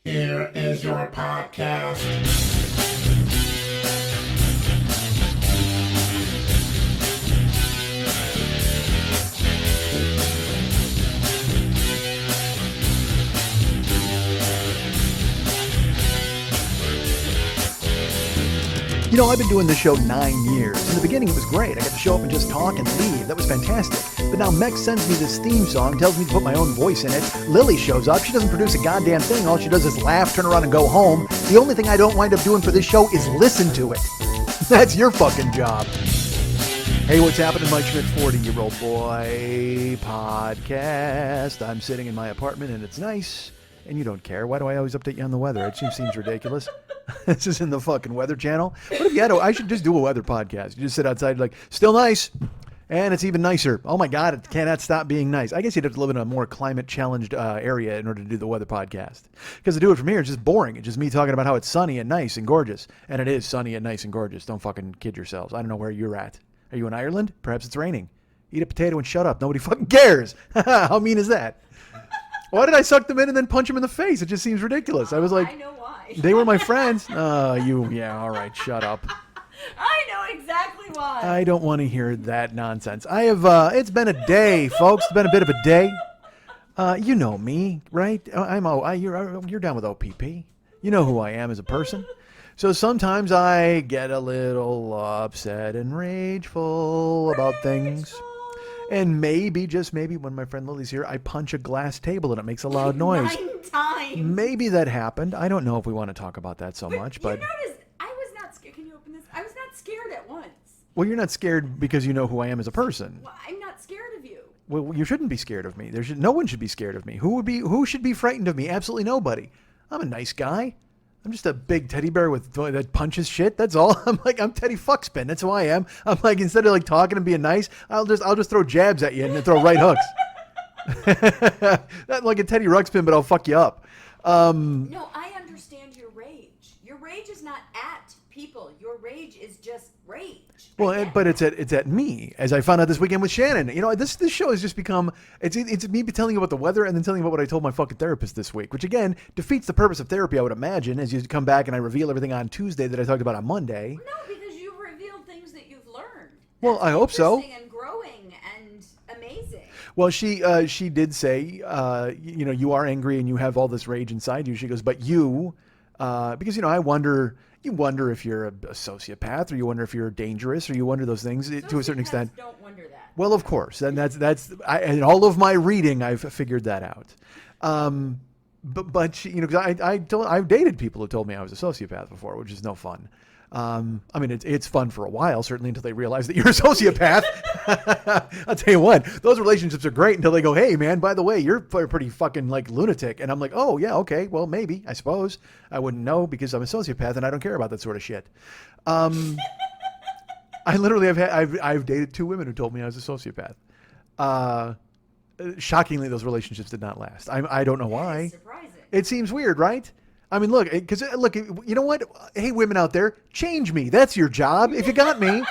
Here is your podcast. You know, I've been doing this show 9 years. In the beginning, it was great. I got to show up and just talk and leave. That was fantastic. But now Mex sends me this theme song, tells me to put my own voice in it. Lily shows up. She doesn't produce a goddamn thing. All she does is laugh, turn around, and go home. The only thing I don't wind up doing for this show is listen to it. That's your fucking job. Hey, what's happening, Mike Schmidt, 40-year-old boy podcast. I'm sitting in my apartment, and it's nice. And you don't care. Why do I always update you on the weather? It seems ridiculous. This is in the fucking Weather Channel. What if you had I should just do a weather podcast. You just sit outside like, still nice. And it's even nicer. Oh my God, it cannot stop being nice. I guess you'd have to live in a more climate-challenged area in order to do the weather podcast. Because to do it from here, it's just boring. It's just me talking about how it's sunny and nice and gorgeous. And it is sunny and nice and gorgeous. Don't fucking kid yourselves. I don't know where you're at. Are you in Ireland? Perhaps it's raining. Eat a potato and shut up. Nobody fucking cares. How mean is that? Why did I suck them in and then punch them in the face? It just seems ridiculous. I was like, I know why. They were my friends. Yeah, all right, shut up. I know exactly why. I don't want to hear that nonsense. I have, it's been a day, folks. It's been a bit of a day. You know me, right? You're down with OPP. You know who I am as a person. So sometimes I get a little upset and rageful about things. And maybe, just maybe, when my friend Lily's here, I punch a glass table and it makes a loud noise. 9 times. Maybe that happened. I don't know if we want to talk about that so much, but... You notice, I was not scared. Can you open this? I was not scared at once. Well, you're not scared because you know who I am as a person. Well, I'm not scared of you. Well, you shouldn't be scared of me. No one should be scared of me. Who should be frightened of me? Absolutely nobody. I'm a nice guy. I'm just a big teddy bear that punches shit. That's all. I'm Teddy Fuckspin. That's who I am. I'm like, instead of like talking and being nice, I'll just throw jabs at you and then throw right hooks. Not like a Teddy Ruxpin, but I'll fuck you up. No, I understand your rage. Your rage is not at people. Your rage is just rage. Well, but it's at me, as I found out this weekend with Shannon. You know, this show has just become it's me telling you about the weather and then telling you about what I told my fucking therapist this week, which again defeats the purpose of therapy, I would imagine, as you come back and I reveal everything on Tuesday that I talked about on Monday. No, because you've revealed things that you've learned. Well, I hope so. And growing and amazing. Well, she did say, you know, you are angry and you have all this rage inside you. She goes, but you, because, you know, I wonder. You wonder if you're a sociopath, or you wonder if you're dangerous, or you wonder those things to a certain extent. Don't wonder that. Well, of course, and in all of my reading, I've figured that out. But she, you know, because I've dated people who told me I was a sociopath before, which is no fun. I mean, it's fun for a while, certainly until they realize that you're a sociopath. I'll tell you what, those relationships are great until they go, hey, man, by the way, you're pretty fucking like lunatic. And I'm like, oh, yeah, okay, well, maybe, I suppose. I wouldn't know because I'm a sociopath and I don't care about that sort of shit. I literally I've dated 2 women who told me I was a sociopath. Shockingly, those relationships did not last. I don't know why. That is surprising. It seems weird, right? I mean, look, you know what? Hey, women out there, change me. That's your job. If you got me,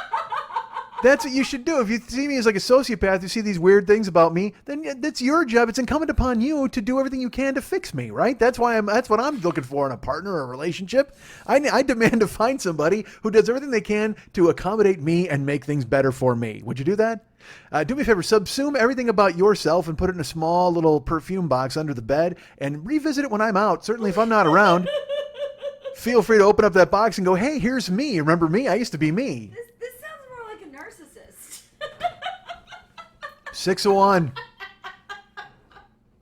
that's what you should do. If you see me as like a sociopath, you see these weird things about me, then that's your job. It's incumbent upon you to do everything you can to fix me, right? That's what I'm looking for in a partner or a relationship. I demand to find somebody who does everything they can to accommodate me and make things better for me. Would you do that? Do me a favor, subsume everything about yourself and put it in a small little perfume box under the bed and revisit it when I'm out. Certainly if I'm not around, feel free to open up that box and go, hey, here's me. Remember me? I used to be me. This sounds more like a narcissist. 6 of 1.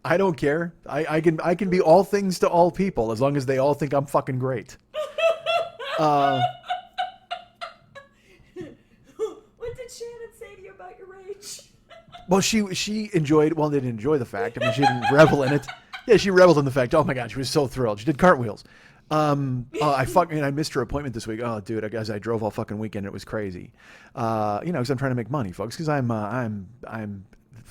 I don't care. I can be all things to all people as long as they all think I'm fucking great. What did Shannon say to you about your rage? Well, she enjoyed. Well, they didn't enjoy the fact. I mean, she didn't revel in it. Yeah, she reveled in the fact. Oh my God, she was so thrilled. She did cartwheels. I missed her appointment this week. Oh, dude, I drove all fucking weekend. It was crazy. You know, because I'm trying to make money, folks. Because I'm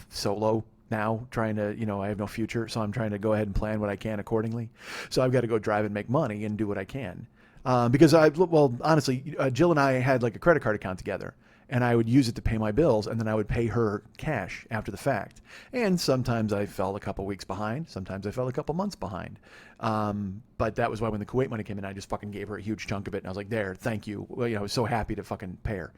solo now, trying to, you know, I have no future, so I'm trying to go ahead and plan what I can accordingly. So I've got to go drive and make money and do what I can. Because honestly, Jill and I had like a credit card account together. And I would use it to pay my bills, and then I would pay her cash after the fact. And sometimes I fell a couple weeks behind. Sometimes I fell a couple months behind. But that was why when the Kuwait money came in, I just fucking gave her a huge chunk of it. And I was like, there, thank you. Well, I was so happy to fucking pay her.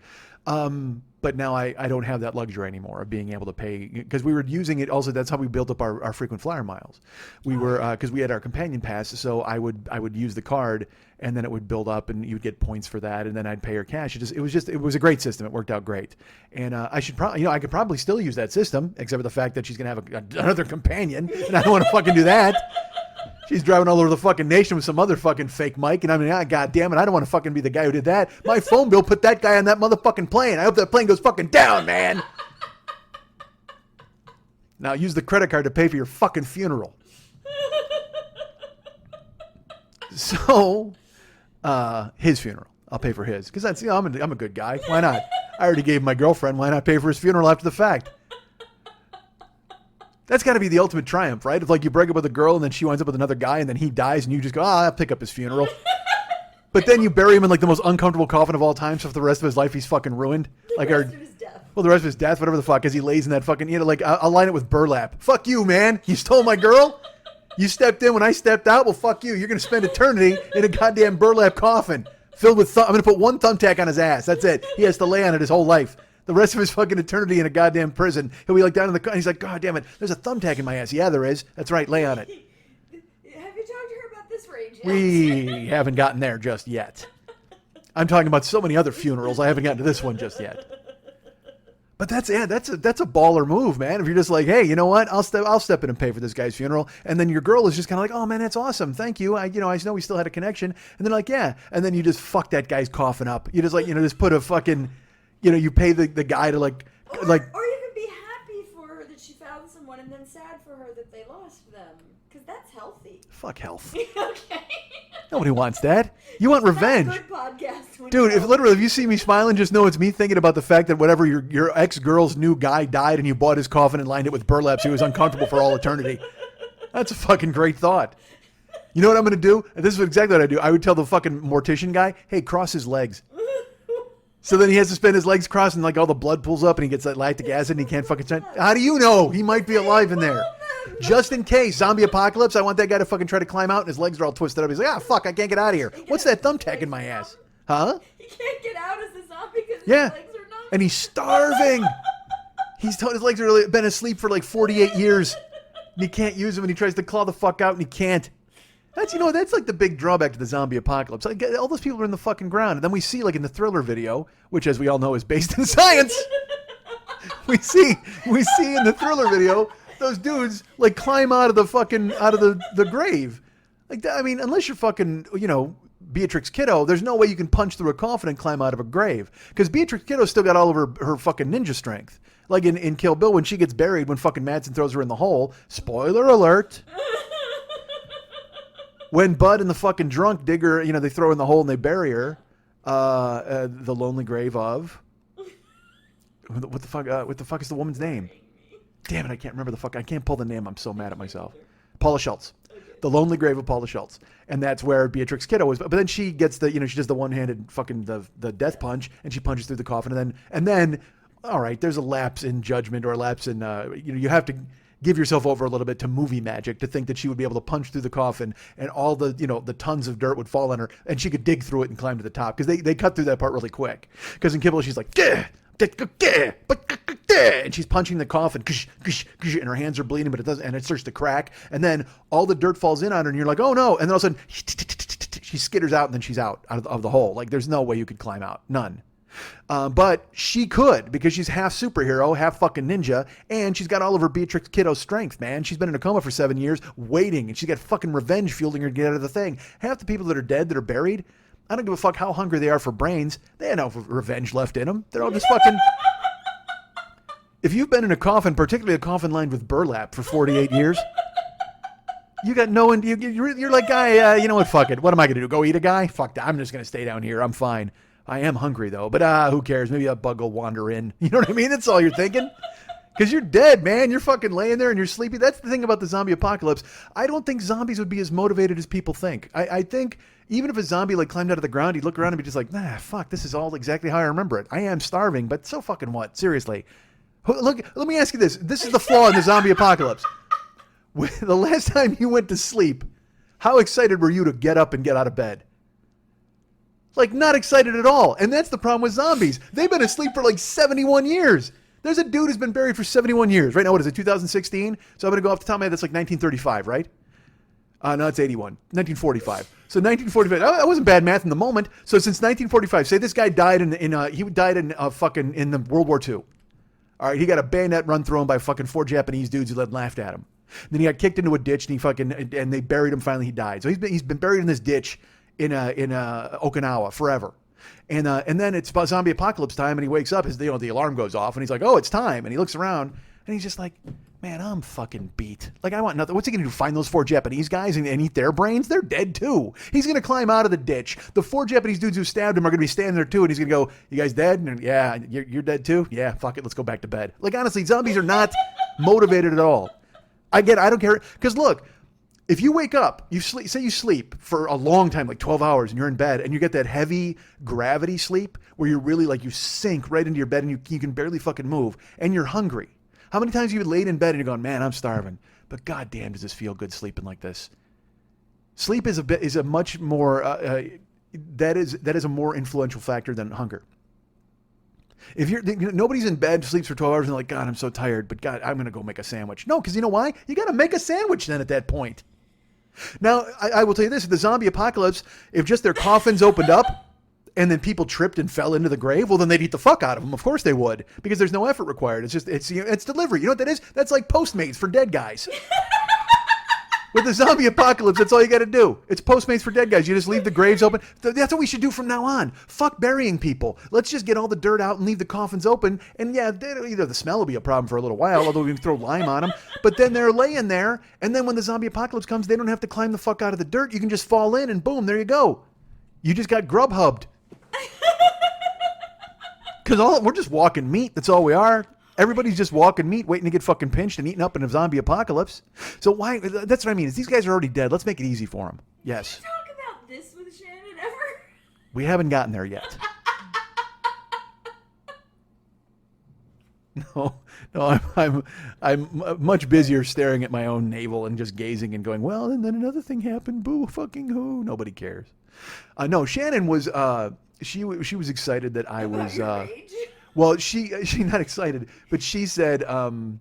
But now I don't have that luxury anymore of being able to pay, because we were using it. Also, that's how we built up our frequent flyer miles. We were, because we had our companion pass. So I would use the card, and then it would build up and you would get points for that. And then I'd pay her cash. It was a great system. It worked out great. And I should probably, I could probably still use that system, except for the fact that she's going to have another companion, and I don't want to fucking do that. She's driving all over the fucking nation with some other fucking fake mic. And I mean, God damn it, I don't want to fucking be the guy who did that. My phone bill put that guy on that motherfucking plane. I hope that plane goes fucking down, man. Now use the credit card to pay for your fucking funeral. So, his funeral. I'll pay for his. Because that's, I'm a good guy. Why not? I already gave my girlfriend. Why not pay for his funeral after the fact? That's got to be the ultimate triumph, right? If like you break up with a girl and then she winds up with another guy and then he dies and you just go, I'll pick up his funeral. But then you bury him in like the most uncomfortable coffin of all time. So for the rest of his life, he's fucking ruined. The rest of his death. Well, the rest of his death, whatever the fuck, as he lays in that fucking, like I'll line it with burlap. Fuck you, man. You stole my girl. You stepped in when I stepped out. Well, fuck you. You're going to spend eternity in a goddamn burlap coffin filled with, I'm going to put one thumbtack on his ass. That's it. He has to lay on it his whole life. The rest of his fucking eternity in a goddamn prison. He'll be like down in the, he's like, God damn it, there's a thumbtack in my ass. Yeah, there is. That's right, lay on it. Have you talked to her about this range yet? We haven't gotten there just yet. I'm talking about so many other funerals. I haven't gotten to this one just yet. But that's a baller move, man. If you're just like, hey, you know what? I'll step in and pay for this guy's funeral. And then your girl is just kind of like, oh man, that's awesome. Thank you. I know we still had a connection. And they're like, yeah. And then you just fuck that guy's coffin up. You just like, just put a fucking, you pay the guy to like. Or you can be happy for her that she found someone and then sad for her that they lost them. Because that's healthy. Fuck health. Okay. Nobody wants that. You want revenge. Not a good podcast Dude, if you see me smiling, just know it's me thinking about the fact that whatever your ex-girl's new guy died and you bought his coffin and lined it with burlap so he was uncomfortable for all eternity. That's a fucking great thought. You know what I'm going to do? This is exactly what I do. I would tell the fucking mortician guy, hey, cross his legs. So then he has to spend his legs crossed and like all the blood pulls up and he gets that lactic acid and he can't fucking stand. How do you know? He might be alive in there. Just in case. Zombie apocalypse. I want that guy to fucking try to climb out and his legs are all twisted up. He's like, fuck, I can't get out of here. What's that thumbtack in my ass? Huh? He can't get out as a zombie because Yeah. his legs are numb. And he's starving. His legs are really been asleep for like 48 years. And he can't use them and he tries to claw the fuck out and he can't. That's like the big drawback to the zombie apocalypse. Like, all those people are in the fucking ground. And then we see like in the Thriller video, which as we all know is based in science. we see in the Thriller video those dudes like climb out of the grave. Like that, I mean, unless you're fucking, Beatrix Kiddo, there's no way you can punch through a coffin and climb out of a grave. Because Beatrix Kiddo still got all of her fucking ninja strength. Like in Kill Bill, when she gets buried, when fucking Madsen throws her in the hole. Spoiler alert. When Bud and the fucking drunk dig her, they throw her in the hole and they bury her. The lonely grave of. What the fuck is the woman's name? Damn it, I can't remember the fuck. I can't pull the name. I'm so mad at myself. Paula Schultz. The lonely grave of Paula Schultz. And that's where Beatrix Kiddo was. But then she gets she does the one-handed fucking the death punch and she punches through the coffin. And then, all right, there's a lapse in judgment or a lapse in, you have to give yourself over a little bit to movie magic to think that she would be able to punch through the coffin and all the, the tons of dirt would fall on her and she could dig through it and climb to the top. Because they cut through that part really quick. Because in Kill Bill, she's like, and she's punching the coffin, and her hands are bleeding, but it doesn't, and it starts to crack, and then all the dirt falls in on her, and you're like, oh no, and then all of a sudden, she skitters out, and then she's out of the hole. Like, there's no way you could climb out, none. But she could, because she's half superhero, half fucking ninja, and she's got all of her Beatrix Kiddo strength, man. She's been in a coma for 7 years, waiting, and she's got fucking revenge fueling her to get out of the thing. Half the people that are dead, that are buried, I don't give a fuck how hungry they are for brains. They have no revenge left in them. They're all just fucking... If you've been in a coffin, particularly a coffin lined with burlap for 48 years, you got no... You're like, guy, you know what, fuck it. What am I going to do? Go eat a guy? Fuck that. I'm just going to stay down here. I'm fine. I am hungry, though. But who cares? Maybe a bug will wander in. You know what I mean? That's all you're thinking. Because you're dead, man. You're fucking laying there and you're sleepy. That's the thing about the zombie apocalypse. I don't think zombies would be as motivated as people think. I think even if a zombie like climbed out of the ground, he'd look around and be just like, fuck, this is all exactly how I remember it. I am starving, but so fucking what? Seriously. Look, let me ask you this. This is the flaw in the zombie apocalypse. The last time you went to sleep, How excited were you to get up and get out of bed? Like, not excited at all. And that's the problem with zombies. They've been asleep for like 71 years. There's a dude who's been buried for 71 years. Right now, what is it, 2016? So I'm going to go off the top of my head. That's like 1935, right? No, it's 81. 1945. So 1945. That wasn't bad math in the moment. So since 1945, say this guy died in the World War II. All right, he got a bayonet run through him by fucking 4 Japanese dudes who laughed at him. Then he got kicked into a ditch and they buried him. Finally, he died. So he's been buried in this ditch in Okinawa forever. And then it's zombie apocalypse time, and he wakes up. The alarm goes off, and he's like, "Oh, it's time!" And he looks around, and he's just like, "Man, I'm fucking beat. Like, I want nothing. What's he gonna do? Find those 4 Japanese guys and eat their brains? They're dead too. He's gonna climb out of the ditch. The 4 Japanese dudes who stabbed him are gonna be standing there too, and he's gonna go, "You guys dead?" And yeah, you're dead too. Yeah, fuck it. Let's go back to bed. Like, honestly, zombies are not motivated at all. I don't care. Because look, if you wake up, you sleep for a long time, like 12 hours, and you're in bed, and you get that heavy gravity sleep where you're really like, you sink right into your bed and you can barely fucking move, and you're hungry. How many times have you laid in bed and you're going, man, I'm starving, but goddamn, does this feel good sleeping like this? Sleep is a much more that is a more influential factor than hunger. If nobody's in bed, sleeps for 12 hours, and like, God, I'm so tired, but God, I'm gonna go make a sandwich. No, because you know why? You got to make a sandwich then at that point. Now, I will tell you this: the zombie apocalypse, if just their coffins opened up and then people tripped and fell into the grave, well, then they'd eat the fuck out of them. Of course they would, because there's no effort required. It's delivery. You know what that is? That's like Postmates for dead guys. With the zombie apocalypse, that's all you got to do. It's Postmates for dead guys. You just leave the graves open. That's what we should do from now on. Fuck burying people. Let's just get all the dirt out and leave the coffins open. And yeah, either the smell will be a problem for a little while, although we can throw lime on them. But then they're laying there, and then when the zombie apocalypse comes, they don't have to climb the fuck out of the dirt. You can just fall in, and boom, there you go. You just got Grubhubbed. Because we're just walking meat. That's all we are. Everybody's just walking meat, waiting to get fucking pinched and eaten up in a zombie apocalypse. So why? That's what I mean. Is these guys are already dead. Let's make it ezy for them. Yes. Did you talk about this with Shannon ever? We haven't gotten there yet. No, I'm much busier staring at my own navel and just gazing and going, well, and then another thing happened. Boo, fucking who? Nobody cares. No, Shannon was she was excited that I was. Well, she not excited, but she said the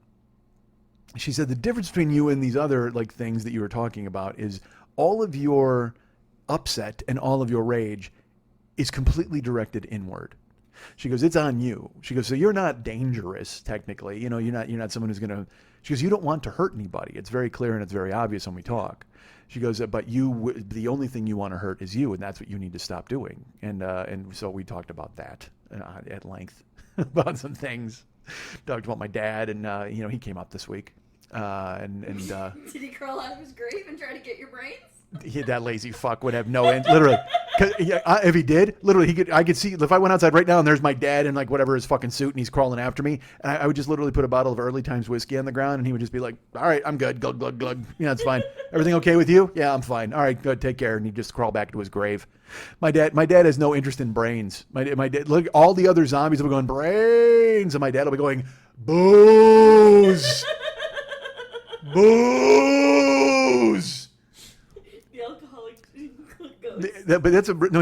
difference between you and these other like things that you were talking about is all of your upset and all of your rage is completely directed inward. She goes, it's on you. She goes, so you're not dangerous technically. You know, you're not someone who's gonna. She goes, you don't want to hurt anybody. It's very clear and it's very obvious when we talk. She goes, but the only thing you want to hurt is you, and that's what you need to stop doing. And so we talked about that at length. About some things. Talked about my dad, and he came up this week. Did he crawl out of his grave and try to get your brains? That lazy fuck would have no end. Literally, if he did, literally, I could see if I went outside right now and there's my dad in like whatever his fucking suit and he's crawling after me, and I would just literally put a bottle of Early Times whiskey on the ground and he would just be like, "All right, I'm good. Glug glug glug. Yeah, it's fine. Everything okay with you? Yeah, I'm fine. All right, good. Take care." And he'd just crawl back to his grave. My dad has no interest in brains. My dad, look, all the other zombies will be going brains, and my dad will be going booze, booze. The alcoholic ghost. But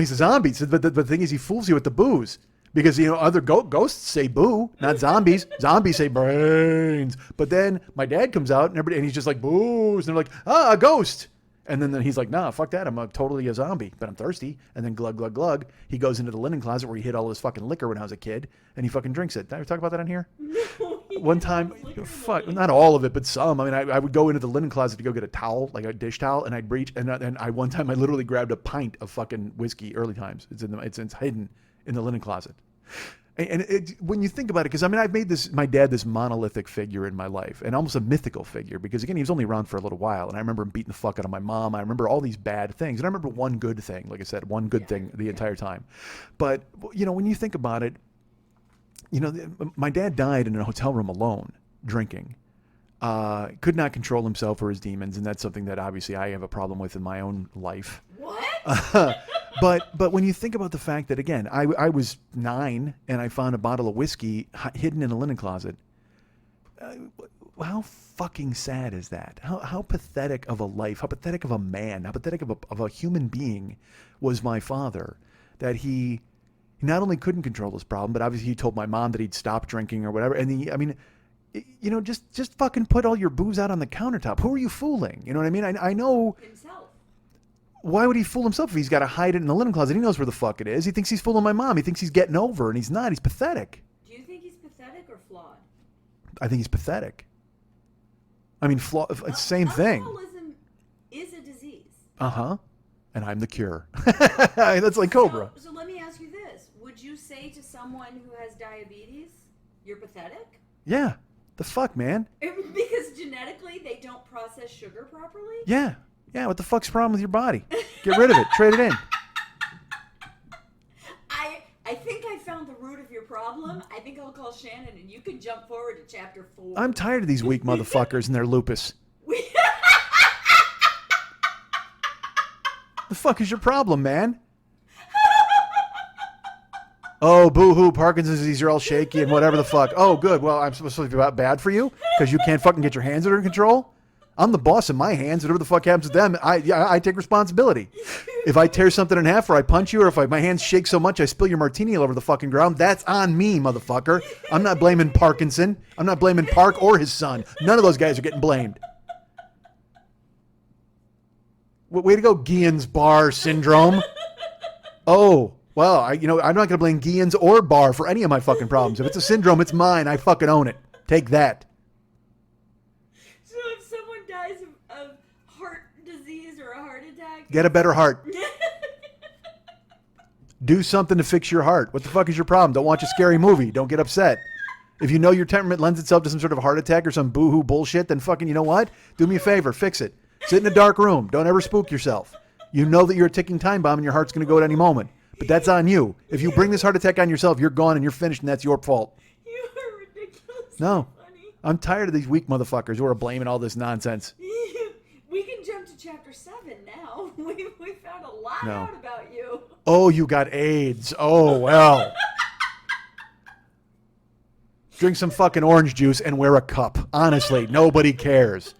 he's a zombie. But the thing is, he fools you with the booze because other ghosts say boo, not zombies. Zombies say brains. But then my dad comes out and he's just like booze, and they're like, a ghost. And then he's like, nah, fuck that. I'm totally a zombie, but I'm thirsty. And then glug, glug, glug. He goes into the linen closet where he hid all his fucking liquor when I was a kid, and he fucking drinks it. Did I ever talk about that on here? No. One time, fuck, not all of it, but some. I mean, I would go into the linen closet to go get a towel, like a dish towel, and I'd reach, and one time I literally grabbed a pint of fucking whiskey, Early Times. It's hidden in the linen closet. And when you think about it, because I mean, I've made my dad this monolithic figure in my life, and almost a mythical figure, because again, he was only around for a little while, and I remember him beating the fuck out of my mom. I remember all these bad things, and I remember one good thing, like I said, one good thing the entire time. But when you think about it, my dad died in a hotel room alone, drinking. Could not control himself or his demons, and that's something that obviously I have a problem with in my own life. What? But when you think about the fact that, again, I was 9 and I found a bottle of whiskey hidden in a linen closet. how fucking sad is that? How pathetic of a life, how pathetic of a man, how pathetic of a human being was my father, that he not only couldn't control this problem, but obviously he told my mom that he'd stop drinking or whatever. And just fucking put all your booze out on the countertop. Who are you fooling? You know what I mean? I know. Himself. Why would he fool himself if he's got to hide it in the linen closet? He knows where the fuck it is. He thinks he's fooling my mom. He thinks he's getting over, and he's not. He's pathetic. Do you think he's pathetic or flawed? I think he's pathetic. I mean, it's the same thing. Alcoholism is a disease. Uh-huh. And I'm the cure. That's like Cobra. So let me ask you this. Would you say to someone who has diabetes, you're pathetic? Yeah. The fuck, man? Because genetically they don't process sugar properly? Yeah. Yeah, what the fuck's the problem with your body? Get rid of it. Trade it in. I think I found the root of your problem. I think I'll call Shannon and you can jump forward to chapter 4. I'm tired of these weak motherfuckers and their lupus. The fuck is your problem, man? Oh, boo-hoo, Parkinson's disease, you're all shaky and whatever the fuck. Oh, good. Well, I'm supposed to be bad for you because you can't fucking get your hands under control? I'm the boss in my hands. Whatever the fuck happens to them, I take responsibility. If I tear something in half or I punch you or if my hands shake so much I spill your martini all over the fucking ground, that's on me, motherfucker. I'm not blaming Parkinson. I'm not blaming Park or his son. None of those guys are getting blamed. Way to go, Guillain-Barré syndrome. Oh, well, I'm not going to blame Guillain's or Barr for any of my fucking problems. If it's a syndrome, it's mine. I fucking own it. Take that. So if someone dies of heart disease or a heart attack... Get a better heart. Do something to fix your heart. What the fuck is your problem? Don't watch a scary movie. Don't get upset. If you know your temperament lends itself to some sort of heart attack or some boo-hoo bullshit, then fucking, you know what? Do me a favor. Fix it. Sit in a dark room. Don't ever spook yourself. You know that you're a ticking time bomb and your heart's going to go at any moment. But that's on you. If you bring this heart attack on yourself, you're gone and you're finished and that's your fault. You are ridiculous. No. Funny. I'm tired of these weak motherfuckers who are blaming all this nonsense. We can jump to chapter 7 now. We found a lot out about you. Oh, you got AIDS. Oh, well. Drink some fucking orange juice and wear a cup. Honestly, nobody cares.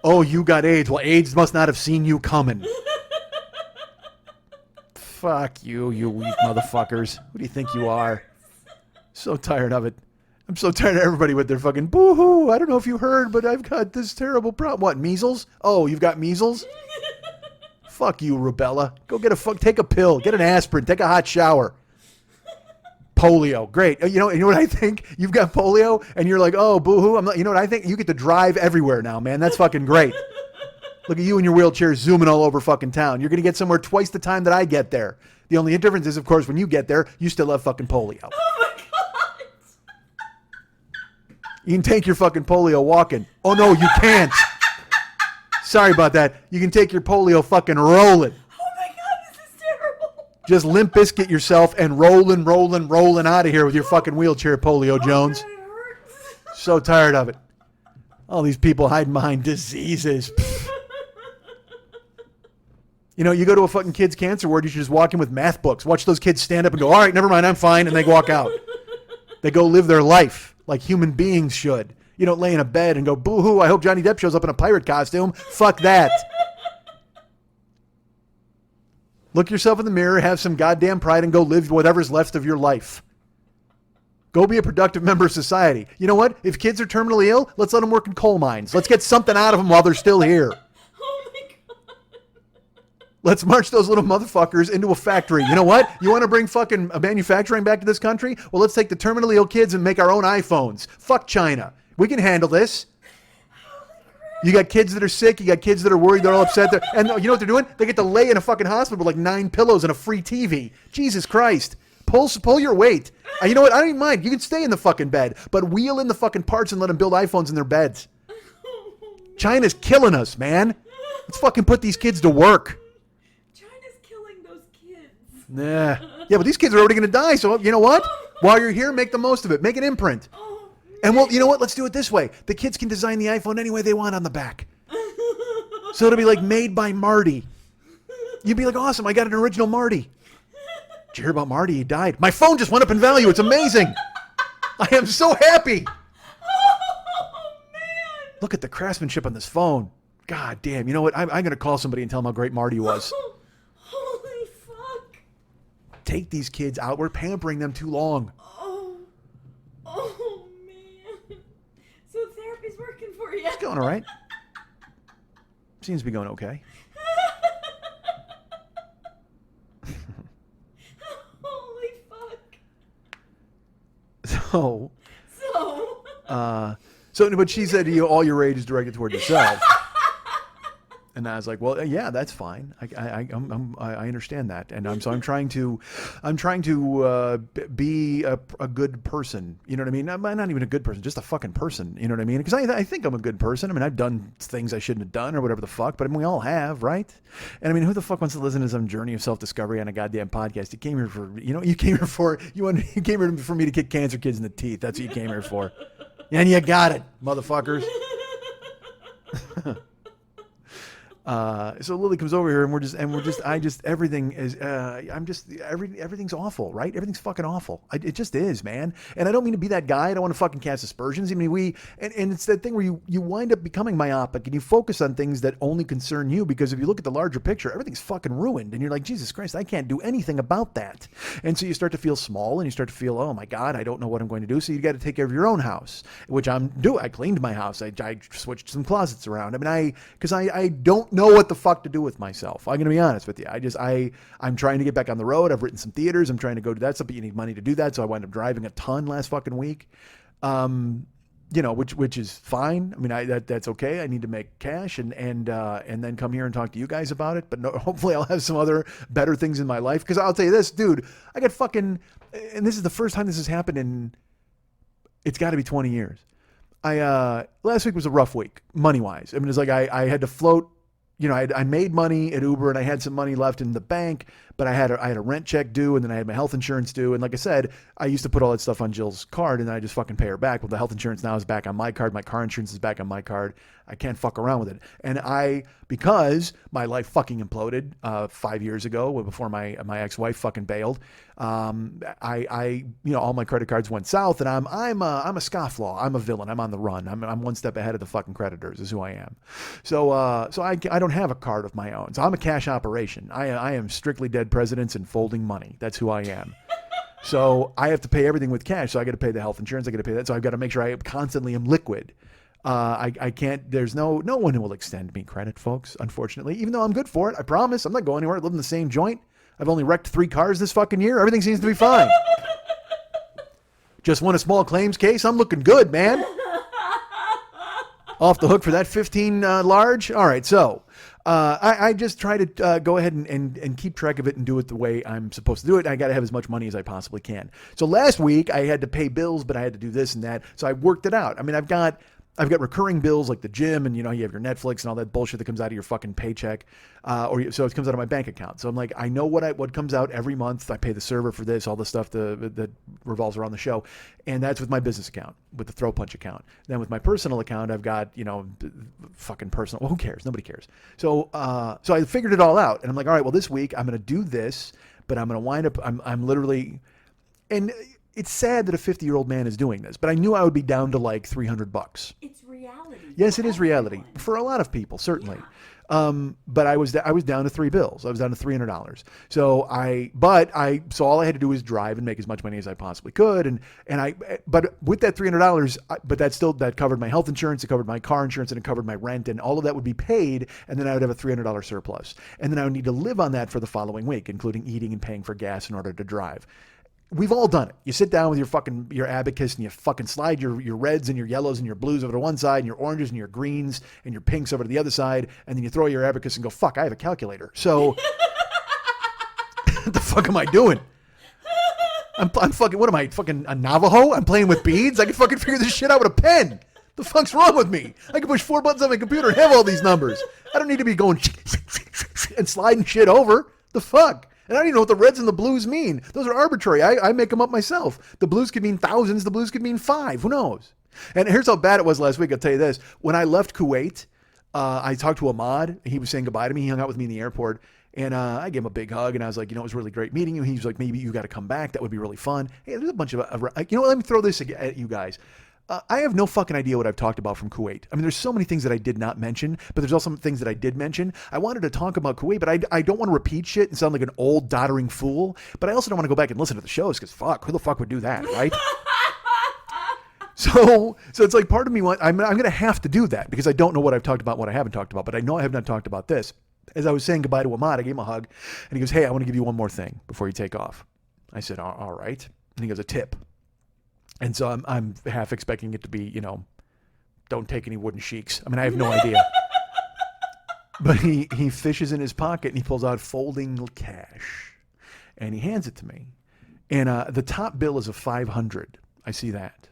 Oh, you got AIDS. Well, AIDS must not have seen you coming. Fuck you, you weak motherfuckers. Who do you think you are? So tired of it. I'm so tired of everybody with their fucking boo-hoo. I don't know if you heard, but I've got this terrible problem. What, measles? Oh, you've got measles? Fuck you, rubella. Go take a pill. Get an aspirin. Take a hot shower. Polio. Great. You know what I think? You've got polio and you're like, oh, boo-hoo. You know what I think? You get to drive everywhere now, man. That's fucking great. Look at you in your wheelchair zooming all over fucking town. You're going to get somewhere twice the time that I get there. The only difference is, of course, when you get there, you still have fucking polio. Oh my God. You can take your fucking polio walking. Oh, no, you can't. Sorry about that. You can take your polio fucking rolling. Oh my God, this is terrible. Just Limp Bizkit yourself and rolling out of here with your fucking wheelchair, Polio Jones. God, it hurts. So tired of it. All these people hiding behind diseases. You know, you go to a fucking kid's cancer ward, you should just walk in with math books. Watch those kids stand up and go, all right, never mind, I'm fine, and they walk out. They go live their life like human beings should. You don't lay in a bed and go, boo-hoo, I hope Johnny Depp shows up in a pirate costume. Fuck that. Look yourself in the mirror, have some goddamn pride, and go live whatever's left of your life. Go be a productive member of society. You know what? If kids are terminally ill, let's let them work in coal mines. Let's get something out of them while they're still here. Oh my God. Let's march those little motherfuckers into a factory. You know what? You want to bring fucking manufacturing back to this country? Well, let's take the terminally ill kids and make our own iPhones. Fuck China. We can handle this. You got kids that are sick. You got kids that are worried. They're all upset. And you know what they're doing? They get to lay in a fucking hospital with like 9 pillows and a free TV. Jesus Christ. Pull your weight. You know what? I don't even mind. You can stay in the fucking bed. But wheel in the fucking parts and let them build iPhones in their beds. China's killing us, man. Let's fucking put these kids to work. China's killing those kids. Nah. Yeah, but these kids are already going to die. So you know what? While you're here, make the most of it. Make an imprint. And well, you know what? Let's do it this way. The kids can design the iPhone any way they want on the back. So it'll be like made by Marty. You'd be like, awesome, I got an original Marty. Did you hear about Marty? He died. My phone just went up in value. It's amazing. I am so happy. Oh, man. Look at the craftsmanship on this phone. God damn. You know what? I'm going to call somebody and tell them how great Marty was. Holy fuck. Take these kids out. We're pampering them too long. Oh, man. So therapy's working for you. It's going all right. Seems to be going okay. Holy fuck. But she said, all your rage is directed toward yourself. And I was like, well, yeah, that's fine. I understand that, and I'm trying to be a good person. You know what I mean? I'm not even a good person, just a fucking person. You know what I mean? Because I think I'm a good person. I mean, I've done things I shouldn't have done or whatever the fuck, but I mean, we all have, right? And I mean, who the fuck wants to listen to some journey of self-discovery on a goddamn podcast? You came here for, you came here for me to kick cancer kids in the teeth. That's what you came here for, and you got it, motherfuckers. So Lily comes over here and everything's awful, right? Everything's fucking awful. It just is, man. And I don't mean to be that guy. I don't want to fucking cast aspersions. I mean, and it's that thing where you wind up becoming myopic and you focus on things that only concern you, because if you look at the larger picture, everything's fucking ruined. And you're like, Jesus Christ, I can't do anything about that. And so you start to feel small and you start to feel, oh my God, I don't know what I'm going to do. So you got to take care of your own house, which I cleaned my house. I switched some closets around. I mean, because I don't know what the fuck to do with myself. I'm going to be honest with you. I'm trying to get back on the road. I've written some theaters. I'm trying to go do that stuff, but you need money to do that. So I wind up driving a ton last fucking week. Which is fine. I mean, that's okay. I need to make cash and then come here and talk to you guys about it. But no, hopefully I'll have some other better things in my life. Because I'll tell you this, dude, I got fucking, and this is the first time this has happened in, it's got to be 20 years. Last week was a rough week, money-wise. I mean, it's like I had to float. I made money at Uber and I had some money left in the bank, but I had a rent check due, and then I had my health insurance due. And like I said, I used to put all that stuff on Jill's card and then I just fucking pay her back. Well, the health insurance now is back on my card. My car insurance is back on my card. I can't fuck around with it. And because my life fucking imploded 5 years ago, before my ex-wife fucking bailed, all my credit cards went south, and I'm a scofflaw. I'm a villain. I'm on the run. I'm one step ahead of the fucking creditors, is who I am. So I don't have a card of my own. So I'm a cash operation. I am strictly dead presidents and folding money. That's who I am. So I have to pay everything with cash. So I got to pay the health insurance. I got to pay that. So I've got to make sure I constantly am liquid. I can't, there's no one who will extend me credit, folks, unfortunately, even though I'm good for it. I promise I'm not going anywhere. I live in the same joint. I've only wrecked 3 cars this fucking year. Everything seems to be fine. Just won a small claims case. I'm looking good, man. Off the hook for that 15 large. All right. So, I just try to go ahead and keep track of it and do it the way I'm supposed to do it. I got to have as much money as I possibly can. So last week I had to pay bills, but I had to do this and that. So I worked it out. I mean, I've got recurring bills like the gym, and you have your Netflix and all that bullshit that comes out of your fucking paycheck, so it comes out of my bank account. So I'm like, I know what comes out every month. I pay the server for this, all the stuff that revolves around the show, and that's with my business account, with the Throw Punch account. Then with my personal account, I've got fucking personal. Well, who cares? Nobody cares. So I figured it all out, and I'm like, all right, well, this week I'm gonna do this, but I'm gonna wind up. I'm literally, and it's sad that a 50-year-old man is doing this, but I knew I would be down to like $300. It's reality. Yes, it is reality for a lot of people, certainly. Yeah. But I was down to 3 bills. I was down to $300. So all I had to do was drive and make as much money as I possibly could. But with that $300, that covered my health insurance, it covered my car insurance, and it covered my rent, and all of that would be paid. And then I would have a $300 surplus. And then I would need to live on that for the following week, including eating and paying for gas in order to drive. We've all done it. You sit down with your abacus and you fucking slide your reds and your yellows and your blues over to one side and your oranges and your greens and your pinks over to the other side, and then you throw your abacus and go, fuck, I have a calculator. So what the fuck am I doing? I'm fucking, what am I, fucking a Navajo? I'm playing with beads? I can fucking figure this shit out with a pen. The fuck's wrong with me? I can push 4 buttons on my computer and have all these numbers. I don't need to be going and sliding shit over. The fuck? And I don't even know what the reds and the blues mean. Those are arbitrary. I make them up myself. The blues could mean thousands. The blues could mean 5. Who knows? And here's how bad it was last week. I'll tell you this. When I left Kuwait, I talked to Ahmad. He was saying goodbye to me. He hung out with me in the airport. And I gave him a big hug, and I was like, it was really great meeting you. He was like, maybe you got to come back. That would be really fun. Hey, there's a bunch of, let me throw this at you guys. I have no fucking idea what I've talked about from Kuwait. I mean, there's so many things that I did not mention, but there's also some things that I did mention. I wanted to talk about Kuwait, but I don't want to repeat shit and sound like an old doddering fool. But I also don't want to go back and listen to the shows because who the fuck would do that, right? So it's like part of me I'm going to have to do that because I don't know what I've talked about, what I haven't talked about, but I know I have not talked about this. As I was saying goodbye to Ahmad, I gave him a hug, and he goes, hey, I want to give you one more thing before you take off. I said, all right. And he goes, a tip. And so I'm half expecting it to be, don't take any wooden sheiks. I mean, I have no idea. But he fishes in his pocket, and he pulls out folding cash, and he hands it to me. And the top bill is a $500. I see that.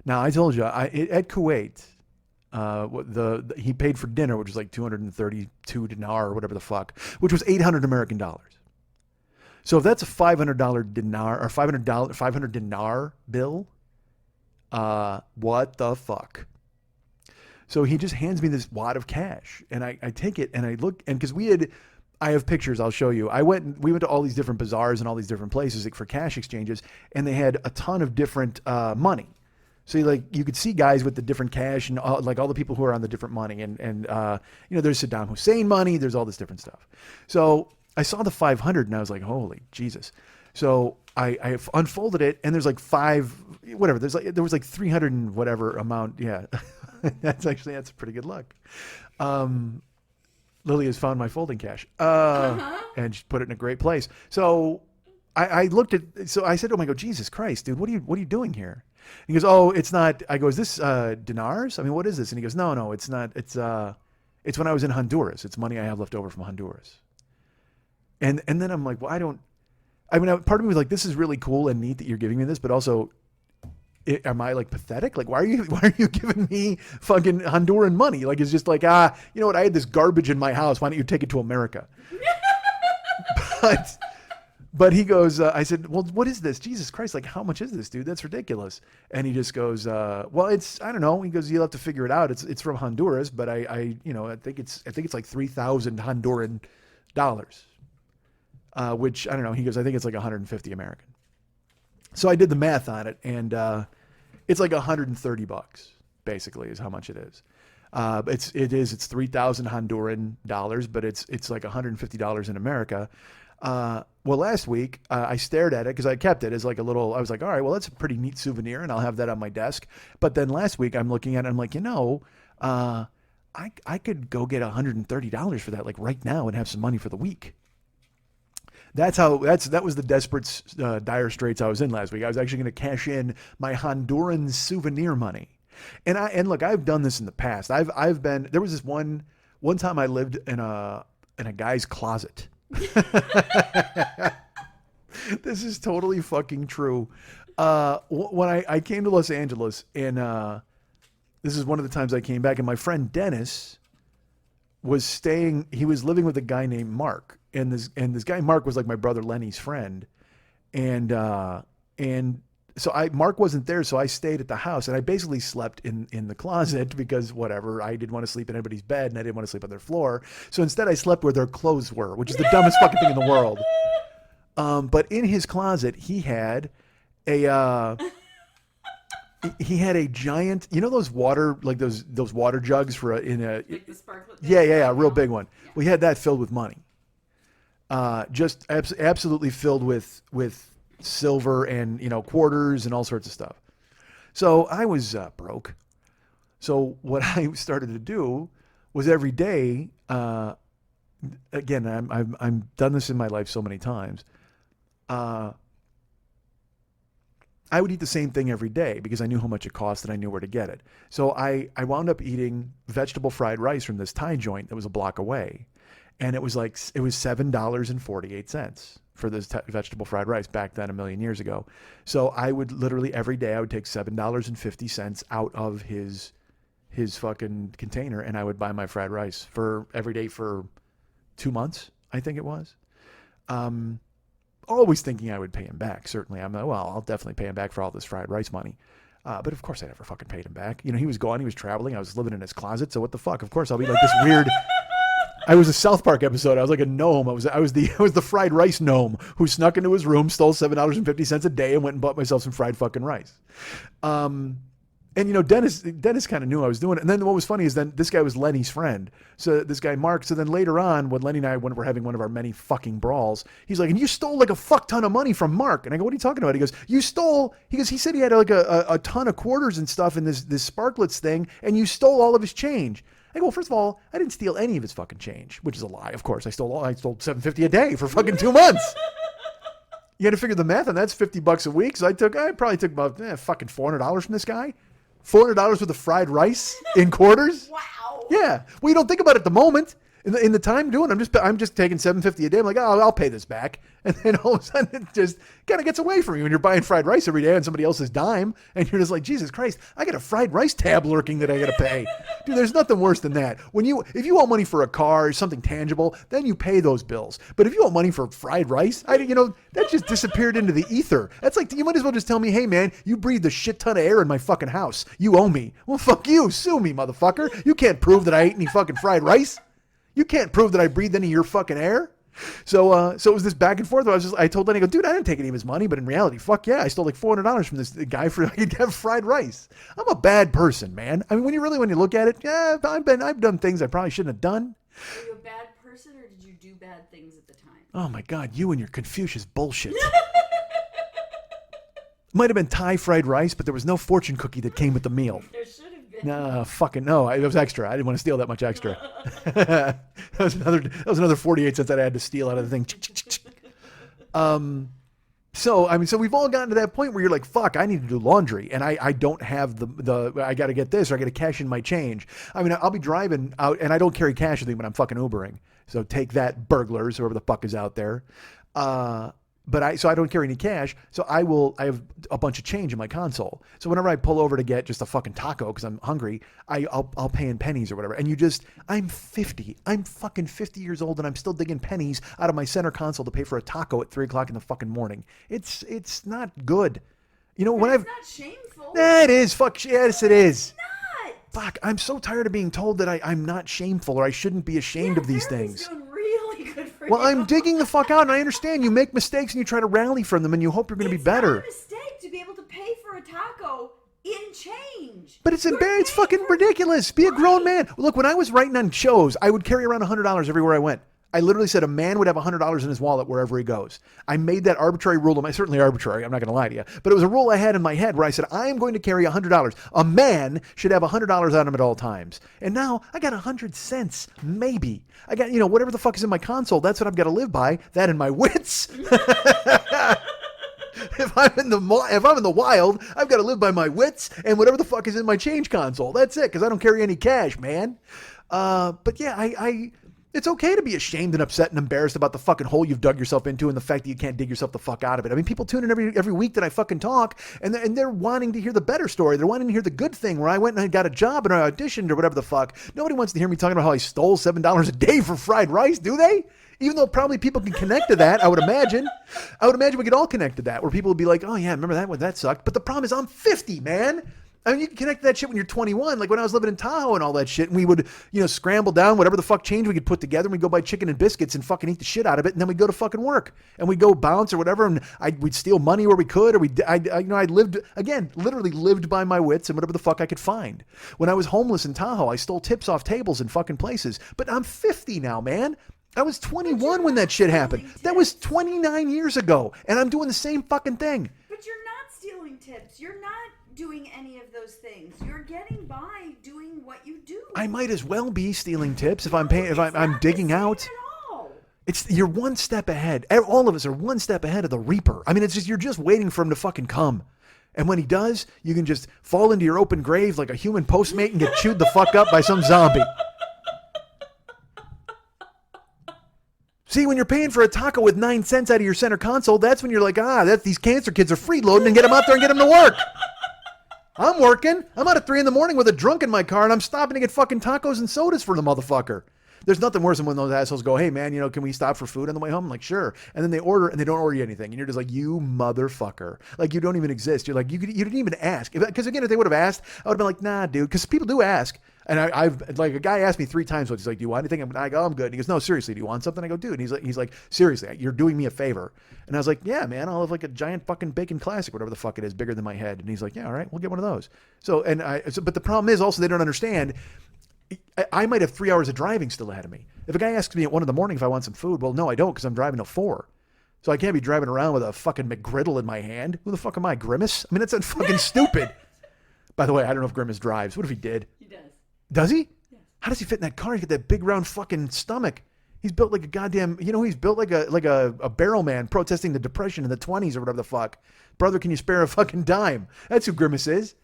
Now, I told you, at Kuwait, he paid for dinner, which was like 232 dinar or whatever the fuck, which was 800 American dollars. So if that's a $500 dinar or $500 dinar bill, what the fuck? So he just hands me this wad of cash, and I take it and I look, and because I have pictures I'll show you. We went to all these different bazaars and all these different places for cash exchanges, and they had a ton of different money. So you could see guys with the different cash and all the people who are on the different money, and there's Saddam Hussein money, there's all this different stuff. So I saw the 500 and I was like, holy Jesus. So I unfolded it, and there's like there was like 300 and whatever amount. Yeah. that's pretty good luck. Lily has found my folding cash, and she put it in a great place. So I looked at, so I said to him, I go, Jesus Christ, dude, what are you doing here? He goes, oh, it's not. I go, is this dinars? I mean, what is this? And he goes, no, it's not. It's when I was in Honduras. It's money I have left over from Honduras. And then I'm like, well, part of me was like, this is really cool and neat that you're giving me this, but also, am I like pathetic? Like, why are you giving me fucking Honduran money? Like, it's just like, you know what? I had this garbage in my house. Why don't you take it to America? But he goes, I said, well, what is this? Jesus Christ, like, how much is this, dude? That's ridiculous. And he just goes, well, it's, I don't know. He goes, you'll have to figure it out. It's from Honduras, but I think it's like 3,000 Honduran dollars, which I don't know. He goes, I think it's like 150 American. So I did the math on it, and it's like $130 basically is how much it is. It's 3,000 Honduran dollars, but it's like $150 in America. Well, last week I stared at it because I kept it as like I was like, all right, well, that's a pretty neat souvenir, and I'll have that on my desk. But then last week I'm looking at it, and I'm like, I could go get $130 for that like right now and have some money for the week. That was the desperate, dire straits I was in last week. I was actually going to cash in my Honduran souvenir money. And look, I've done this in the past. There was this one time I lived in a guy's closet. This is totally fucking true. When I came to Los Angeles, and this is one of the times I came back, and my friend Dennis he was living with a guy named Mark. And this guy Mark was like my brother Lenny's friend, and so Mark wasn't there, so I stayed at the house, and I basically slept in the closet because whatever, I didn't want to sleep in anybody's bed, and I didn't want to sleep on their floor, so instead I slept where their clothes were, which is the dumbest fucking thing in the world. But in his closet he had a giant, those water, like those water jugs like the sparklet thing? Yeah, a real big one. We had that filled with money. Just absolutely filled with silver and, quarters and all sorts of stuff. So I was broke. So what I started to do was every day, again, I'm done this in my life so many times. I would eat the same thing every day because I knew how much it cost and I knew where to get it. So I wound up eating vegetable fried rice from this Thai joint that was a block away. And it was $7.48 for this vegetable fried rice back then, a million years ago. So I would literally every day I would take $7.50 out of his fucking container, and I would buy my fried rice for every day for 2 months, I think it was. Always thinking I would pay him back. Certainly, I'm like, well, I'll definitely pay him back for all this fried rice money. But of course, I never fucking paid him back. He was gone. He was traveling. I was living in his closet. So what the fuck? Of course, I'll be like this weird. I was a South Park episode. I was like a gnome. I was the fried rice gnome who snuck into his room, stole $7.50 a day, and went and bought myself some fried fucking rice. And Dennis kind of knew I was doing it. And then what was funny is then this guy was Lenny's friend. So this guy Mark. So then later on, when Lenny and I were having one of our many fucking brawls, he's like, "And you stole like a fuck ton of money from Mark." And I go, "What are you talking about?" He goes, "You stole." He said he had like a ton of quarters and stuff in this Sparklets thing, and you stole all of his change. I go, well, first of all, I didn't steal any of his fucking change, which is a lie. Of course, I stole $7.50 a day for fucking 2 months. You had to figure the math, and that's $50 a week. So I probably took about fucking $400 from this guy. $400 worth of fried rice in quarters. Wow. Yeah. Well, you don't think about it at the moment. In the time doing, I'm just taking $7.50 a day. I'm like, oh, I'll pay this back. And then all of a sudden it just kind of gets away from you when you're buying fried rice every day on somebody else's dime. And you're just like, Jesus Christ, I got a fried rice tab lurking that I got to pay. Dude, there's nothing worse than that. If you owe money for a car or something tangible, then you pay those bills. But if you owe money for fried rice, that just disappeared into the ether. That's like, you might as well just tell me, hey man, you breathed a shit ton of air in my fucking house. You owe me. Well, fuck you. Sue me, motherfucker. You can't prove that I ate any fucking fried rice. You can't prove that I breathed any of your fucking air. So it was this back and forth. I told Lenny, I go, dude, I didn't take any of his money, but in reality, fuck yeah, I stole like $400 from this guy for I could have fried rice. I'm a bad person, man. I mean, when you look at it, yeah, I've done things I probably shouldn't have done. Were you a bad person, or did you do bad things at the time? Oh my God, you and your Confucius bullshit. Might have been Thai fried rice, but there was no fortune cookie that came with the meal. There should have been. No, fucking no. It was extra. I didn't want to steal that much extra. that was another 48 cents that I had to steal out of the thing. So we've all gotten to that point where you're like, fuck, I need to do laundry, and I don't have I got to get this, or I got to cash in my change. I mean, I'll be driving out, and I don't carry cash with me when I'm fucking Ubering. So take that, burglars, whoever the fuck is out there. So I don't carry any cash. So I have a bunch of change in my console. So whenever I pull over to get just a fucking taco because I'm hungry, I'll pay in pennies or whatever. And I'm 50. I'm fucking 50 years old and I'm still digging pennies out of my center console to pay for a taco at 3:00 in the fucking morning. It's not good. It's not shameful. It is. Fuck yes, it is. Not. Fuck, I'm so tired of being told that I'm not shameful or I shouldn't be ashamed of these things. Doing really good for Well, you. I'm digging the fuck out, and I understand you make mistakes and you try to rally from them and you hope you're going to be better. It's not a mistake to be able to pay for a taco in change. But it's fucking ridiculous. Be a grown man. Look, when I was writing on shows, I would carry around $100 everywhere I went. I literally said a man would have $100 in his wallet wherever he goes. I made that arbitrary rule. Certainly arbitrary, I'm not going to lie to you. But it was a rule I had in my head where I said, I am going to carry $100. A man should have $100 on him at all times. And now I got 100 cents, maybe. I got, whatever the fuck is in my console, that's what I've got to live by. That and my wits. If I'm in the wild, I've got to live by my wits and whatever the fuck is in my change console. That's it, because I don't carry any cash, man. But yeah, it's okay to be ashamed and upset and embarrassed about the fucking hole you've dug yourself into and the fact that you can't dig yourself the fuck out of it. I mean, people tune in every week that I fucking talk, and they're wanting to hear the better story. They're wanting to hear the good thing where I went and I got a job and I auditioned or whatever the fuck. Nobody wants to hear me talking about how I stole $7 a day for fried rice, do they? Even though probably people can connect to that, I would imagine. I would imagine we could all connect to that, where people would be like, oh yeah, remember that one? That sucked. But the problem is I'm 50, man. I mean, you can connect to that shit when you're 21. Like when I was living in Tahoe and all that shit, and we would, scramble down whatever the fuck change we could put together, and we'd go buy chicken and biscuits and fucking eat the shit out of it, and then we'd go to fucking work, and we'd go bounce or whatever, and we'd steal money where we could, or I literally lived by my wits and whatever the fuck I could find. When I was homeless in Tahoe, I stole tips off tables in fucking places. But I'm 50 now, man. I was 21 when that shit happened. That was 29 years ago, and I'm doing the same fucking thing. But you're not stealing tips. You're not doing any of those things. You're getting by doing what you do. I might as well be stealing tips if I'm digging out. You're one step ahead. All of us are one step ahead of the Reaper. I mean, you're just waiting for him to fucking come. And when he does, you can just fall into your open grave like a human postmate and get chewed the fuck up by some zombie. See, when you're paying for a taco with 9 cents out of your center console, that's when you're like, these cancer kids are freeloading, and get them out there and get them to work. I'm working. I'm out at 3 a.m. with a drunk in my car, and I'm stopping to get fucking tacos and sodas for the motherfucker. There's nothing worse than when those assholes go, hey man, can we stop for food on the way home? I'm like, sure. And then they order and they don't order you anything. And you're just like, you motherfucker. Like you don't even exist. You're like, you didn't even ask. Because again, if they would have asked, I would have been like, nah, dude. Because people do ask. And I've like a guy asked me 3 times once. He's like, "Do you want anything?" I go, "I'm good." And he goes, "No, seriously, do you want something?" I go, "Dude." And he's like, "Seriously, you're doing me a favor." And I was like, "Yeah, man, I'll have like a giant fucking bacon classic, whatever the fuck it is, bigger than my head." And he's like, "Yeah, all right, we'll get one of those." But the problem is also they don't understand. I might have 3 hours of driving still ahead of me. If a guy asks me at 1 a.m. if I want some food, well, no, I don't, because I'm driving till 4. So I can't be driving around with a fucking McGriddle in my hand. Who the fuck am I, Grimace? I mean, that's fucking stupid. By the way, I don't know if Grimace drives. What if he did? He does. Does he? Yes. How does he fit in that car? He's got that big round fucking stomach. He's built like a goddamn, he's built like a barrel man protesting the Depression in the 1920s or whatever the fuck. Brother, can you spare a fucking dime? That's who Grimace is.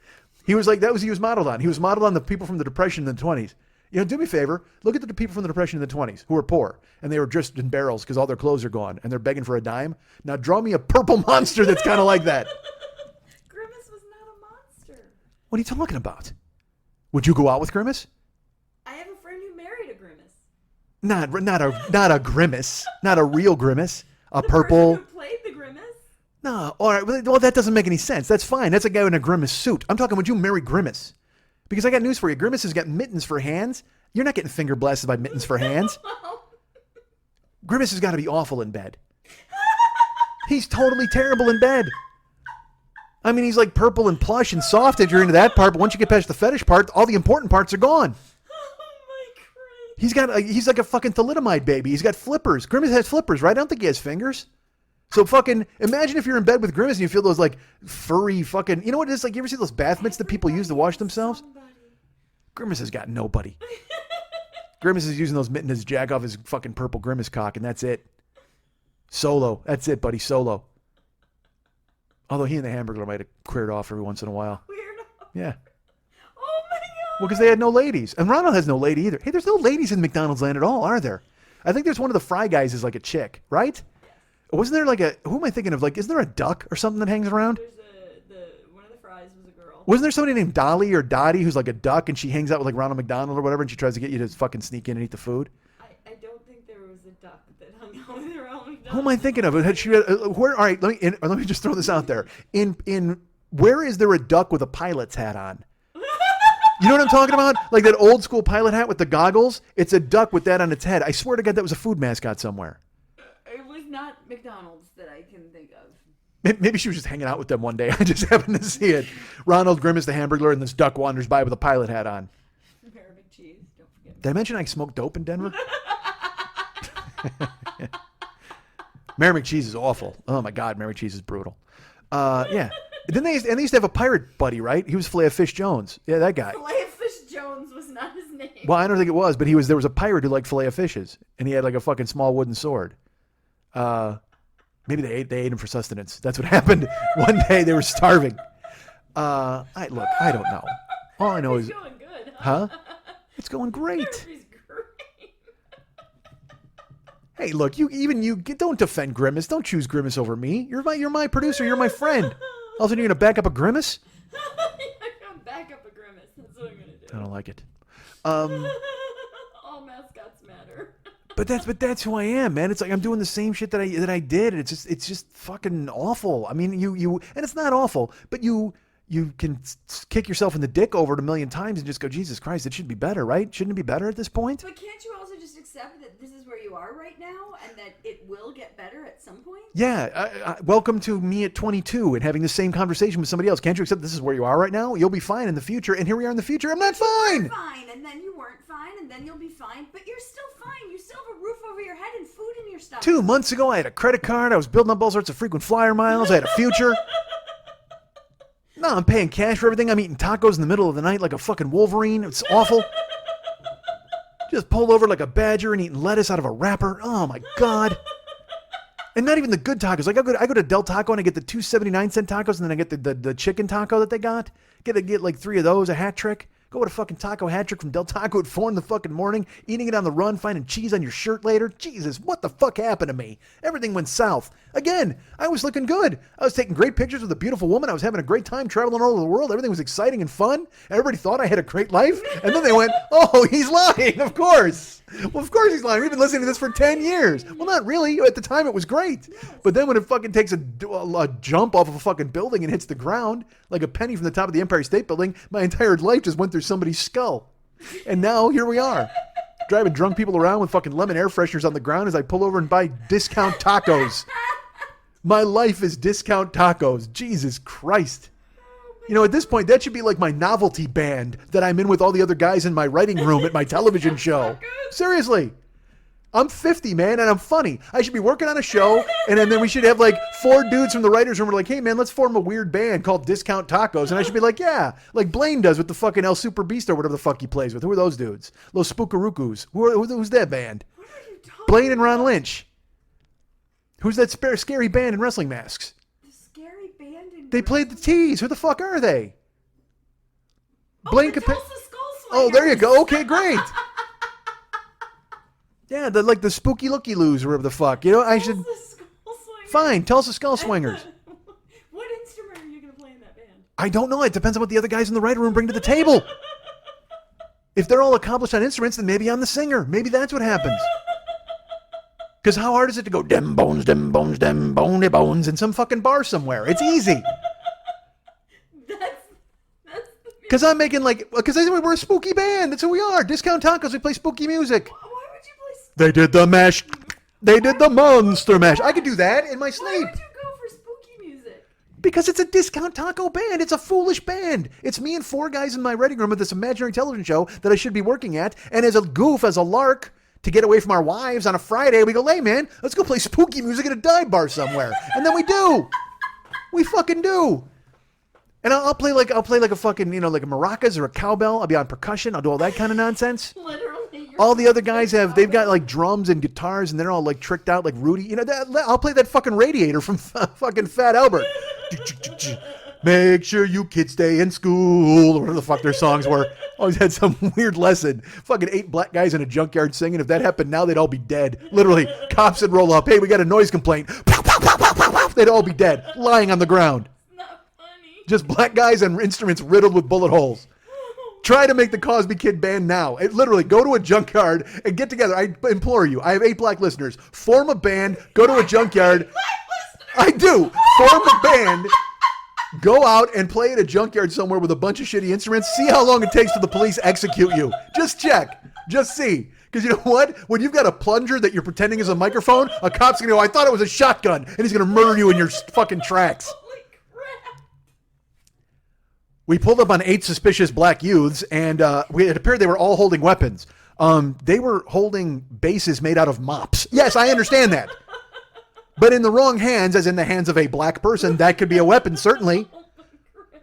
He was like, he was modeled on. He was modeled on the people from the Depression in the 1920s. Do me a favor. Look at the people from the Depression in the 1920s who were poor and they were dressed in barrels because all their clothes are gone and they're begging for a dime. Now draw me a purple monster that's kind of like that. Grimace was not a monster. What are you talking about? Would you go out with Grimace? I have a friend who married a Grimace. Not a Grimace. Not a real Grimace. The person who played the Grimace? No. All right. Well, that doesn't make any sense. That's fine. That's a guy in a Grimace suit. I'm talking, would you marry Grimace? Because I got news for you. Grimace has got mittens for hands. You're not getting finger blasted by mittens for hands. Grimace has got to be awful in bed. He's totally terrible in bed. I mean, he's like purple and plush and soft if you're into that part, but once you get past the fetish part, all the important parts are gone. Oh my Christ. He's like a fucking thalidomide baby. He's got flippers. Grimace has flippers, right? I don't think he has fingers. So fucking imagine if you're in bed with Grimace and you feel those like furry fucking, you know what it is? Like, you ever see those bath mitts that people use to wash themselves? Grimace has got nobody. Grimace is using those mittens to jack off his fucking purple Grimace cock, and that's it. Solo. That's it, buddy. Solo. Although he and the Hamburglar might have queered off every once in a while. Weirdo. Yeah. Oh my God. Well, because they had no ladies. And Ronald has no lady either. Hey, there's no ladies in McDonald's land at all, are there? I think there's one of the Fry guys is like a chick, right? Wasn't there like who am I thinking of? Like, isn't there a duck or something that hangs around? There's one of the Fries was a girl. Wasn't there somebody named Dolly or Dottie who's like a duck and she hangs out with like Ronald McDonald or whatever and she tries to get you to fucking sneak in and eat the food? I don't think there was a duck that hung out with her own McDonald's. Who am I thinking of? Had she, where? All right, let me just throw this out there. In where is there a duck with a pilot's hat on? You know what I'm talking about? Like that old school pilot hat with the goggles? It's a duck with that on its head. I swear to God that was a food mascot somewhere. It was not McDonald's that I can think of. Maybe she was just hanging out with them one day. I just happened to see it. Ronald, Grimace the Hamburglar, and this duck wanders by with a pilot hat on. Mary McCheese, don't forget. Did I mention I smoked dope in Denver? Mary McCheese is awful. Oh my God, Mary McCheese is brutal. Yeah. Then they used to have a pirate buddy, right? He was Filet-O-Fish Jones. Yeah, that guy. Filet-O-Fish Jones was not his name. Well, I don't think it was, but there was a pirate who liked Filet-O-Fishes, and he had like a fucking small wooden sword. Maybe they ate him for sustenance. That's what happened. One day they were starving. I don't know. All I know is, going good, huh? It's going great. He's great. Hey, look, don't defend Grimace. Don't choose Grimace over me. You're my producer. You're my friend. All of a sudden, you're gonna back up a Grimace? I'm gonna back up a Grimace. That's what I'm gonna do. I don't like it. All mascots matter. But that's who I am, man. It's like I'm doing the same shit that I did. It's just fucking awful. I mean, you and it's not awful, but you can kick yourself in the dick over it a million times and just go, Jesus Christ, it should be better, right? Shouldn't it be better at this point? But can't you also just accept that this is where you are right now and that it will get better at some point? Yeah. Welcome to me at 22 and having the same conversation with somebody else. Can't you accept this is where you are right now? You'll be fine in the future, and here we are in the future. I'm not fine. You were fine, and then you weren't fine, and then you'll be fine, but you're still fine. You still have a roof over your head and food in your stomach. 2 months ago, I had a credit card. I was building up all sorts of frequent flyer miles. I had a future. No, I'm paying cash for everything. I'm eating tacos in the middle of the night like a fucking Wolverine. It's awful. Just pulled over like a badger and eating lettuce out of a wrapper. Oh my God. And not even the good tacos. Like I go to Del Taco and I get the 2.79 tacos, and then I get the chicken taco that they got. Get like 3 of those, a hat trick. Go with a fucking taco hat trick from Del Taco at 4 in the fucking morning, eating it on the run, finding cheese on your shirt later. Jesus, what the fuck happened to me? Everything went south. Again, I was looking good. I was taking great pictures with a beautiful woman. I was having a great time traveling all over the world. Everything was exciting and fun. Everybody thought I had a great life. And then they went, oh, he's lying, of course. Well, of course he's lying. We've been listening to this for 10 years. Well, not really. At the time, it was great. But then when it fucking takes a jump off of a fucking building and hits the ground, like a penny from the top of the Empire State Building, my entire life just went through somebody's skull. And now here we are. Driving drunk people around with fucking lemon air fresheners on the ground as I pull over and buy discount tacos. My life is discount tacos. Jesus Christ. You know, at this point, that should be like my novelty band that I'm in with all the other guys in my writing room at my television show. Seriously. I'm 50, man, and I'm funny. I should be working on a show, and then we should have like 4 dudes from the writer's room. We're like, hey, man, let's form a weird band called Discount Tacos. And I should be like, yeah, like Blaine does with the fucking El Super Beast or whatever the fuck he plays with. Who are those dudes? Los Spookarukus. Who's that band? What are you talking Blaine and Ron Lynch. Who's that scary band in wrestling masks? The scary band in They played the Tees. Who the fuck are they? Tulsa Skull Oh, there you go. Okay, great. Yeah, like the Spooky Looky Loos or whatever the fuck. You know, I should... Fine, Tulsa Skull Swingers. What instrument are you going to play in that band? I don't know. It depends on what the other guys in the writer room bring to the table. If they're all accomplished on instruments, then maybe I'm the singer. Maybe that's what happens. Because how hard is it to go dem bones, bony bones in some fucking bar somewhere? It's easy. Because I'm making like... Because we're a spooky band. That's who we are. Discount Tacos. We play spooky music. Why would you play... They did the mash. They did the monster mash. I could do that in my sleep. Why would you go for spooky music? Because it's a discount taco band. It's a foolish band. It's me and 4 guys in my writing room at this imaginary television show that I should be working at. And as a goof, as a lark, to get away from our wives on a Friday, we go, hey, man, let's go play spooky music at a dive bar somewhere. And then we do. We fucking do. And I'll play like a fucking, you know, like a maracas or a cowbell. I'll be on percussion. I'll do all that kind of nonsense. Literally. All the other guys they've got like drums and guitars and they're all like tricked out like Rudy. You know, I'll play that fucking Radiator from fucking Fat Albert. Make sure you kids stay in school or whatever the fuck their songs were. Always had some weird lesson. Fucking 8 black guys in a junkyard singing. If that happened now, they'd all be dead. Literally, cops would roll up. Hey, we got a noise complaint. They'd all be dead, lying on the ground. Just black guys and instruments riddled with bullet holes. Try to make the Cosby Kid band now. Literally, go to a junkyard and get together. I implore you. I have 8 black listeners. Form a band. Go to a junkyard. I do. Form a band. Go out and play at a junkyard somewhere with a bunch of shitty instruments. See how long it takes till the police execute you. Just check. Just see. Because you know what? When you've got a plunger that you're pretending is a microphone, a cop's going to go, I thought it was a shotgun. And he's going to murder you in your fucking tracks. We pulled up on 8 suspicious black youths, and it appeared they were all holding weapons. They were holding bases made out of mops. Yes, I understand that. But in the wrong hands, as in the hands of a black person, that could be a weapon, certainly.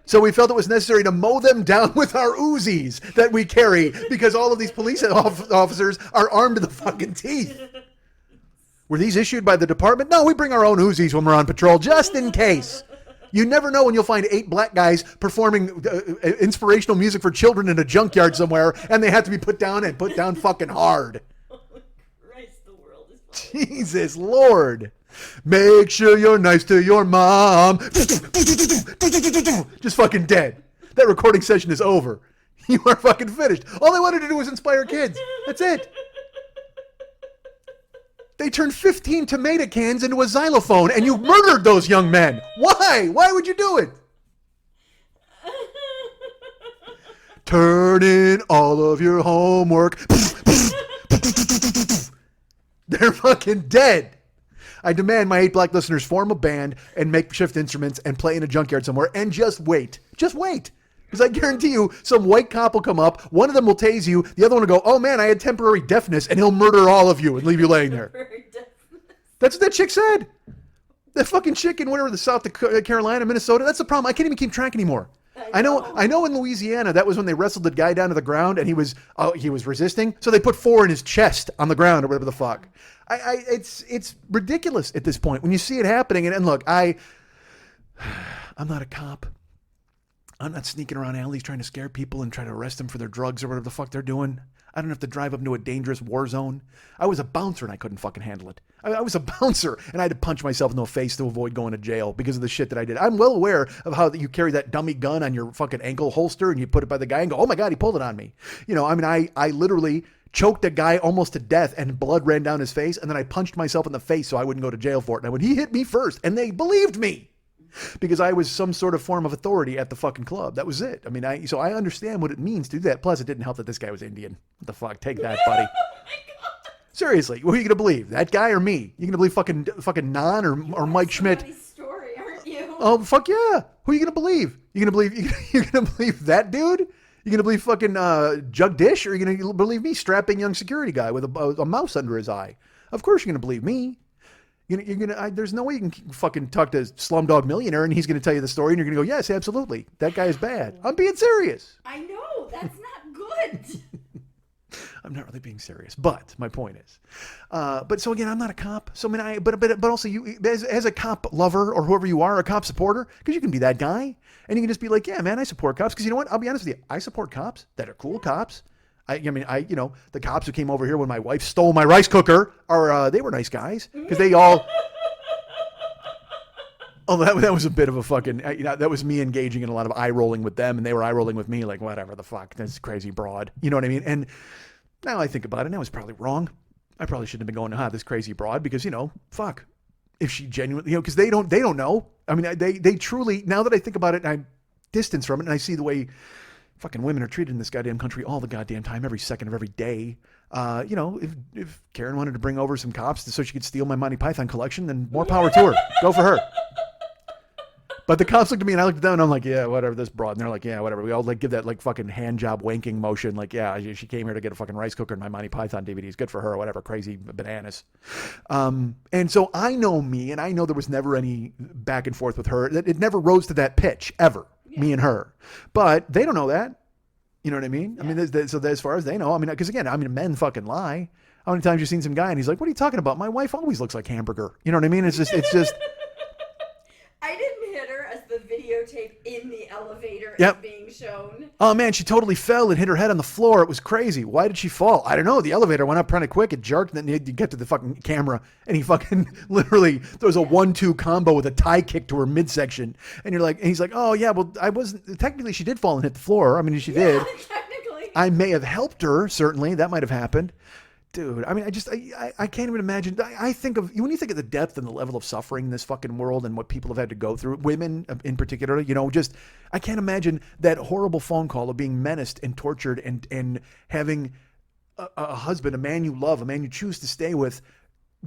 So we felt it was necessary to mow them down with our Uzis that we carry, because all of these police officers are armed to the fucking teeth. Were these issued by the department? No, we bring our own Uzis when we're on patrol, just in case. You never know when you'll find 8 black guys performing inspirational music for children in a junkyard somewhere, and they have to be put down and put down fucking hard. Holy Christ, the world is Jesus Lord. Make sure you're nice to your mom. Just fucking dead. That recording session is over. You are fucking finished. All they wanted to do was inspire kids. That's it. They turned 15 tomato cans into a xylophone, and you murdered those young men. Why? Why would you do it? Turn in all of your homework. They're fucking dead. I demand my 8 black listeners form a band and make shift instruments and play in a junkyard somewhere and just wait. Just wait. Because I guarantee you, some white cop will come up, one of them will tase you, the other one will go, oh man, I had temporary deafness, and he'll murder all of you and leave you laying there. That's what that chick said. That fucking chick in whatever, the South Carolina, Minnesota, that's the problem. I can't even keep track anymore. I know in Louisiana, that was when they wrestled the guy down to the ground and he was resisting, so they put 4 in his chest on the ground or whatever the fuck. It's ridiculous at this point when you see it happening. And look, I'm not a cop. I'm not sneaking around alleys trying to scare people and try to arrest them for their drugs or whatever the fuck they're doing. I don't have to drive up into a dangerous war zone. I was a bouncer and I couldn't fucking handle it. I was a bouncer and I had to punch myself in the face to avoid going to jail because of the shit that I did. I'm well aware of how you carry that dummy gun on your fucking ankle holster and you put it by the guy and go, oh my God, he pulled it on me. You know, I mean, I literally choked a guy almost to death and blood ran down his face. And then I punched myself in the face so I wouldn't go to jail for it. And I went, he hit me first. And they believed me. because I was some sort of form of authority at the fucking club. That was it. I mean, so I understand what it means to do that. Plus, it didn't help that this guy was Indian. What the fuck? Take that, buddy. Seriously, who are you gonna believe? That guy or me? You gonna believe fucking Nan or Mike Schmidt? Story, aren't you? Oh fuck yeah! Who are you gonna believe? You're gonna believe that dude? You gonna believe fucking Jugdish, or are you gonna believe me, strapping young security guy with a mouse under his eye? Of course you're gonna believe me. There's no way you can fucking talk to Slumdog Millionaire and he's gonna tell you the story and you're gonna go, yes, absolutely, that guy is bad. I'm being serious. I know that's not good. I'm not really being serious, but my point is, but so again, I'm not a cop. So I mean, but also you as a cop lover or whoever you are, a cop supporter, because you can be that guy and you can just be like, yeah, man, I support cops. Because you know what? I'll be honest with you, I support cops that are cool cops. The cops who came over here when my wife stole my rice cooker they were nice guys because they all. Oh, that was a bit of a fucking, that was me engaging in a lot of eye rolling with them and they were eye rolling with me like, whatever the fuck, that's crazy broad. You know what I mean? And now I think about it, and I was probably wrong. I probably shouldn't have been going, this crazy broad because, fuck, if she genuinely, because they don't know. I mean, they truly, now that I think about it and I distance from it and I see the way fucking women are treated in this goddamn country all the goddamn time, every second of every day. If Karen wanted to bring over some cops so she could steal my Monty Python collection, then more power to her. Go for her. But the cops looked at me and I looked at them and I'm like, yeah, whatever, this broad. And they're like, yeah, whatever. We all give that fucking hand job wanking motion. Like, yeah, she came here to get a fucking rice cooker and my Monty Python DVDs. Good for her, whatever, crazy bananas. And so I know me and I know there was never any back and forth with her. It never rose to that pitch, ever, me and her. But they don't know that. You know what I mean? Yeah. I mean, so as far as they know, I mean, because again, men fucking lie. How many times you've seen some guy and he's like, what are you talking about? My wife always looks like hamburger. You know what I mean? It's just. I didn't hit her as the videotape in the elevator is being shown. Oh man, she totally fell and hit her head on the floor. It was crazy. Why did she fall? I don't know. The elevator went up pretty quick. It jerked, and then you get to the fucking camera, and he fucking literally throws a 1-2 combo with a tie kick to her midsection. And he's like, oh yeah, well I wasn't. Technically, she did fall and hit the floor. I mean, she did. Technically. I may have helped her. Certainly, that might have happened. Dude, I mean, I can't even imagine. I think of, when you think of the depth and the level of suffering in this fucking world and what people have had to go through, women in particular, I can't imagine that horrible phone call of being menaced and tortured and having a husband, a man you love, a man you choose to stay with,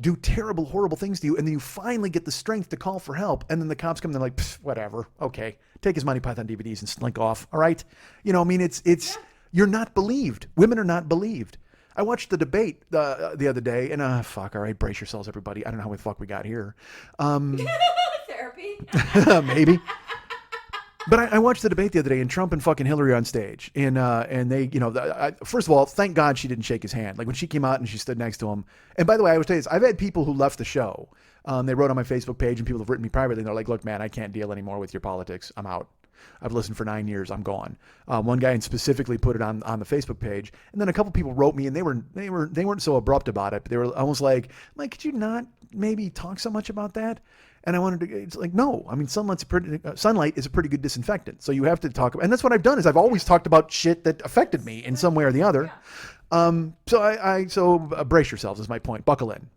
do terrible, horrible things to you. And then you finally get the strength to call for help. And then the cops come and they're like, whatever. Okay. Take his Monty Python DVDs and slink off. All right. You're not believed. Women are not believed. I watched the debate the other day, and all right, brace yourselves, everybody. I don't know how the fuck we got here. Therapy? Maybe. But I watched the debate the other day, and Trump and fucking Hillary on stage, and they, first of all, thank God she didn't shake his hand. Like when she came out and she stood next to him. And by the way, I would tell you this: I've had people who left the show. They wrote on my Facebook page, and people have written me privately. And they're like, "Look, man, I can't deal anymore with your politics. I'm out. I've listened for 9 years. I'm gone." One guy specifically put it on the Facebook page, and then a couple people wrote me, and they weren't so abrupt about it. They were almost like, could you not maybe talk so much about that? And I wanted to. It's like, no. I mean, sunlight is a pretty good disinfectant. So you have to talk about, and that's what I've done. Is I've always talked about shit that affected me in some way or the other. Yeah. So brace yourselves is my point. Buckle in.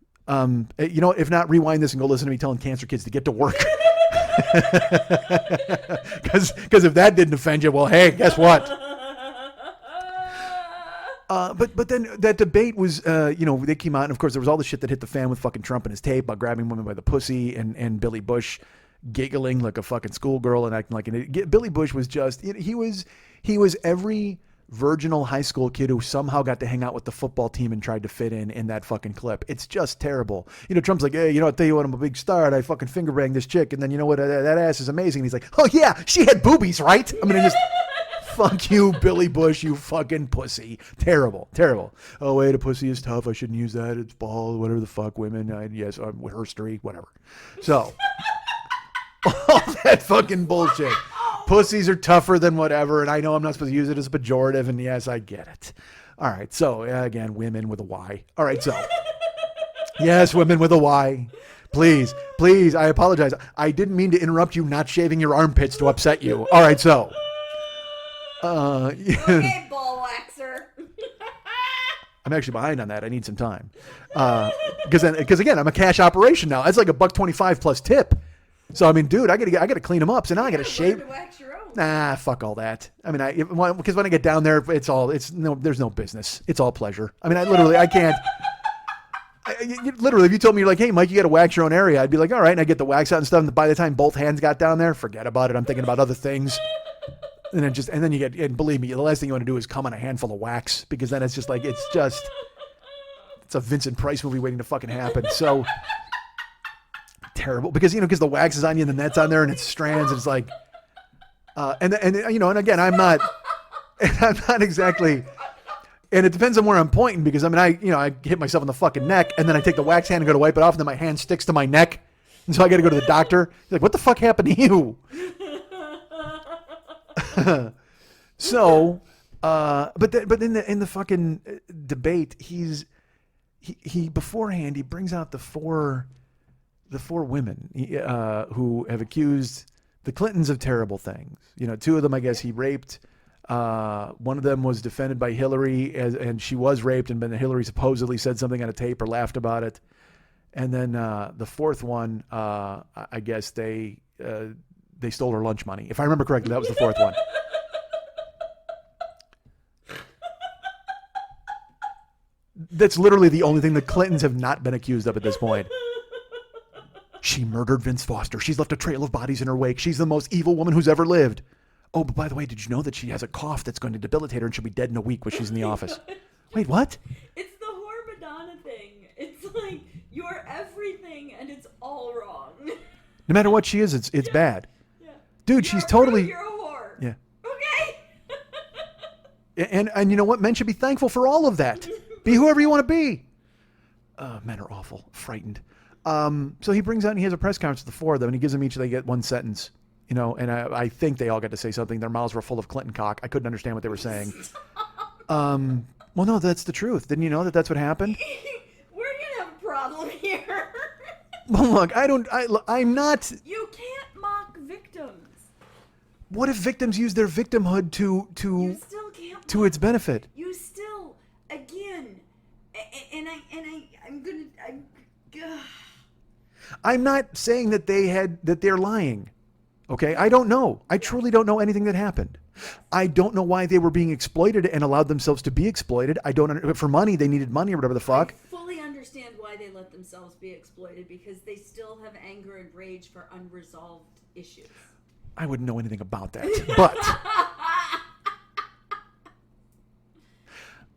If not, rewind this and go listen to me telling cancer kids to get to work. Because if that didn't offend you, well, hey, guess what? But then that debate was, they came out, and of course there was all the shit that hit the fan with fucking Trump and his tape about grabbing women by the pussy, and Billy Bush giggling like a fucking schoolgirl and acting like an idiot. Billy Bush was just, he was every virginal high school kid who somehow got to hang out with the football team and tried to fit in that fucking clip. It's just terrible. Trump's like, hey, I'll tell you what, I'm a big star, and I fucking finger banged this chick, and then you know what, that ass is amazing. And he's like, oh yeah, she had boobies, right? I'm gonna just fuck you, Billy Bush, you fucking pussy. Terrible. Oh wait, a pussy is tough. I shouldn't use that. It's ball, whatever the fuck, women. Herstory, whatever. So all that fucking bullshit. Pussies are tougher than whatever, and I know I'm not supposed to use it as a pejorative, and yes, I get it. All right, so again, women with a Y. All right, so yes, women with a Y. Please, I apologize. I didn't mean to interrupt you not shaving your armpits to upset you. All right, so. Okay, ball waxer. I'm actually behind on that. I need some time. Because again, I'm a cash operation now. That's like $1.25 plus tip. So I mean, dude, I gotta clean them up. So now I gotta Learn shave. to wax your own. Nah, fuck all that. I mean, because when I get down there, there's no business. It's all pleasure. I mean, I can't. Literally, if you told me, you're like, hey, Mike, you got to wax your own area, I'd be like, all right, and I get the wax out and stuff. And by the time both hands got down there, forget about it. I'm thinking about other things. And then you get, and believe me, the last thing you want to do is come on a handful of wax, because then it's a Vincent Price movie waiting to fucking happen. So terrible, because the wax is on you and the net's on there and it's strands, and it's like, and again, I'm not exactly. And it depends on where I'm pointing, because I hit myself in the fucking neck, and then I take the wax hand and go to wipe it off, and then my hand sticks to my neck, and so I got to go to the doctor. He's like, "What the fuck happened to you?" So, but in the fucking debate, he beforehand he brings out the four women who have accused the Clintons of terrible things. Two of them, I guess, he raped. One of them was defended by Hillary, and she was raped, and then Hillary supposedly said something on a tape or laughed about it. And then the fourth one, I guess they stole her lunch money. If I remember correctly, that was the fourth one. That's literally the only thing the Clintons have not been accused of at this point. She murdered Vince Foster. She's left a trail of bodies in her wake. She's the most evil woman who's ever lived. Oh, but by the way, did you know that she has a cough that's going to debilitate her and she'll be dead in a week when she's in the office? Wait, what? It's the whore Madonna thing. It's like, you're everything and it's all wrong. No matter what she is, it's bad. Yeah. Dude, she's totally... You're a whore. Yeah. Okay? And you know what? Men should be thankful for all of that. Be whoever you want to be. Men are awful. Frightened. So he brings out and he has a press conference with the four of them, and he gives them each, they get one sentence. And I think they all got to say something. Their mouths were full of Clinton cock. I couldn't understand what they were saying. Well, no, that's the truth. Didn't you know that that's what happened? We're going to have a problem here. Well, look, I'm not... You can't mock victims. What if victims use their victimhood You still can't to its benefit? You still, again, I'm not saying that they're lying. Okay, I don't know. I truly don't know anything that happened. I don't know why they were being exploited and allowed themselves to be exploited. For money, they needed money or whatever the fuck. I fully understand why they let themselves be exploited, because they still have anger and rage for unresolved issues. I wouldn't know anything about that, but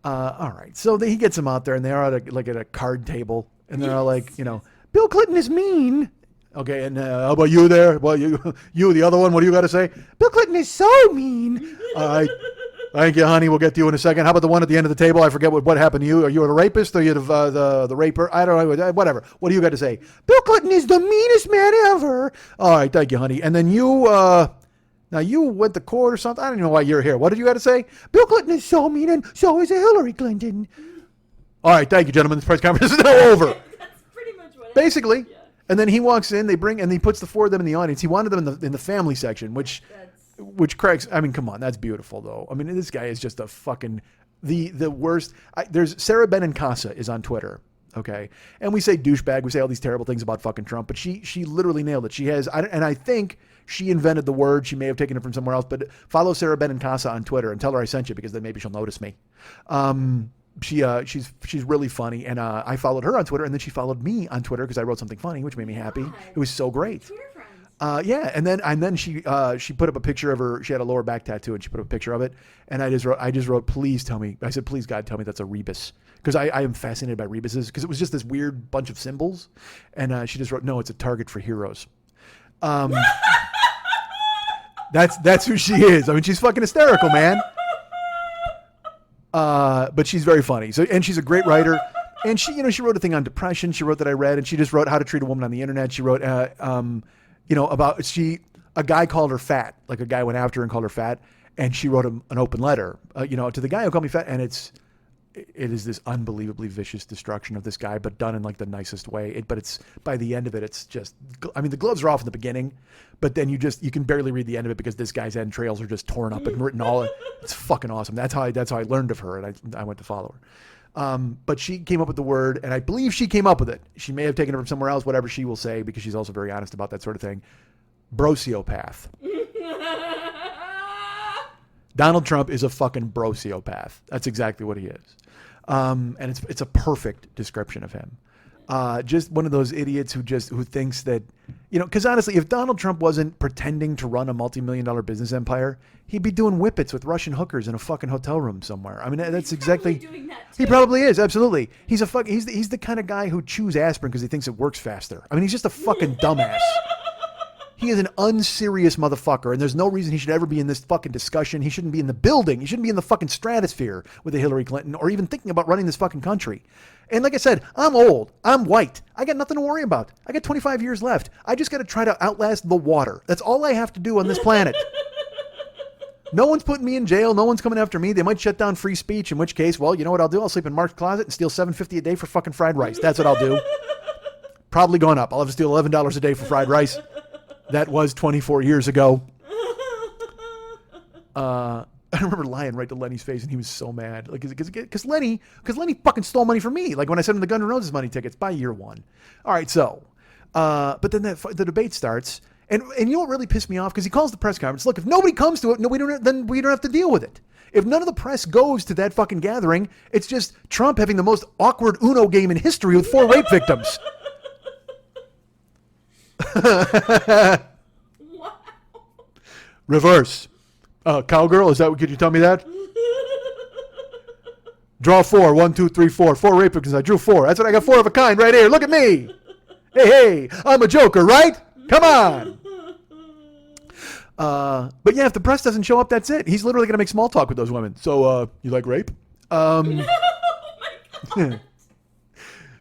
all right. So he gets them out there, and they're at a card table, and they're all like, Bill Clinton is mean. Okay, and how about you there? Well, you the other one, what do you got to say? Bill Clinton is so mean. All right. Thank you, honey. We'll get to you in a second. How about the one at the end of the table? I forget what happened to you. Are you a rapist or are you the raper? I don't know. Whatever. What do you got to say? Bill Clinton is the meanest man ever. All right. Thank you, honey. And then now you went to court or something. I don't know why you're here. What did you got to say? Bill Clinton is so mean, and so is Hillary Clinton. All right. Thank you, gentlemen. This press conference is now over. That's pretty much what basically. Yeah. And then he walks in, he puts the four of them in the audience. He wanted them in the family section, which cracks. I mean, come on, that's beautiful though. I mean, this guy is just a fucking the worst. There's Sarah Benincasa is on Twitter, okay, and we say douchebag, we say all these terrible things about fucking Trump, but she literally nailed it. She has, and I think she invented the word. She may have taken it from somewhere else, but follow Sarah Benincasa on Twitter and tell her I sent you, because then maybe she'll notice me. She's really funny, and I followed her on Twitter, and then she followed me on Twitter because I wrote something funny, which made me happy. It was so great. Twitter friends. Yeah, and then she put up a picture of her. She had a lower back tattoo, and she put up a picture of it. And I just wrote, please tell me. I said, please God, tell me that's a rebus, because I am fascinated by rebuses, because it was just this weird bunch of symbols. And she just wrote, no, it's a target for heroes. That's who she is. I mean, she's fucking hysterical, man. But she's very funny. So, and she's a great writer. And she wrote a thing on depression. She wrote that I read, and she just wrote how to treat a woman on the internet. She wrote, about a guy called her fat. Like a guy went after her and called her fat, and she wrote him an open letter, to the guy who called me fat. And it is this unbelievably vicious destruction of this guy, but done in like the nicest way. But it's by the end of it, it's just, I mean, the gloves are off in the beginning, but then you can barely read the end of it because this guy's entrails are just torn up and written all. It's fucking awesome. That's how I learned of her, and I went to follow her. But she came up with the word, and I believe she came up with it. She may have taken it from somewhere else, whatever she will say, because she's also very honest about that sort of thing. Brociopath. Donald Trump is a fucking brociopath. That's exactly what he is. And it's a perfect description of him. Just one of those idiots who thinks that, because honestly, if Donald Trump wasn't pretending to run a multi-million-dollar business empire, he'd be doing whippets with Russian hookers in a fucking hotel room somewhere. I mean, that's exactly. Doing that too. He probably is, absolutely. He's he's the kind of guy who chews aspirin because he thinks it works faster. I mean, he's just a fucking dumbass. He is an unserious motherfucker, and there's no reason he should ever be in this fucking discussion. He shouldn't be in the building. He shouldn't be in the fucking stratosphere with a Hillary Clinton or even thinking about running this fucking country. And like I said, I'm old. I'm white. I got nothing to worry about. I got 25 years left. I just got to try to outlast the water. That's all I have to do on this planet. No one's putting me in jail. No one's coming after me. They might shut down free speech, in which case, well, you know what I'll do? I'll sleep in Mark's closet and steal $7.50 a day for fucking fried rice. That's what I'll do. Probably going up. I'll have to steal $11 a day for fried rice. That was 24 years ago. I remember lying right to Lenny's face, and he was so mad. Like, because Lenny fucking stole money from me. Like when I sent him the Guns N' Roses money tickets by year one. All right, so, but then the debate starts, and you know what really pissed me off? Because he calls the press conference. Look, if nobody comes to it, then we don't have to deal with it. If none of the press goes to that fucking gathering, it's just Trump having the most awkward Uno game in history with 4 rape victims. Wow. Reverse. Cowgirl, could you tell me that? Draw 4. 1, 2, 3, 4. 4 rape victims. I drew 4. That's what I got, 4 of a kind right here. Look at me. Hey, I'm a joker, right? Come on. But yeah, if the press doesn't show up, that's it. He's literally going to make small talk with those women. So, you like rape? Oh my God.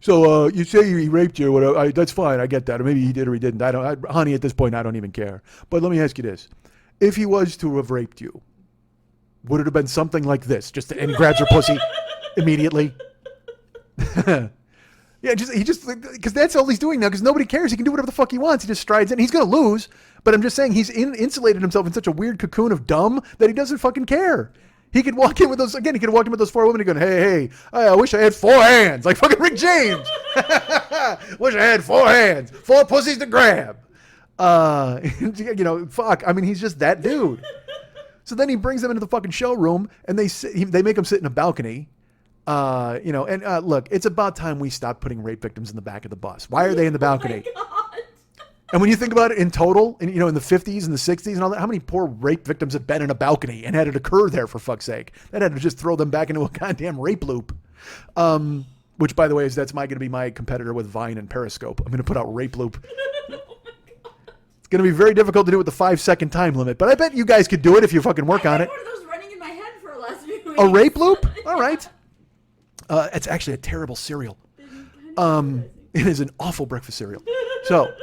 So you say he raped you. Whatever. That's fine. I get that. Or maybe he did or he didn't. Honey, at this point, I don't even care. But let me ask you this. If he was to have raped you, would it have been something like this? And he grabs her pussy immediately. Yeah, because that's all he's doing now, because nobody cares. He can do whatever the fuck he wants. He just strides in. He's going to lose. But I'm just saying he's insulated himself in such a weird cocoon of dumb that he doesn't fucking care. He could walk in with those, 4 women and go, hey, I wish I had 4 hands, like fucking Rick James. Wish I had 4 hands, 4 pussies to grab. Fuck. I mean, he's just that dude. So then he brings them into the fucking showroom, and they make him sit in a balcony. Look, it's about time we stop putting rape victims in the back of the bus. Why are they in the balcony? Oh my God. And when you think about it in total, in the 50s and the 60s and all that, how many poor rape victims have been in a balcony and had it occur there, for fuck's sake? That had to just throw them back into a goddamn rape loop. Which, by the way, that's going to be my competitor with Vine and Periscope. I'm going to put out rape loop. It's going to be very difficult to do with the 5-second time limit, but I bet you guys could do it if you fucking work on it. One of those running in my head for the last few weeks. A rape loop? All right. It's actually a terrible cereal. It is an awful breakfast cereal. So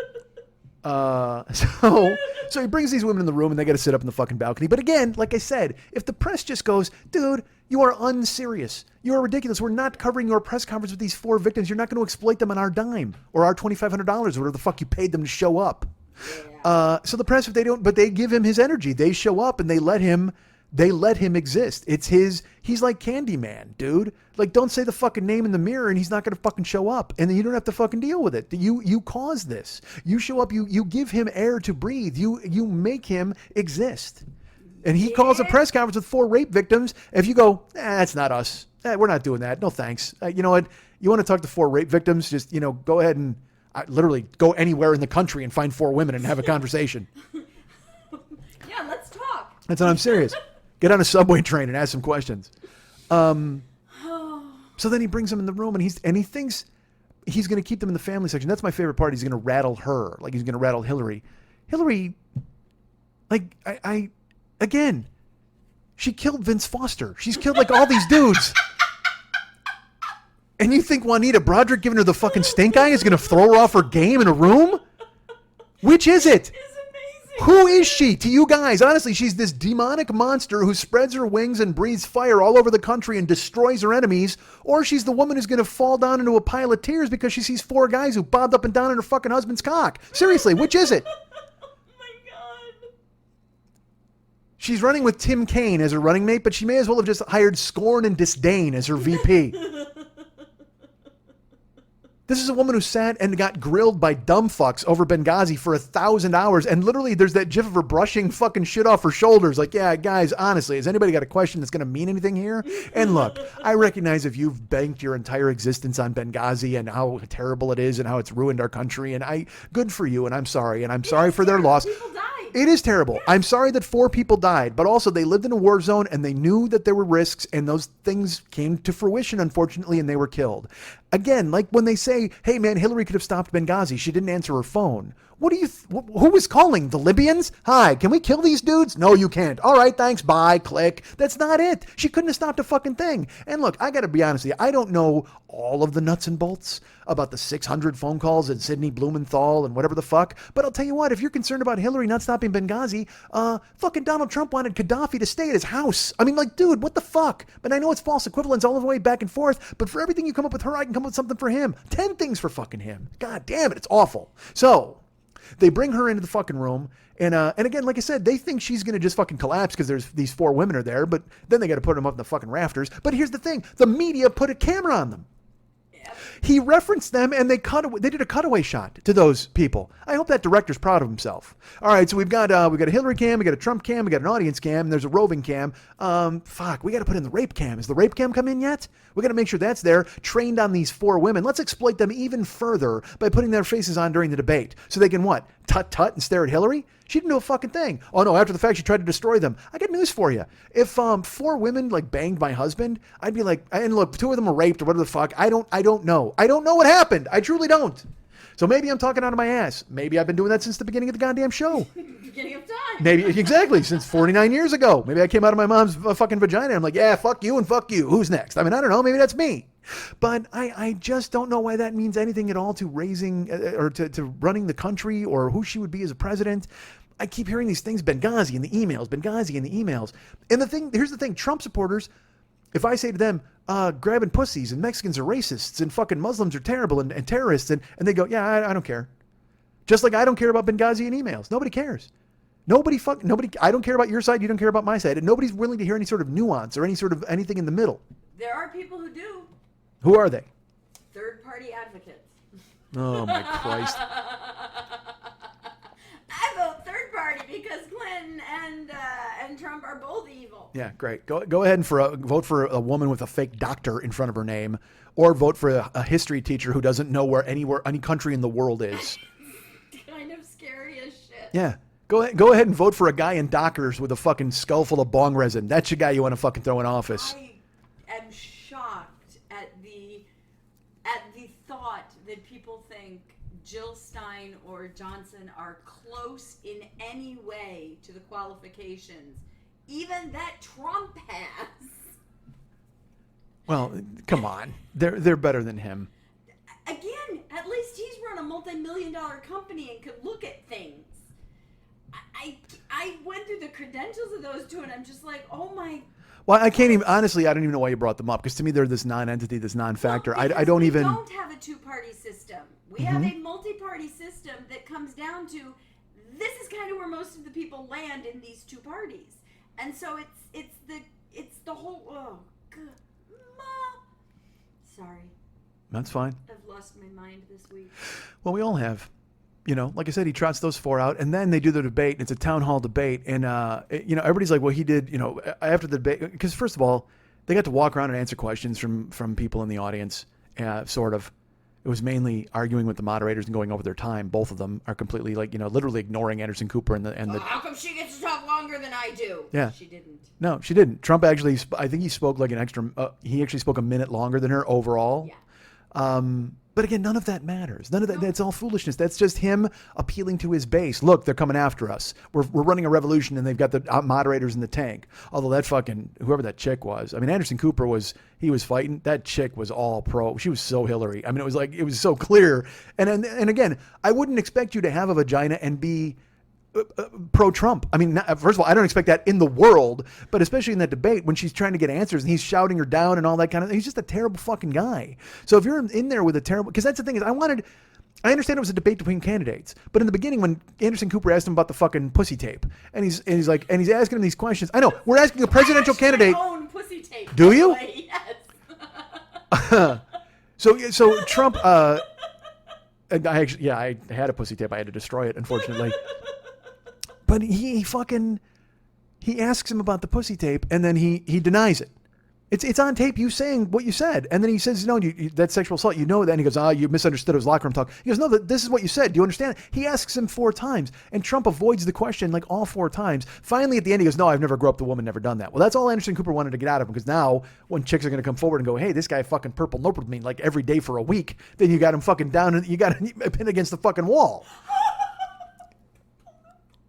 he brings these women in the room, and they got to sit up in the fucking balcony. But again, like I said, if the press just goes, dude, you are unserious. You are ridiculous. We're not covering your press conference with these 4 victims. You're not going to exploit them on our dime or our $2,500 or whatever the fuck you paid them to show up. Yeah. So the press, if they don't, but they give him his energy. They show up and they let him exist. He's like Candyman, dude. Like, don't say the fucking name in the mirror and he's not going to fucking show up. And then you don't have to fucking deal with it. You caused this. You show up, you give him air to breathe. You make him exist. And he calls a press conference with 4 rape victims. If you go, that's not us. We're not doing that. No, thanks. You know what? You want to talk to 4 rape victims? Just, go ahead and literally go anywhere in the country and find 4 women and have a conversation. Yeah, let's talk. That's what I'm serious. Get on a subway train and ask some questions. So then he brings them in the room, and he thinks he's going to keep them in the family section. That's my favorite part. He's going to rattle her, like he's going to rattle Hillary. Hillary, like again, she killed Vince Foster. She's killed like all these dudes. And you think Juanita Broderick giving her the fucking stink eye is going to throw her off her game in a room? Which is it? Who is she to you guys? Honestly, she's this demonic monster who spreads her wings and breathes fire all over the country and destroys her enemies. Or she's the woman who's going to fall down into a pile of tears because she sees 4 guys who bobbed up and down in her fucking husband's cock. Seriously, which is it? Oh my God. She's running with Tim Kaine as her running mate, but she may as well have just hired Scorn and Disdain as her VP. This is a woman who sat and got grilled by dumb fucks over Benghazi for 1,000 hours. And literally there's that gif of her brushing fucking shit off her shoulders. Like, yeah, guys, honestly, has anybody got a question that's going to mean anything here? And look, I recognize if you've banked your entire existence on Benghazi and how terrible it is and how it's ruined our country, and good for you. And I'm sorry. And I'm sorry for their loss. People died. It is terrible. I'm sorry that 4 people died, but also they lived in a war zone and they knew that there were risks, and those things came to fruition, unfortunately, and they were killed. Again, like when they say, hey man, Hillary could have stopped Benghazi. She didn't answer her phone. What do you, who was calling? The Libyans? Hi, can we kill these dudes? No, you can't. All right, thanks, bye, click. That's not it. She couldn't have stopped a fucking thing. And look, I got to be honest with you. I don't know all of the nuts and bolts about the 600 phone calls and Sidney Blumenthal and whatever the fuck. But I'll tell you what, if you're concerned about Hillary not stopping Benghazi, fucking Donald Trump wanted Gaddafi to stay at his house. I mean, like, dude, what the fuck? But I know it's false equivalence all the way back and forth, but for everything you come up with her, I can come up with something for him. 10 things for fucking him. God damn it, it's awful. So they bring her into the fucking room. And again, like I said, they think she's going to just fucking collapse because there's these 4 women are there, but then they got to put them up in the fucking rafters. But here's the thing. The media put a camera on them. He referenced them and they did a cutaway shot to those people. I hope that director's proud of himself. All right, so we've got a Hillary cam, we got a Trump cam, we got an audience cam, and there's a roving cam. We got to put in the rape cam. Has the rape cam come in yet? We got to make sure that's there, trained on these 4 women. Let's exploit them even further by putting their faces on during the debate. So they can what? Tut and stare at Hillary? She didn't do a fucking thing. Oh no, after the fact, she tried to destroy them. I got news for you. If 4 women like banged my husband, I'd be like, and look, 2 of them were raped or whatever the fuck. I don't know. I don't know what happened. I truly don't. So maybe I'm talking out of my ass. Maybe I've been doing that since the beginning of the goddamn show. Beginning of time. Maybe, exactly, since 49 years ago. Maybe I came out of my mom's fucking vagina and I'm like, yeah, fuck you and fuck you. Who's next? I mean, I don't know. Maybe that's me. But I just don't know why that means anything at all to raising or to running the country or who she would be as a president. I keep hearing these things, Benghazi in the emails. And here's the thing, Trump supporters, if I say to them, grabbing pussies and Mexicans are racists and fucking Muslims are terrible and terrorists, and they go, yeah, I don't care. Just like I don't care about Benghazi and emails. Nobody cares. Nobody, I don't care about your side, you don't care about my side. And nobody's willing to hear any sort of nuance or any sort of anything in the middle. There are people who do. Who are they? Third-party advocates. Oh my Christ. I vote third party because Clinton and Trump are both evil. Yeah, great. Go ahead and vote for a woman with a fake doctor in front of her name, or vote for a history teacher who doesn't know where any country in the world is. Kind of scary as shit. Yeah. Go ahead and vote for a guy in Dockers with a fucking skull full of bong resin. That's your guy you want to fucking throw in office. I am shocked at the thought that people think Jill Stein or Johnson are close in any way to the qualifications, even that Trump has. Well, come on. They're better than him. Again, at least he's run a multi-million-dollar company and could look at things. I went through the credentials of those 2 and I'm just like, oh my. Well, I can't even, honestly, I don't even know why you brought them up, because to me they're this non-entity, this non-factor. Well, I don't we even. We don't have a 2-party system. We have a multi-party system that comes down to, this is kind of where most of the people land in these 2 parties. And so it's the whole, oh, good. Sorry. That's fine. I've lost my mind this week. Well, we all have. You know, like I said, he trots those 4 out, and then they do the debate. It's a town hall debate, and everybody's like, well, he did, after the debate, because first of all, they got to walk around and answer questions from people in the audience, sort of. It was mainly arguing with the moderators and going over their time. Both of them are completely literally ignoring Anderson Cooper and the. How come she gets to talk longer than I do? Yeah, she didn't. No, she didn't. Trump actually, I think he spoke like an extra. He actually spoke a minute longer than her overall. Yeah. But again, none of that matters. None of that. That's all foolishness. That's just him appealing to his base. Look, they're coming after us. We're running a revolution, and they've got the moderators in the tank. Although that fucking whoever that chick was, I mean, Anderson Cooper was fighting. That chick was all pro. She was so Hillary. I mean, it was so clear. And again, I wouldn't expect you to have a vagina and be pro-Trump. I mean, first of all, I don't expect that in the world, but especially in that debate when she's trying to get answers and he's shouting her down and all that kind of thing. He's just a terrible fucking guy. So if you're in there with a terrible, because that's the thing is I understand it was a debate between candidates, but in the beginning when Anderson Cooper asked him about the fucking pussy tape and he's asking him these questions. I know we're asking a presidential candidate. Own pussy tape. Do you? Yes. So Trump, And I had a pussy tape. I had to destroy it, unfortunately. But he asks him about the pussy tape, and then he denies it. It's on tape, you saying what you said. And then he says, no, that's sexual assault. You know that. And he goes, you misunderstood. It was locker room talk. He goes, no, this is what you said. Do you understand? He asks him 4 times. And Trump avoids the question like all 4 times. Finally, at the end, he goes, no, I've never groped a woman, never done that. Well, that's all Anderson Cooper wanted to get out of him, because now when chicks are going to come forward and go, hey, this guy fucking purple noped me like every day for a week, then you got him fucking down and you got him pinned against the fucking wall.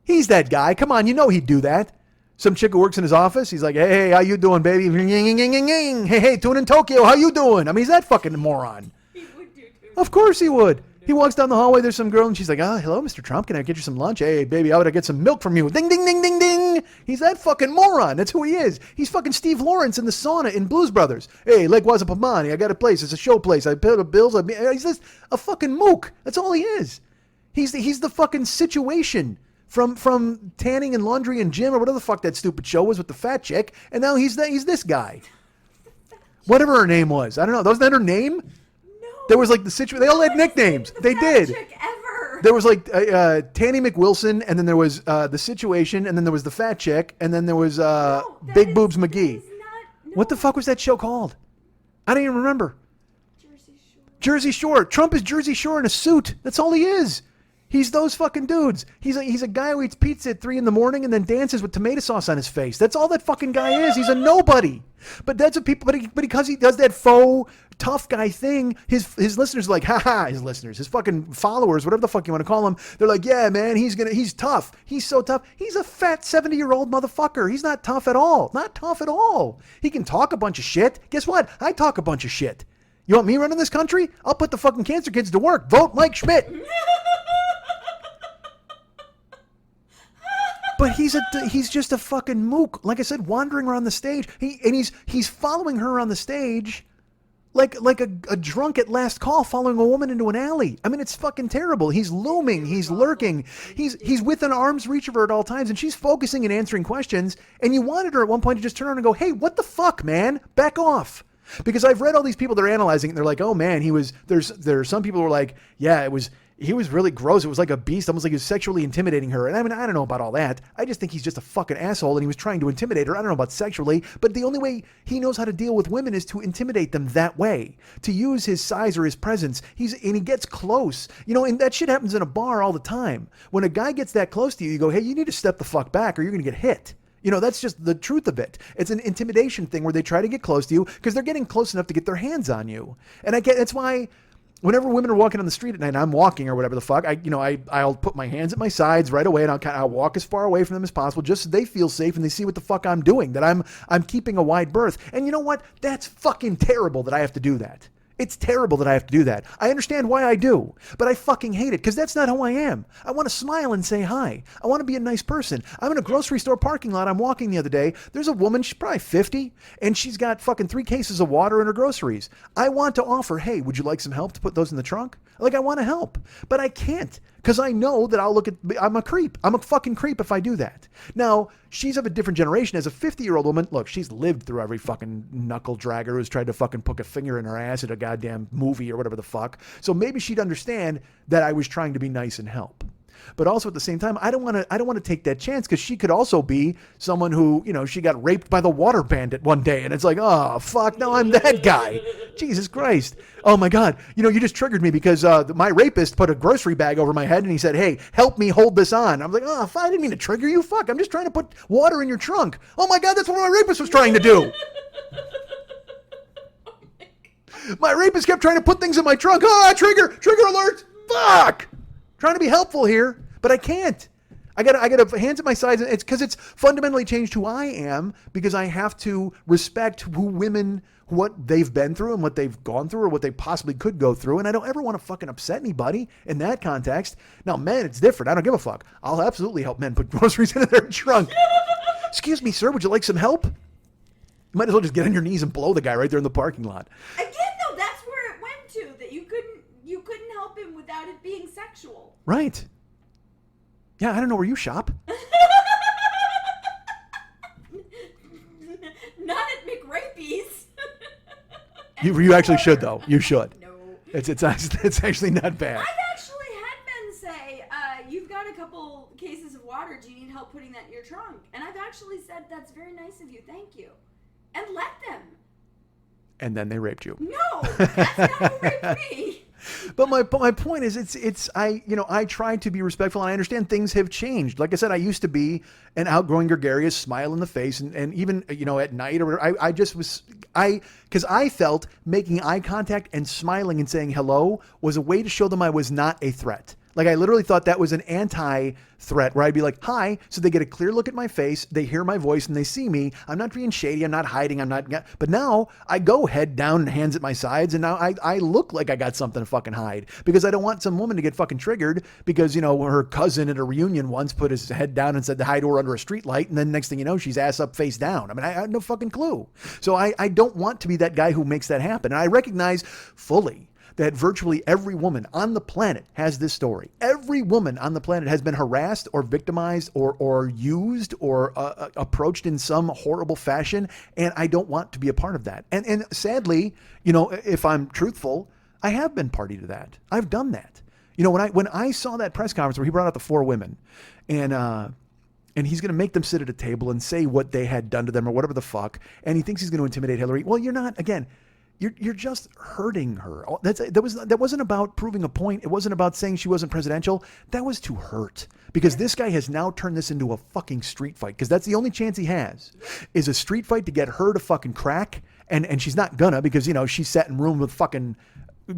He's that guy. Come on, you know he'd do that. Some chick who works in his office, he's like, hey, how you doing, baby? Hey, tune in Tokyo, how you doing? I mean, he's that fucking moron. He would do too. Of course he would. He walks down the hallway, there's some girl, and she's like, hello, Mr. Trump, can I get you some lunch? Hey, baby, how would I get some milk from you? Ding, ding, ding, ding, ding. He's that fucking moron. That's who he is. He's fucking Steve Lawrence in the sauna in Blues Brothers. Hey, Lake Wasapamani, I got a place. It's a show place. I pay the bills. He's just a fucking mook. That's all he is. He's the fucking situation. From tanning and laundry and gym or whatever the fuck that stupid show was with the fat chick, and now he's this guy. Whatever her name was, I don't know. Wasn't that her name? No. There was like the situation. They all had nicknames. The They fat did. Chick ever. There was like Tanny McWilson, and then there was the situation, and then there was the fat chick, and then there was Big Boobs McGee. What the fuck was that show called? I don't even remember. Jersey Shore. Jersey Shore. Trump is Jersey Shore in a suit. That's all he is. He's those fucking dudes. He's a guy who eats pizza at 3 a.m. and then dances with tomato sauce on his face. That's all that fucking guy is. He's a nobody. But that's what people. But because he does that faux tough guy thing, his listeners are like, haha. His listeners, his fucking followers, whatever the fuck you want to call them, they're like, yeah, man, he's tough. He's so tough. He's a fat 70-year-old motherfucker. He's not tough at all. Not tough at all. He can talk a bunch of shit. Guess what? I talk a bunch of shit. You want me running this country? I'll put the fucking cancer kids to work. Vote Mike Schmidt. But he's just a fucking mook. Like I said, wandering around the stage. He's following her on the stage like a drunk at last call following a woman into an alley. I mean, it's fucking terrible. He's looming. He's lurking. He's within arm's reach of her at all times, and she's focusing and answering questions. And you wanted her at one point to just turn around and go, hey, what the fuck, man? Back off. Because I've read all these people, they're analyzing it, and they're like, oh man, there are some people who are like, yeah, he was really gross. It was like a beast, almost like he was sexually intimidating her. And I mean, I don't know about all that. I just think he's just a fucking asshole and he was trying to intimidate her. I don't know about sexually, but the only way he knows how to deal with women is to intimidate them that way, to use his size or his presence. And he gets close, and that shit happens in a bar all the time. When a guy gets that close to you, you go, hey, you need to step the fuck back or you're going to get hit. That's just the truth of it. It's an intimidation thing where they try to get close to you because they're getting close enough to get their hands on you. And that's why whenever women are walking on the street at night and I'm walking or whatever the fuck, I'll put my hands at my sides right away and I'll walk as far away from them as possible just so they feel safe and they see what the fuck I'm doing, that I'm keeping a wide berth. And you know what? That's fucking terrible that I have to do that. It's terrible that I have to do that. I understand why I do, but I fucking hate it because that's not who I am. I want to smile and say hi. I want to be a nice person. I'm in a grocery store parking lot. I'm walking the other day. There's a woman, she's probably 50, and she's got fucking 3 cases of water in her groceries. I want to offer, hey, would you like some help to put those in the trunk? Like, I want to help, but I can't because I know that I'm a creep. I'm a fucking creep if I do that. Now, she's of a different generation. As a 50-year-old woman, look, she's lived through every fucking knuckle dragger who's tried to fucking poke a finger in her ass at a goddamn movie or whatever the fuck. So maybe she'd understand that I was trying to be nice and help. But also at the same time, I don't want to take that chance because she could also be someone who, she got raped by the water bandit one day. And it's like, oh, fuck, no, I'm that guy. Jesus Christ. Oh, my God. You just triggered me because my rapist put a grocery bag over my head and he said, hey, help me hold this on. I'm like, oh, I didn't mean to trigger you. Fuck, I'm just trying to put water in your trunk. Oh, my God, that's what my rapist was trying to do. My rapist kept trying to put things in my trunk. Oh, trigger alert. Fuck. Trying to be helpful here, but I can't. I got hands at my sides. It's because it's fundamentally changed who I am because I have to respect what they've been through and what they've gone through or what they possibly could go through. And I don't ever want to fucking upset anybody in that context. Now, men, it's different. I don't give a fuck. I'll absolutely help men put groceries in their trunk. Excuse me, sir. Would you like some help? You might as well just get on your knees and blow the guy right there in the parking lot. Again, though, that's where it went to, that you couldn't help him without it being sexual. Right. Yeah, I don't know where you shop. Not at McRapies. You actually should, though. You should. No. It's actually not bad. I've couple cases of water. Do you need help putting that in your trunk? And I've actually said, that's very nice of you. Thank you. And let them. And then they raped you. No, that's not who raped me. But my point is, I try to be respectful, and I understand things have changed. Like I said, I used to be an outgoing, gregarious, smile in the face, and even, at night or whatever, because I felt making eye contact and smiling and saying hello was a way to show them I was not a threat. Like, I literally thought that was an anti-threat where I'd be like, hi, so they get a clear look at my face, they hear my voice, and they see me. I'm not being shady, I'm not hiding, but now I go head down and hands at my sides, and now I look like I got something to fucking hide, because I don't want some woman to get fucking triggered because, her cousin at a reunion once put his head down and said hi to her under a street light, and then next thing you know, she's ass up, face down. I mean, I had no fucking clue. So I don't want to be that guy who makes that happen, and I recognize fully that virtually every woman on the planet has this story. Every woman on the planet has been harassed or victimized or used or approached in some horrible fashion. And I don't want to be a part of that. And sadly, if I'm truthful, I have been party to that. I've done that. When I saw that press conference where he brought out the 4 women and he's going to make them sit at a table and say what they had done to them or whatever the fuck. And he thinks he's going to intimidate Hillary. Well, you're not. Again, You're just hurting her. That wasn't about proving a point. It wasn't about saying she wasn't presidential. That was to hurt, because this guy has now turned this into a fucking street fight, because that's the only chance he has, is a street fight to get her to fucking crack. And she's not gonna, because, she sat in room with fucking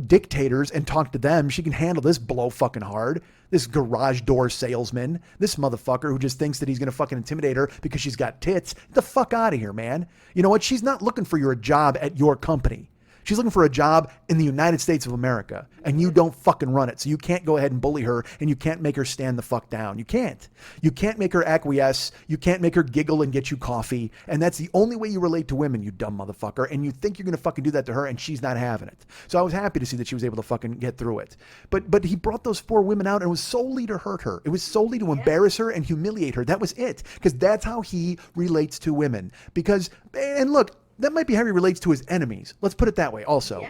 dictators and talked to them. She can handle this blow fucking hard. This garage door salesman, this motherfucker who just thinks that he's going to fucking intimidate her because she's got tits. Get the fuck out of here, man. You know what? She's not looking for your job at your company. She's looking for a job in the United States of America, and you don't fucking run it. So you can't go ahead and bully her, and you can't make her stand the fuck down. You can't. You can't make her acquiesce. You can't make her giggle and get you coffee. And that's the only way you relate to women, you dumb motherfucker. And you think you're going to fucking do that to her, and she's not having it. So I was happy to see that she was able to fucking get through it. But he brought those 4 women out, and it was solely to hurt her. It was solely to embarrass her and humiliate her. That was it. Because that's how he relates to women. And look, that might be how he relates to his enemies. Let's put it that way also. Yeah.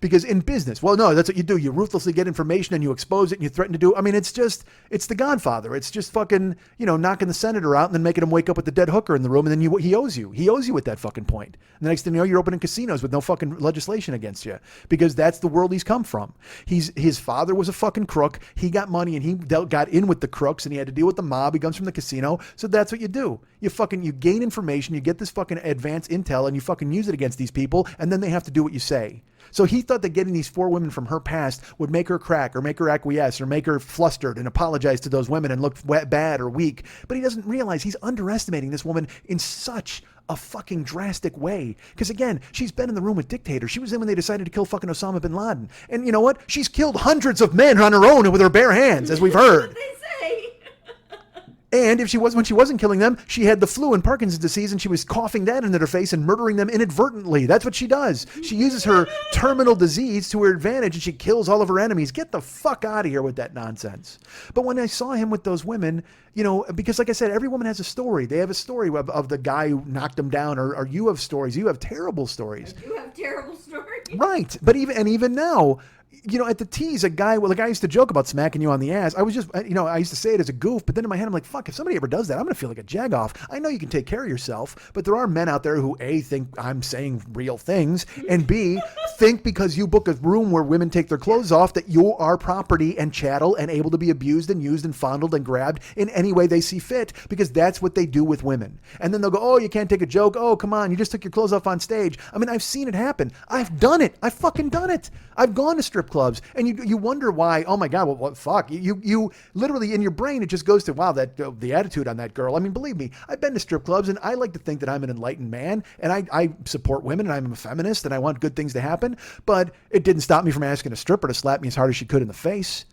Because in business, well, no, that's what you do. You ruthlessly get information and you expose it and you threaten to do. I mean, it's the Godfather. It's just fucking, knocking the senator out and then making him wake up with the dead hooker in the room. And then he owes you. He owes you at that fucking point. And the next thing you know, you're opening casinos with no fucking legislation against you, because that's the world he's come from. His father was a fucking crook. He got money and he got in with the crooks and he had to deal with the mob. He comes from the casino. So that's what you do. You gain information. You get this fucking advanced intel and you fucking use it against these people. And then they have to do what you say. So he thought that getting these 4 women from her past would make her crack or make her acquiesce or make her flustered and apologize to those women and look bad or weak. But he doesn't realize he's underestimating this woman in such a fucking drastic way. Because again, she's been in the room with dictators. She was in when they decided to kill fucking Osama bin Laden. And you know what? She's killed hundreds of men on her own and with her bare hands, as we've heard. That's what they say. And when she wasn't killing them, she had the flu and Parkinson's disease and she was coughing that into their face and murdering them inadvertently. That's what she does. She uses her terminal disease to her advantage and she kills all of her enemies. Get the fuck out of here with that nonsense. But when I saw him with those women, because like I said, every woman has a story. They have a story of the guy who knocked them down, or you have stories. You have terrible stories. I do have terrible stories. Right. But even now, at the tease, a guy used to joke about smacking you on the ass. I was just, I used to say it as a goof, but then in my head, I'm like, fuck, if somebody ever does that, I'm going to feel like a jagoff. I know you can take care of yourself, but there are men out there who A, think I'm saying real things, and B, think because you book a room where women take their clothes off that you are property and chattel and able to be abused and used and fondled and grabbed in any way they see fit, because that's what they do with women. And then they'll go, oh, you can't take a joke. Oh, come on, you just took your clothes off on stage. I mean, I've seen it happen. I've done it. I've fucking done it. I've gone to strip clubs and you wonder why. Oh my God, what fuck? You literally in your brain, it just goes to, wow, the attitude on that girl. I mean, believe me, I've been to strip clubs and I like to think that I'm an enlightened man and I support women and I'm a feminist and I want good things to happen, but it didn't stop me from asking a stripper to slap me as hard as she could in the face.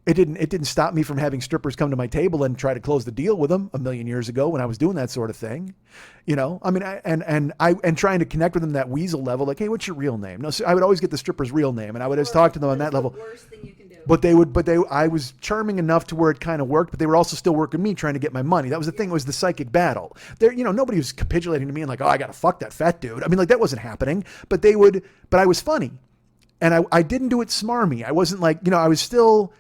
It didn't stop me from having strippers come to my table and try to close the deal with them a million years ago when I was doing that sort of thing. I mean, and trying to connect with them that weasel level, like, hey, what's your real name? No, so I would always get the stripper's real name and I would always talk to them on that level. Worst thing you can do. But I was charming enough to where it kind of worked, but they were also still working me trying to get my money. That was the thing. It was the psychic battle. There, nobody was capitulating to me and like, oh, I got to fuck that fat dude. I mean, like that wasn't happening, but I was funny and I didn't do it smarmy. I wasn't like, I was still,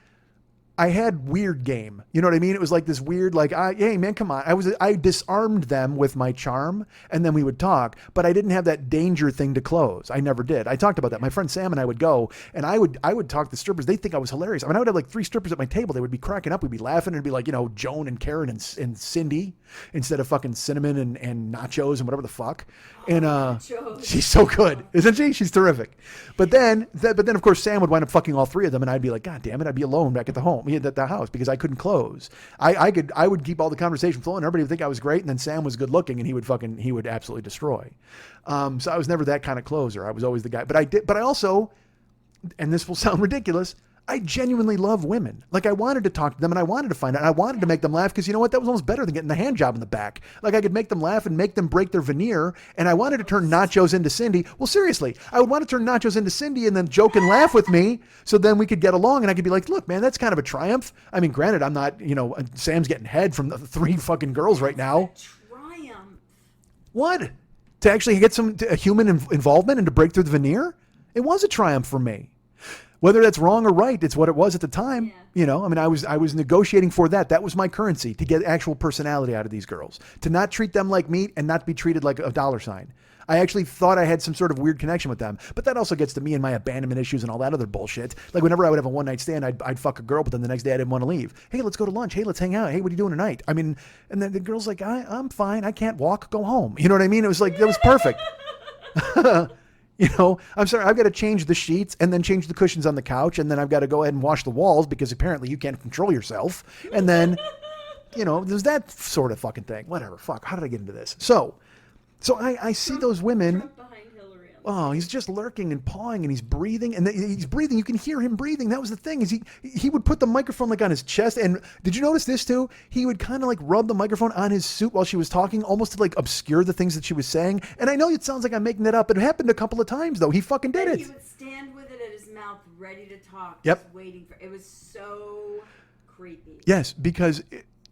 I had weird game. You know what I mean? It was like this weird, like, hey man, come on. I disarmed them with my charm, and then we would talk, but I didn't have that danger thing to close. I never did. I talked about that. My friend Sam and I would go, and I would talk to strippers. They'd think I was hilarious. I mean, I would have like 3 strippers at my table. They would be cracking up. We'd be laughing, and it'd be like, Joan and Karen and Cindy instead of fucking Cinnamon and Nachos and whatever the fuck. And she's so good, isn't she? She's terrific. But then of course Sam would wind up fucking all 3 of them, and I'd be like, God damn it, I'd be alone back at the home, at the house, because I couldn't close. I would keep all the conversation flowing. Everybody would think I was great, and then Sam was good looking, and he would absolutely destroy. So I was never that kind of closer. I was always the guy. But I also, and this will sound ridiculous, I genuinely love women. Like, I wanted to talk to them, and I wanted to find out, and I wanted to make them laugh, because you know what? That was almost better than getting the hand job in the back. Like, I could make them laugh and make them break their veneer, and I wanted to turn Nachos into Cindy. Well, seriously, I would want to turn Nachos into Cindy and then joke and laugh with me, so then we could get along, and I could be like, look, man, that's kind of a triumph. I mean, granted, I'm not, Sam's getting head from the 3 fucking girls right now. Triumph. What? To actually get some human involvement and to break through the veneer? It was a triumph for me. Whether that's wrong or right, it's what it was at the time. Yeah. I mean, I was negotiating for that. That was my currency, to get actual personality out of these girls, to not treat them like meat and not be treated like a dollar sign. I actually thought I had some sort of weird connection with them, but that also gets to me and my abandonment issues and all that other bullshit. Like, whenever I would have a one-night stand, I'd fuck a girl, but then the next day I didn't want to leave. Hey, let's go to lunch. Hey, let's hang out. Hey, what are you doing tonight? I mean, and then the girl's like, I'm fine. I can't walk. Go home. You know what I mean? It was like, that was perfect. I'm sorry, I've got to change the sheets and then change the cushions on the couch, and then I've got to go ahead and wash the walls because apparently you can't control yourself. And then, there's that sort of fucking thing. Whatever. Fuck. How did I get into this? So I see those women. Trump behind Hillary. Oh, he's just lurking and pawing, and he's breathing, and he's breathing. You can hear him breathing. That was the thing, is he would put the microphone like on his chest. And did you notice this too? He would kind of like rub the microphone on his suit while she was talking, almost to like obscure the things that she was saying. And I know it sounds like I'm making it up. It happened a couple of times though. He fucking did it. He would stand with it at his mouth, ready to talk. Yep. Just waiting for it. Was so creepy. Yes, because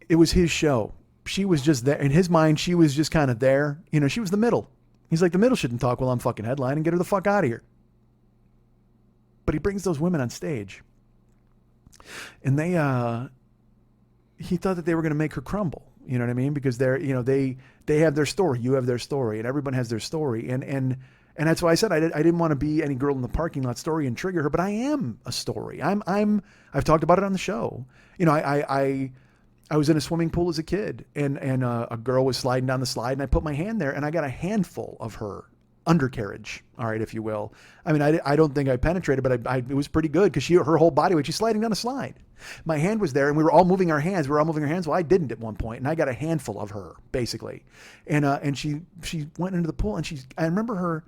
it was his show. She was just there. In his mind, she was just kind of there. She was the middle. He's like, the middle shouldn't talk while I'm fucking headlining. Get her the fuck out of here. But he brings those women on stage. And he thought that they were going to make her crumble. You know what I mean? Because they have their story. You have their story. And everyone has their story. And that's why I said I didn't want to be any girl in the parking lot story and trigger her. But I am a story. I've talked about it on the show. I was in a swimming pool as a kid, and a girl was sliding down the slide, and I put my hand there, and I got a handful of her undercarriage, all right, if you will. I mean, I don't think I penetrated, but it was pretty good, because her whole body weight, she's sliding down a slide. My hand was there, and we were all moving our hands. Well, I didn't at one point, and I got a handful of her, basically. And she went into the pool, and I remember her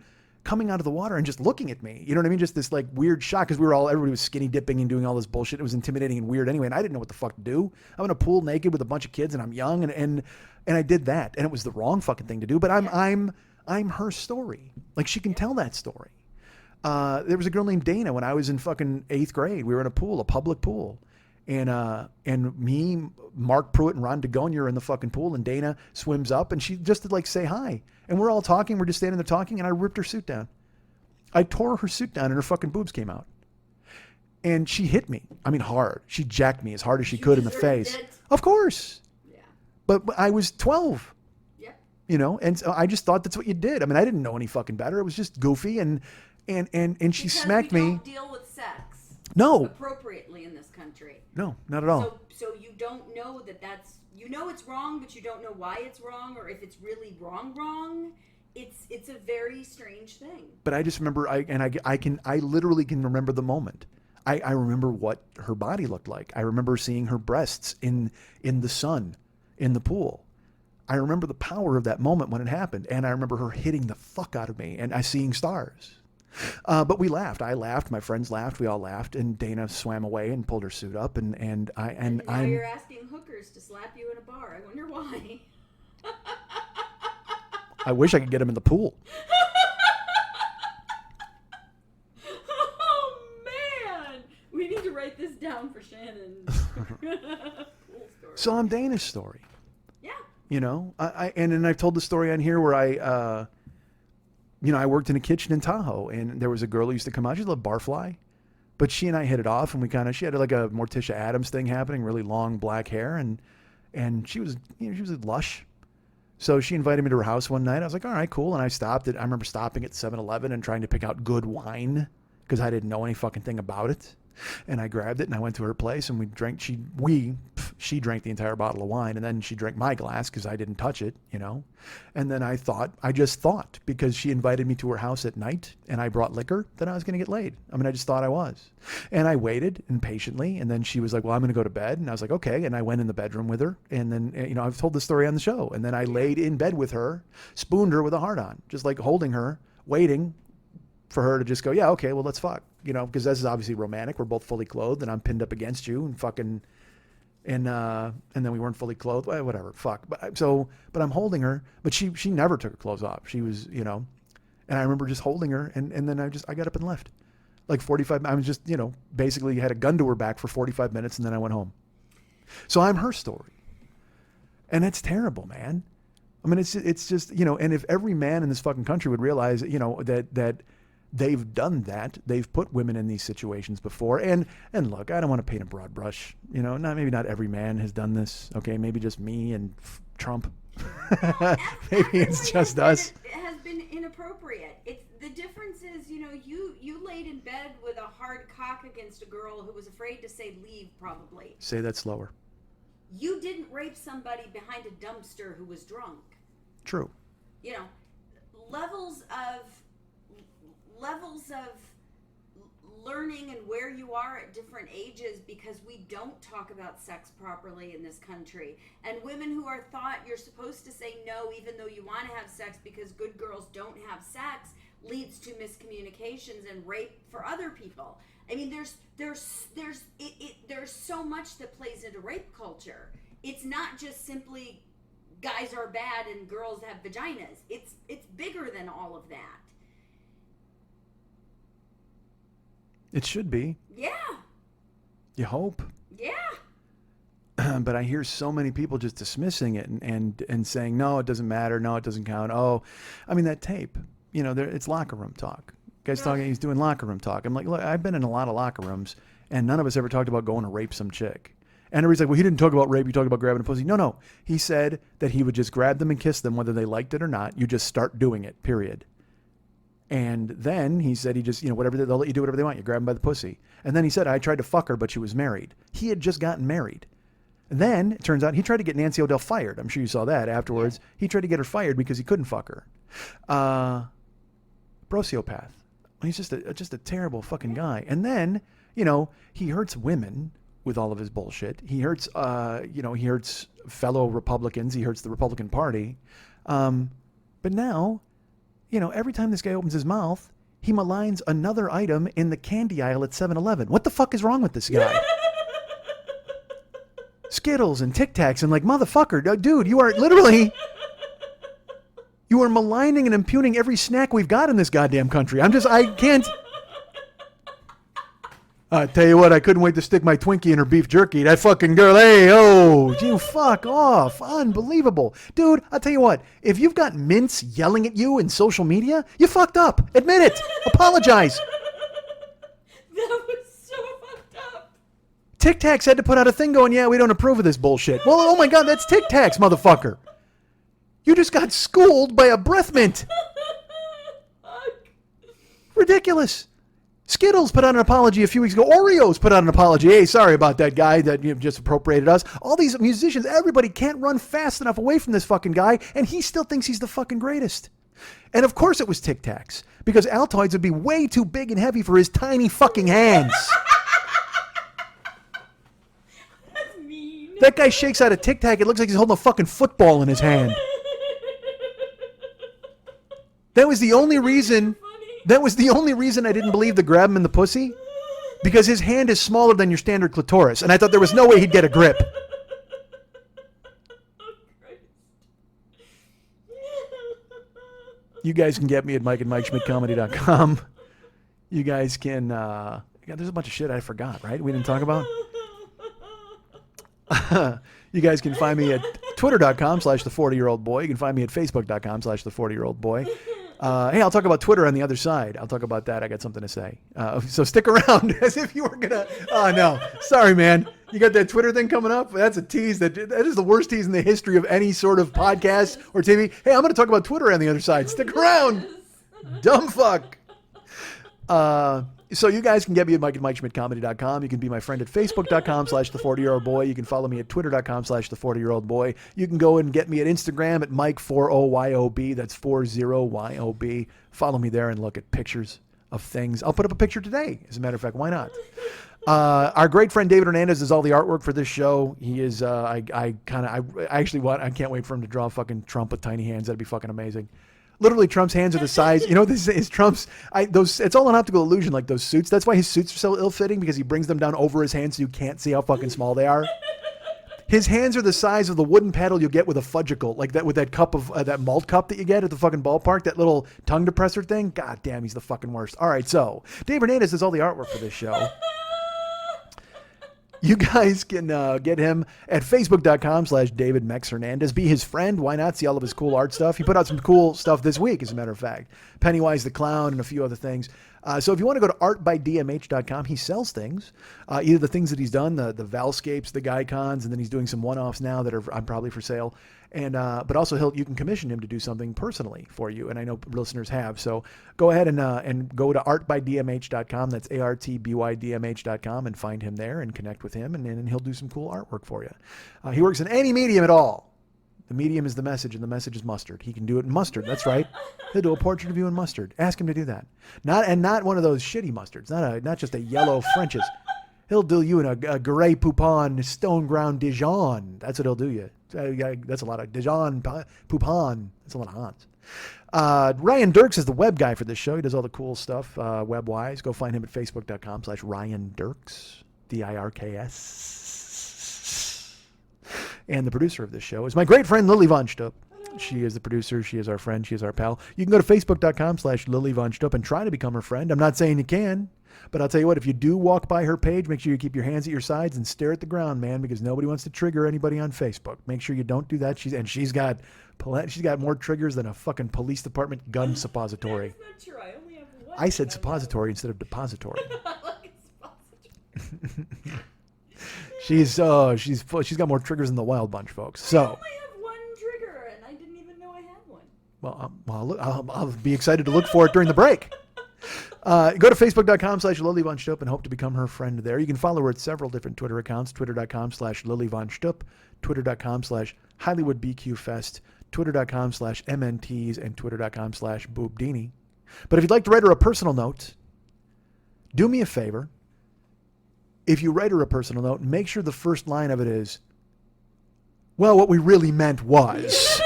coming out of the water and just looking at me. You know what I mean? Just this like weird shock, because everybody was skinny dipping and doing all this bullshit. It was intimidating and weird anyway, and I didn't know what the fuck to do. I'm in a pool naked with a bunch of kids, and I'm young, and I did that, and it was the wrong fucking thing to do. But I'm her story. Like, she can tell that story. There was a girl named Dana when I was in fucking 8th grade. We were in a pool, a public pool. And me, Mark Pruitt, and Ron DeGonia are in the fucking pool, and Dana swims up, and she just to like say hi. And we're all talking. We're just standing there talking, and I ripped her suit down. I tore her suit down, and her fucking boobs came out. And she hit me. I mean, hard. She jacked me as hard as she could in the face. Of course. Yeah. But I was 12. Yeah. And so I just thought that's what you did. I mean, I didn't know any fucking better. It was just goofy, and she Because smacked we me. don't deal with sex No. appropriately in this country. No, not at all. So you don't know that's it's wrong, but you don't know why it's wrong, or if it's really wrong. It's a very strange thing. But I just remember, I literally can remember the moment. I remember what her body looked like. I remember seeing her breasts in the sun, in the pool. I remember the power of that moment when it happened, and I remember her hitting the fuck out of me, and I seeing stars. But we laughed. I laughed. My friends laughed. We all laughed. And Dana swam away and pulled her suit up. And now you're asking hookers to slap you in a bar. I wonder why. I wish I could get them in the pool. Oh man, we need to write this down for Shannon. Pool story. So I'm Dana's story. Yeah. And then I've told the story on here where I worked in a kitchen in Tahoe, and there was a girl who used to come out. She's a little barfly, But she and I hit it off, and she had like a Morticia Addams thing happening, really long black hair, and she was, she was lush. So she invited me to her house one night. I was like, all right, cool. And I remember stopping at 7-Eleven and trying to pick out good wine because I didn't know any fucking thing about it. And I grabbed it and I went to her place and we drank. She drank the entire bottle of wine, and then she drank my glass because I didn't touch it, And then I just thought, because she invited me to her house at night and I brought liquor, that I was going to get laid. I mean, I just thought I was. And I waited impatiently, and then she was like, well, I'm going to go to bed. And I was like, okay. And I went in the bedroom with her. And then, I've told the story on the show. And then I laid in bed with her, spooned her with a heart on, just like holding her, waiting for her to just go, yeah, okay, well, let's fuck. Because this is obviously romantic. We're both fully clothed and I'm pinned up against you and fucking, and then we weren't fully clothed. Well, whatever, fuck. But I'm holding her, but she never took her clothes off. She was, and I remember just holding her, and then I got up and left. Like 45, I was just, basically had a gun to her back for 45 minutes, and then I went home. So I'm her story. And it's terrible, man. I mean, it's just, and if every man in this fucking country would realize, that they've done that. They've put women in these situations before. And look, I don't want to paint a broad brush. Maybe not every man has done this. Okay, maybe just me and Trump. Maybe it's just us. It has been inappropriate. The difference is, you laid in bed with a hard cock against a girl who was afraid to say leave, probably. Say that slower. You didn't rape somebody behind a dumpster who was drunk. True. Levels of learning and where you are at different ages, because we don't talk about sex properly in this country. And women who are thought you're supposed to say no even though you want to have sex because good girls don't have sex leads to miscommunications and rape for other people. I mean, there's so much that plays into rape culture. It's not just simply guys are bad and girls have vaginas. It's bigger than all of that. It should be. Yeah. You hope. Yeah. But I hear so many people just dismissing it and saying, no, it doesn't matter. No, it doesn't count. Oh, I mean, that tape, it's locker room talk. Guy's talking, he's doing locker room talk. I'm like, look, I've been in a lot of locker rooms and none of us ever talked about going to rape some chick. And everybody's like, well, he didn't talk about rape. He talked about grabbing a pussy. No. He said that he would just grab them and kiss them, whether they liked it or not. You just start doing it, period. And then he said he just, whatever, they'll let you do whatever they want. You grab them by the pussy. And then he said, I tried to fuck her, but she was married. He had just gotten married. And then it turns out he tried to get Nancy O'Dell fired. I'm sure you saw that afterwards. Yeah. He tried to get her fired because he couldn't fuck her. Brociopath. He's just a terrible fucking guy. And then, he hurts women with all of his bullshit. He hurts, he hurts fellow Republicans. He hurts the Republican Party. But now, every time this guy opens his mouth, he maligns another item in the candy aisle at 7-Eleven. What the fuck is wrong with this guy? Skittles and Tic Tacs and motherfucker, dude, you are literally, you are maligning and impugning every snack we've got in this goddamn country. I can't. I tell you what, I couldn't wait to stick my Twinkie in her beef jerky. That fucking girl, hey, oh, you fuck off. Unbelievable. Dude, I'll tell you what, if you've got mints yelling at you in social media, you fucked up. Admit it. Apologize. That was so fucked up. Tic Tacs had to put out a thing going, yeah, we don't approve of this bullshit. Well, oh my God, that's Tic Tacs, motherfucker. You just got schooled by a breath mint. Ridiculous. Skittles put out an apology a few weeks ago. Oreos put out an apology. Hey, sorry about that guy that just appropriated us. All these musicians, everybody can't run fast enough away from this fucking guy, and he still thinks he's the fucking greatest. And of course it was Tic Tacs, because Altoids would be way too big and heavy for his tiny fucking hands. That's mean. That guy shakes out a Tic Tac, it looks like he's holding a fucking football in his hand. That was the only reason I didn't believe the grab him in the pussy, because his hand is smaller than your standard clitoris, and I thought there was no way he'd get a grip. You guys can get me at mikeandmikeschmidtcomedy.com. You guys can, there's a bunch of shit I forgot, right? We didn't talk about. You guys can find me at twitter.com/the40year-old boy. You can find me at facebook.com/the40year-old boy. Hey, I'll talk about Twitter on the other side. I'll talk about that. I got something to say. So stick around as if you were going to... Oh, no. Sorry, man. You got that Twitter thing coming up? That's a tease. That is the worst tease in the history of any sort of podcast or TV. Hey, I'm going to talk about Twitter on the other side. Stick around. Dumb fuck. So you guys can get me at mike@MikeSchmidtComedy.com. You can be my friend at Facebook.com/the40year-old-boy. You can follow me at Twitter.com/the40year-old-boy. You can go and get me at Instagram at Mike40YOB. That's 40YOB. Follow me there and look at pictures of things. I'll put up a picture today. As a matter of fact, why not? Our great friend David Hernandez does all the artwork for this show. He is, I can't wait for him to draw fucking Trump with tiny hands. That'd be fucking amazing. Literally, Trump's hands are the size. You know, this is Trump's. It's all an optical illusion, like those suits. That's why his suits are so ill-fitting, because he brings them down over his hands so you can't see how fucking small they are. His hands are the size of the wooden paddle you get with a fudgicle, like that with that cup of that malt cup that you get at the fucking ballpark. That little tongue depressor thing. God damn, he's the fucking worst. All right, so Dave Hernandez does all the artwork for this show. You guys can get him at Facebook.com/DavidMexHernandez. Be his friend. Why not? See all of his cool art stuff. He put out some cool stuff this week, as a matter of fact. Pennywise the Clown and a few other things. So if you want to go to artbydmh.com, he sells things. Either the things that he's done, the Valscapes, the Gycons, and then he's doing some one-offs now that are probably for sale. And but also you can commission him to do something personally for you, and I know listeners have. So go ahead and go to artbydmh.com. That's artbydmh.com, and find him there and connect with him, and he'll do some cool artwork for you. He works in any medium at all. The medium is the message, and the message is mustard. He can do it in mustard. That's right. He'll do a portrait of you in mustard. Ask him to do that. Not one of those shitty mustards. Not just a yellow French's. He'll do you in a Grey Poupon stone ground Dijon. That's what he'll do you. That's a lot of Dijon Poupon. That's a lot of Hans. Ryan Dirks is the web guy for this show. He does all the cool stuff web-wise. Go find him at Facebook.com/Ryan Dirks, DIRKS. And the producer of this show is my great friend Lily Von Stupp. She is the producer. She is our friend. She is our pal. You can go to Facebook.com/Lily Von Stupp and try to become her friend. I'm not saying you can. But I'll tell you what, if you do walk by her page, make sure you keep your hands at your sides and stare at the ground, man, because nobody wants to trigger anybody on Facebook. Make sure you don't do that. She's got more triggers than a fucking police department gun suppository. That's not true. I only have one. I said suppository instead of depository. I like suppository. She's got more triggers than the Wild Bunch, folks. So I only have one trigger, and I didn't even know I had one. Well, I'll be excited to look for it during the break. Go to Facebook.com/Lily Von Stupp and hope to become her friend there. You can follow her at several different Twitter accounts. Twitter.com/Lily Von Stupp, Twitter.com/HollywoodBQFest, Twitter.com/MNTs, and Twitter.com/Boobdini. But if you'd like to write her a personal note, do me a favor. If you write her a personal note, make sure the first line of it is, well, what we really meant was...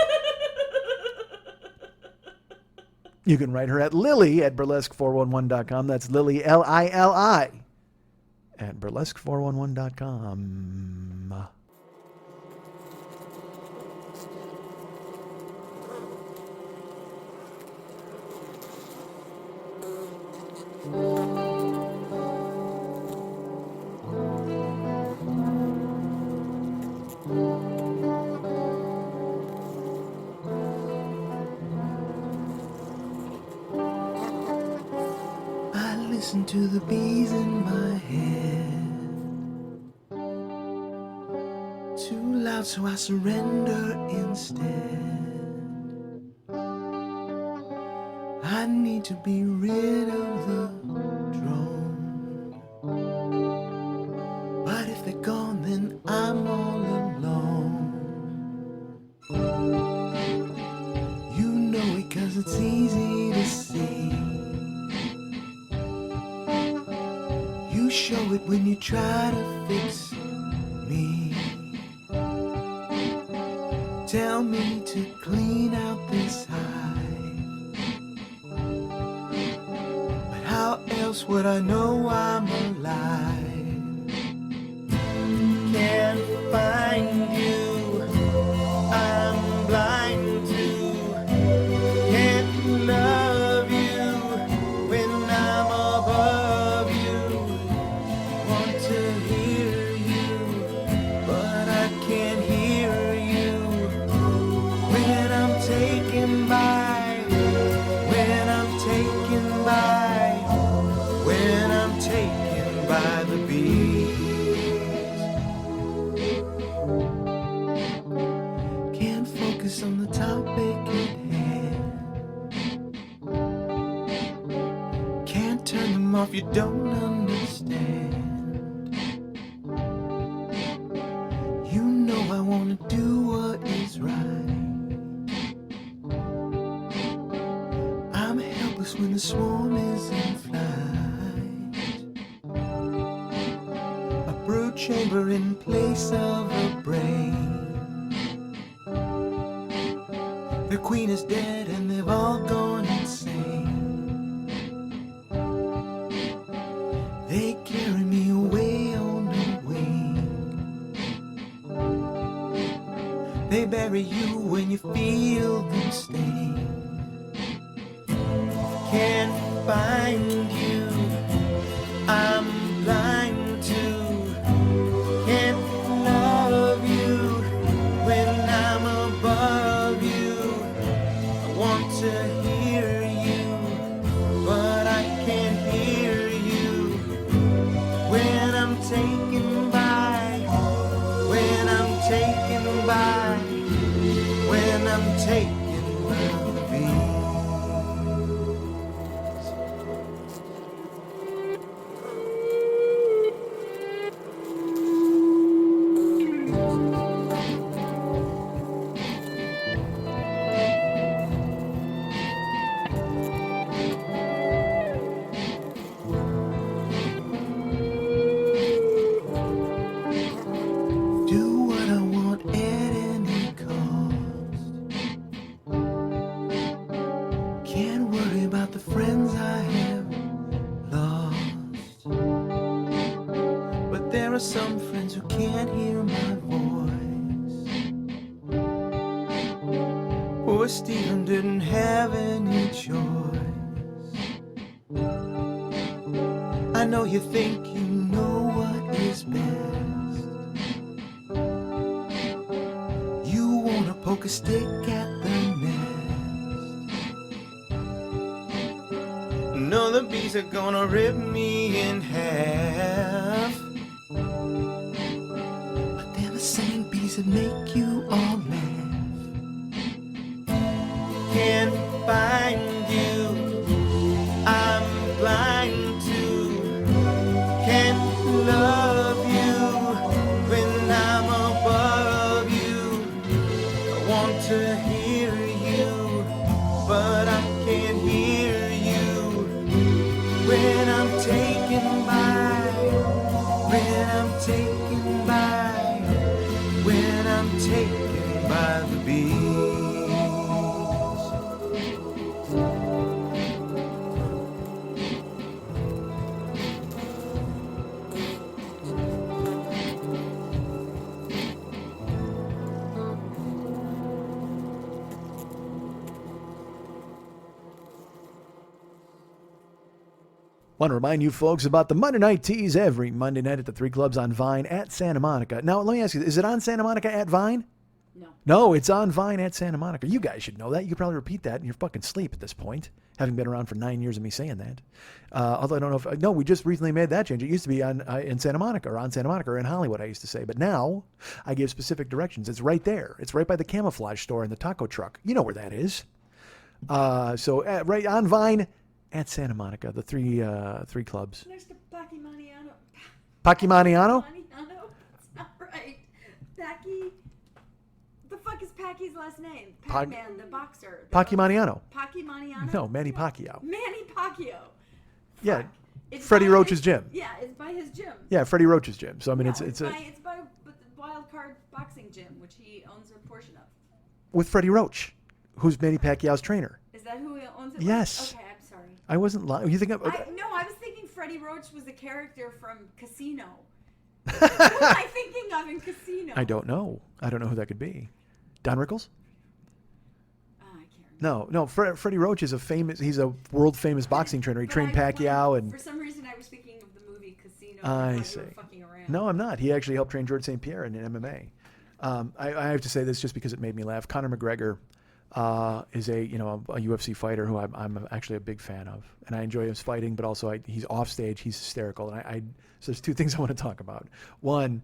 You can write her at Lily at burlesque411.com. That's Lily, Lili, at burlesque411.com. Listen to the bees in my head. Too loud, so I surrender instead. I need to be rid of the drone. But if they're gone, then I'm all alone. You know it 'cause it's easy to see. You show it when you try to fix me. Tell me to clean out this hive. But how else would I know I'm alive? Can't find you, I'm blind to. Can't love you when I'm above you. Want to hear you, but I can't hear you. When I'm taken by, when if you don't understand. You know I wanna do what is right. I'm helpless when the swarm is in flight. A brood chamber in place of a brain. The queen is dead and they've all gone insane. They carry me away on a wing. They bury you when you feel them sting. Can't find you, I'm blind to. Can't love you when I'm above you. I want to hear you, but I can't hear you. When I'm taken by, when I'm taken by, when I'm taken by the beat. Do what I want at any cost. Can't worry about the friends I have lost. But there are some friends who can't hear my voice. Poor Stephen didn't have any choice. I know you think you know what is best. You wanna poke a stick at the nest. No, the bees are gonna rip me in half. But they're the same bees that make you all laugh. Can't find you, I'm blind to. Can't love you when I'm above you. I want to hear you, but I can't hear you. When I'm taken by, when I'm taken by, when I'm taken by the bees. Want to remind you folks about the Monday Night Teas every Monday night at the 3 Clubs on Vine at Santa Monica. Now, let me ask you, is it on Santa Monica at Vine? No. No, it's on Vine at Santa Monica. You guys should know that. You could probably repeat that in your fucking sleep at this point, having been around for 9 years of me saying that. Although I don't know if... No, we just recently made that change. It used to be in Santa Monica, or on Santa Monica, or in Hollywood, I used to say. But now, I give specific directions. It's right there. It's right by the camouflage store and the taco truck. You know where that is. So, right on Vine at Santa Monica, the 3 Clubs. Next to Pacimaniano. Pacimaniano? It's not right. Packy. The fuck is Packy's last name? Pac- Pac-Man, the boxer. Pacimaniano. Pacimaniano? No, Manny Pacquiao. Manny Pacquiao. Yeah, Fuck. It's Freddie by Roach's his- gym. Yeah, it's by his gym. Yeah, Freddie Roach's gym. So, I mean, No, it's by the Wild Card Boxing Gym, which he owns a portion of. with Freddie Roach, who's Manny Pacquiao's trainer. Is that who he owns it Yes. with? Okay, I'm sorry. I wasn't lying. You think No, I was thinking Freddie Roach was a character from Casino. Who am I thinking of in Casino? I don't know. I don't know who that could be. Don Rickles? Oh, I can't remember. No. Freddie Roach is he's a world famous boxing trainer. He trained Pacquiao and. For some reason, I was thinking of the movie Casino. I thought see. You were fucking around. No, I'm not. He actually helped train George St. Pierre in MMA. I have to say this just because it made me laugh. Conor McGregor is a UFC fighter who I'm actually a big fan of, and I enjoy his fighting. But also, he's off stage. He's hysterical, and so there's 2 things I want to talk about. One,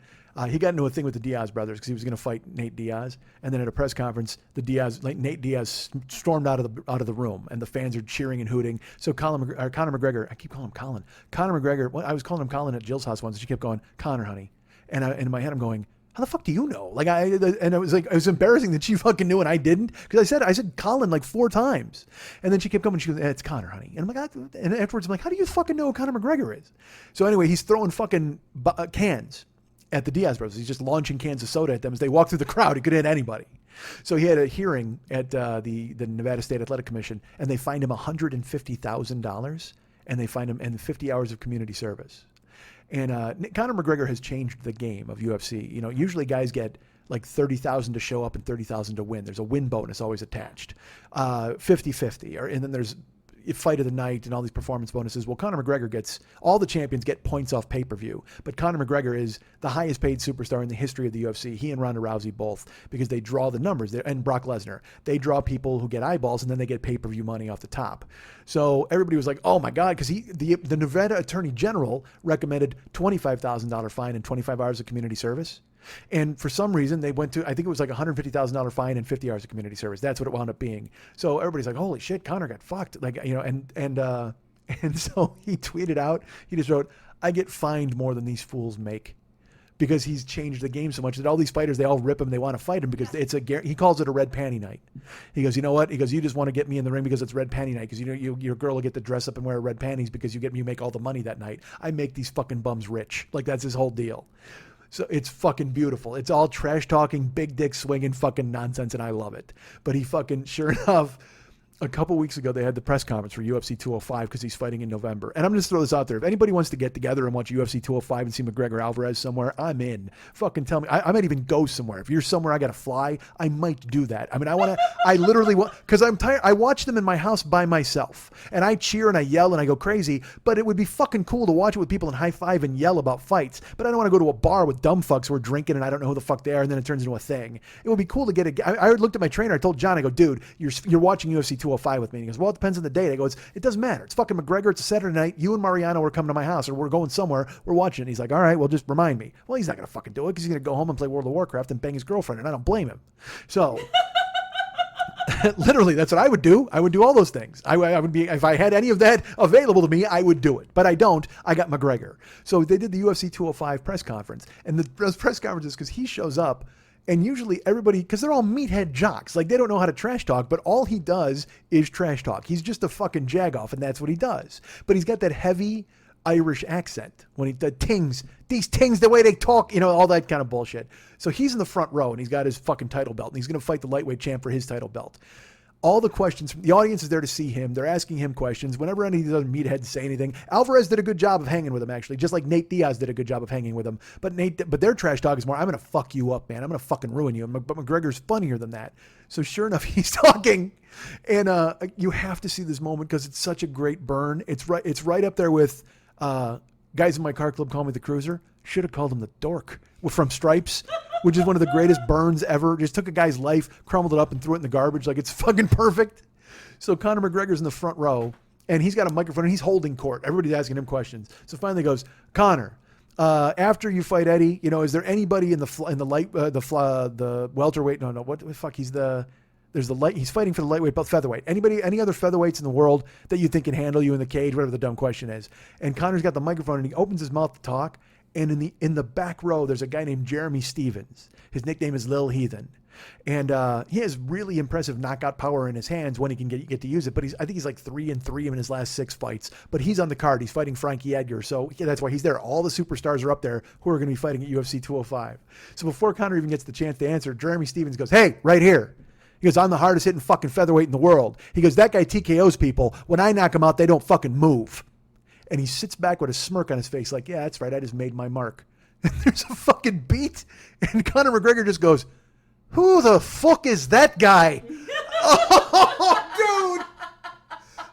He got into a thing with the Diaz brothers because he was going to fight Nate Diaz, and then at a press conference, Nate Diaz stormed out of the room, and the fans are cheering and hooting. So Conor McGregor, I keep calling him Colin. Conor McGregor, I was calling him Colin at Jill's house once, and she kept going, Conor, honey, and in my head I'm going, how the fuck do you know? And it was embarrassing that she fucking knew and I didn't, because I said Colin like 4 times, and then she kept coming. She goes, it's Conor, honey, and I'm like, and afterwards I'm like, how do you fucking know who Conor McGregor is? So anyway, he's throwing fucking cans at the Diaz brothers. He's just launching cans of soda at them as they walk through the crowd. He could hit anybody. So he had a hearing at the Nevada State Athletic Commission, and they fined him $150,000, and they fined him in 50 hours of community service. And Conor McGregor has changed the game of UFC. You know, usually guys get like 30,000 to show up and 30,000 to win. There's a win bonus always attached, 50-50, and then there's fight of the night and all these performance bonuses. Well, Conor McGregor gets, all the champions get points off pay-per-view, but Conor McGregor is the highest paid superstar in the history of the UFC. He and Ronda Rousey both, because they draw the numbers, and Brock Lesnar. They draw people who get eyeballs, and then they get pay-per-view money off the top. So everybody was like, oh my God, because the Nevada Attorney General recommended $25,000 fine and 25 hours of community service. And for some reason, they went to, I think it was like $150,000 fine and 50 hours of community service. That's what it wound up being. So everybody's like, holy shit, Conor got fucked. Like, you know, and so he tweeted out, he just wrote, I get fined more than these fools make, because he's changed the game so much that all these fighters, they all rip him. They want to fight him because it's he calls it a red panty night. He goes, you know what? He goes, you just want to get me in the ring because it's red panty night. Because, you know, your girl will get to dress up and wear red panties because you make all the money that night. I make these fucking bums rich. Like, that's his whole deal. So it's fucking beautiful. It's all trash talking, big dick swinging fucking nonsense, and I love it. But he fucking, sure enough, a couple weeks ago, they had the press conference for UFC 205 because he's fighting in November. And I'm just throw this out there. If anybody wants to get together and watch UFC 205 and see McGregor Alvarez somewhere, I'm in. Fucking tell me. I might even go somewhere. If you're somewhere I got to fly, I might do that. I mean, I literally want, because I'm tired. I watch them in my house by myself, and I cheer and I yell and I go crazy, but it would be fucking cool to watch it with people and high five and yell about fights. But I don't want to go to a bar with dumb fucks who are drinking and I don't know who the fuck they are, and then it turns into a thing. It would be cool to get I looked at my trainer. I told John, I go, dude, you're watching UFC 205 with me. And he goes, well, it depends on the date. I go, it doesn't matter. It's fucking McGregor. It's a Saturday night. You and Mariano are coming to my house, or we're going somewhere. We're watching it. He's like, all right, well, just remind me. Well, he's not going to fucking do it because he's going to go home and play World of Warcraft and bang his girlfriend, and I don't blame him. So literally, that's what I would do. I would do all those things. I would be, if I had any of that available to me, I would do it. But I don't. I got McGregor. So they did the UFC 205 press conference, and the press conference is because he shows up. And usually everybody, because they're all meathead jocks, like they don't know how to trash talk, but all he does is trash talk. He's just a fucking jagoff, and that's what he does. But he's got that heavy Irish accent when these tings, the way they talk, you know, all that kind of bullshit. So he's in the front row, and he's got his fucking title belt, and he's going to fight the lightweight champ for his title belt. All the questions, the audience is there to see him. They're asking him questions. Whenever any of these other meatheads say anything, Alvarez did a good job of hanging with him, actually, just like Nate Diaz did a good job of hanging with him. But their trash talk is more, I'm going to fuck you up, man. I'm going to fucking ruin you. But McGregor's funnier than that. So sure enough, he's talking, and you have to see this moment because it's such a great burn. It's right up there with guys in my car club call me the Cruiser. Should have called him the Dork from Stripes, which is one of the greatest burns ever. Just took a guy's life, crumbled it up, and threw it in the garbage like it's fucking perfect. So Conor McGregor's in the front row, and he's got a microphone, and he's holding court. Everybody's asking him questions. So finally he goes, Conor, after you fight Eddie, you know, is there anybody in the welterweight? No, what the fuck? He's fighting for the lightweight belt, featherweight. Any other featherweights in the world that you think can handle you in the cage, whatever the dumb question is. And Conor's got the microphone, and he opens his mouth to talk. And in the back row, there's a guy named Jeremy Stevens. His nickname is Lil Heathen. And he has really impressive knockout power in his hands when he can get to use it. But I think he's like 3-3 in his last 6 fights. But he's on the card. He's fighting Frankie Edgar. So that's why he's there. All the superstars are up there who are going to be fighting at UFC 205. So before Conor even gets the chance to answer, Jeremy Stevens goes, hey, right here. He goes, I'm the hardest hitting fucking featherweight in the world. He goes, that guy TKOs people. When I knock him out, they don't fucking move. And he sits back with a smirk on his face like, yeah, that's right. I just made my mark. And there's a fucking beat. And Conor McGregor just goes, who the fuck is that guy? Oh,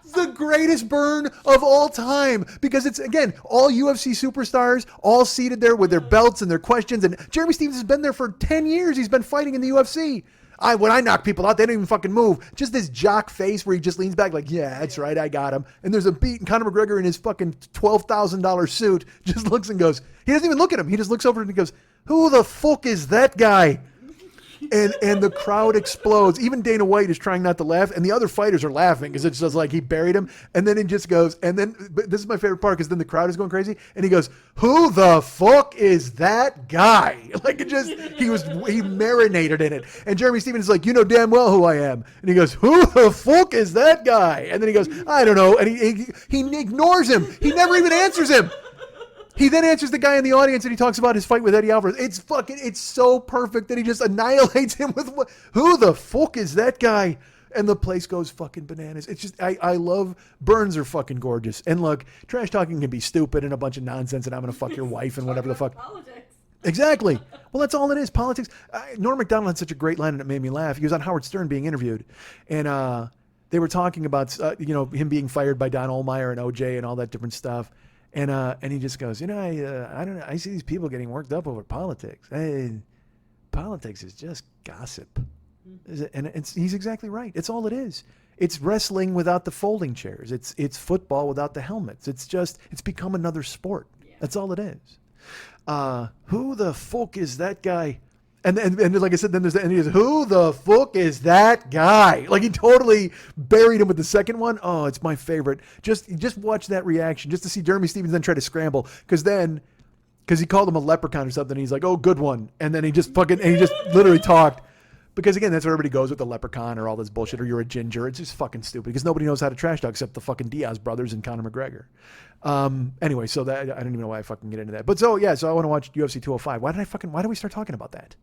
dude. The greatest burn of all time. Because it's, again, all UFC superstars, all seated there with their belts and their questions. And Jeremy Stevens has been there for 10 years. He's been fighting in the UFC. When I knock people out, they don't even fucking move. Just this jock face where he just leans back like, yeah, that's right, I got him. And there's a beat, and Conor McGregor in his fucking $12,000 suit just looks and goes, he doesn't even look at him. He just looks over and he goes, who the fuck is that guy? And the crowd explodes. Even Dana White is trying not to laugh, and the other fighters are laughing because it's just like he buried him. And then it just goes, and then, but this is my favorite part because then the crowd is going crazy, and he goes, who the fuck is that guy? Like it just, he marinated in it. And Jeremy Stevens is like, you know damn well who I am. And he goes, who the fuck is that guy? And then he goes, I don't know. And he ignores him. He never even answers him. He then answers the guy in the audience and he talks about his fight with Eddie Alvarez. It's so perfect that he just annihilates him with, who the fuck is that guy? And the place goes fucking bananas. It's just, I love, Burns are fucking gorgeous. And look, trash talking can be stupid and a bunch of nonsense and I'm going to fuck your wife and whatever the fuck. Politics. Exactly. Well, that's all it is, politics. Norm Macdonald had such a great line and it made me laugh. He was on Howard Stern being interviewed. And they were talking about, him being fired by Don Ohlmeyer and OJ and all that different stuff. And he just goes, I don't know. I see these people getting worked up over politics. Hey, politics is just gossip. And he's exactly right. It's all it is. It's wrestling without the folding chairs. It's football without the helmets. It's become another sport. Yeah. That's all it is. Who the fuck is that guy? And like I said, then there's the end. He goes, who the fuck is that guy? Like he totally buried him with the second one. Oh, it's my favorite. Just watch that reaction just to see Jeremy Stevens then try to scramble. Because he called him a leprechaun or something. And he's like, oh, good one. And then he just literally talked. Because again, that's where everybody goes with the leprechaun or all this bullshit, or you're a ginger. It's just fucking stupid because nobody knows how to trash talk except the fucking Diaz brothers and Conor McGregor. Anyway, so that I don't even know why I fucking get into that. But so I want to watch UFC 205. Why did we start talking about that?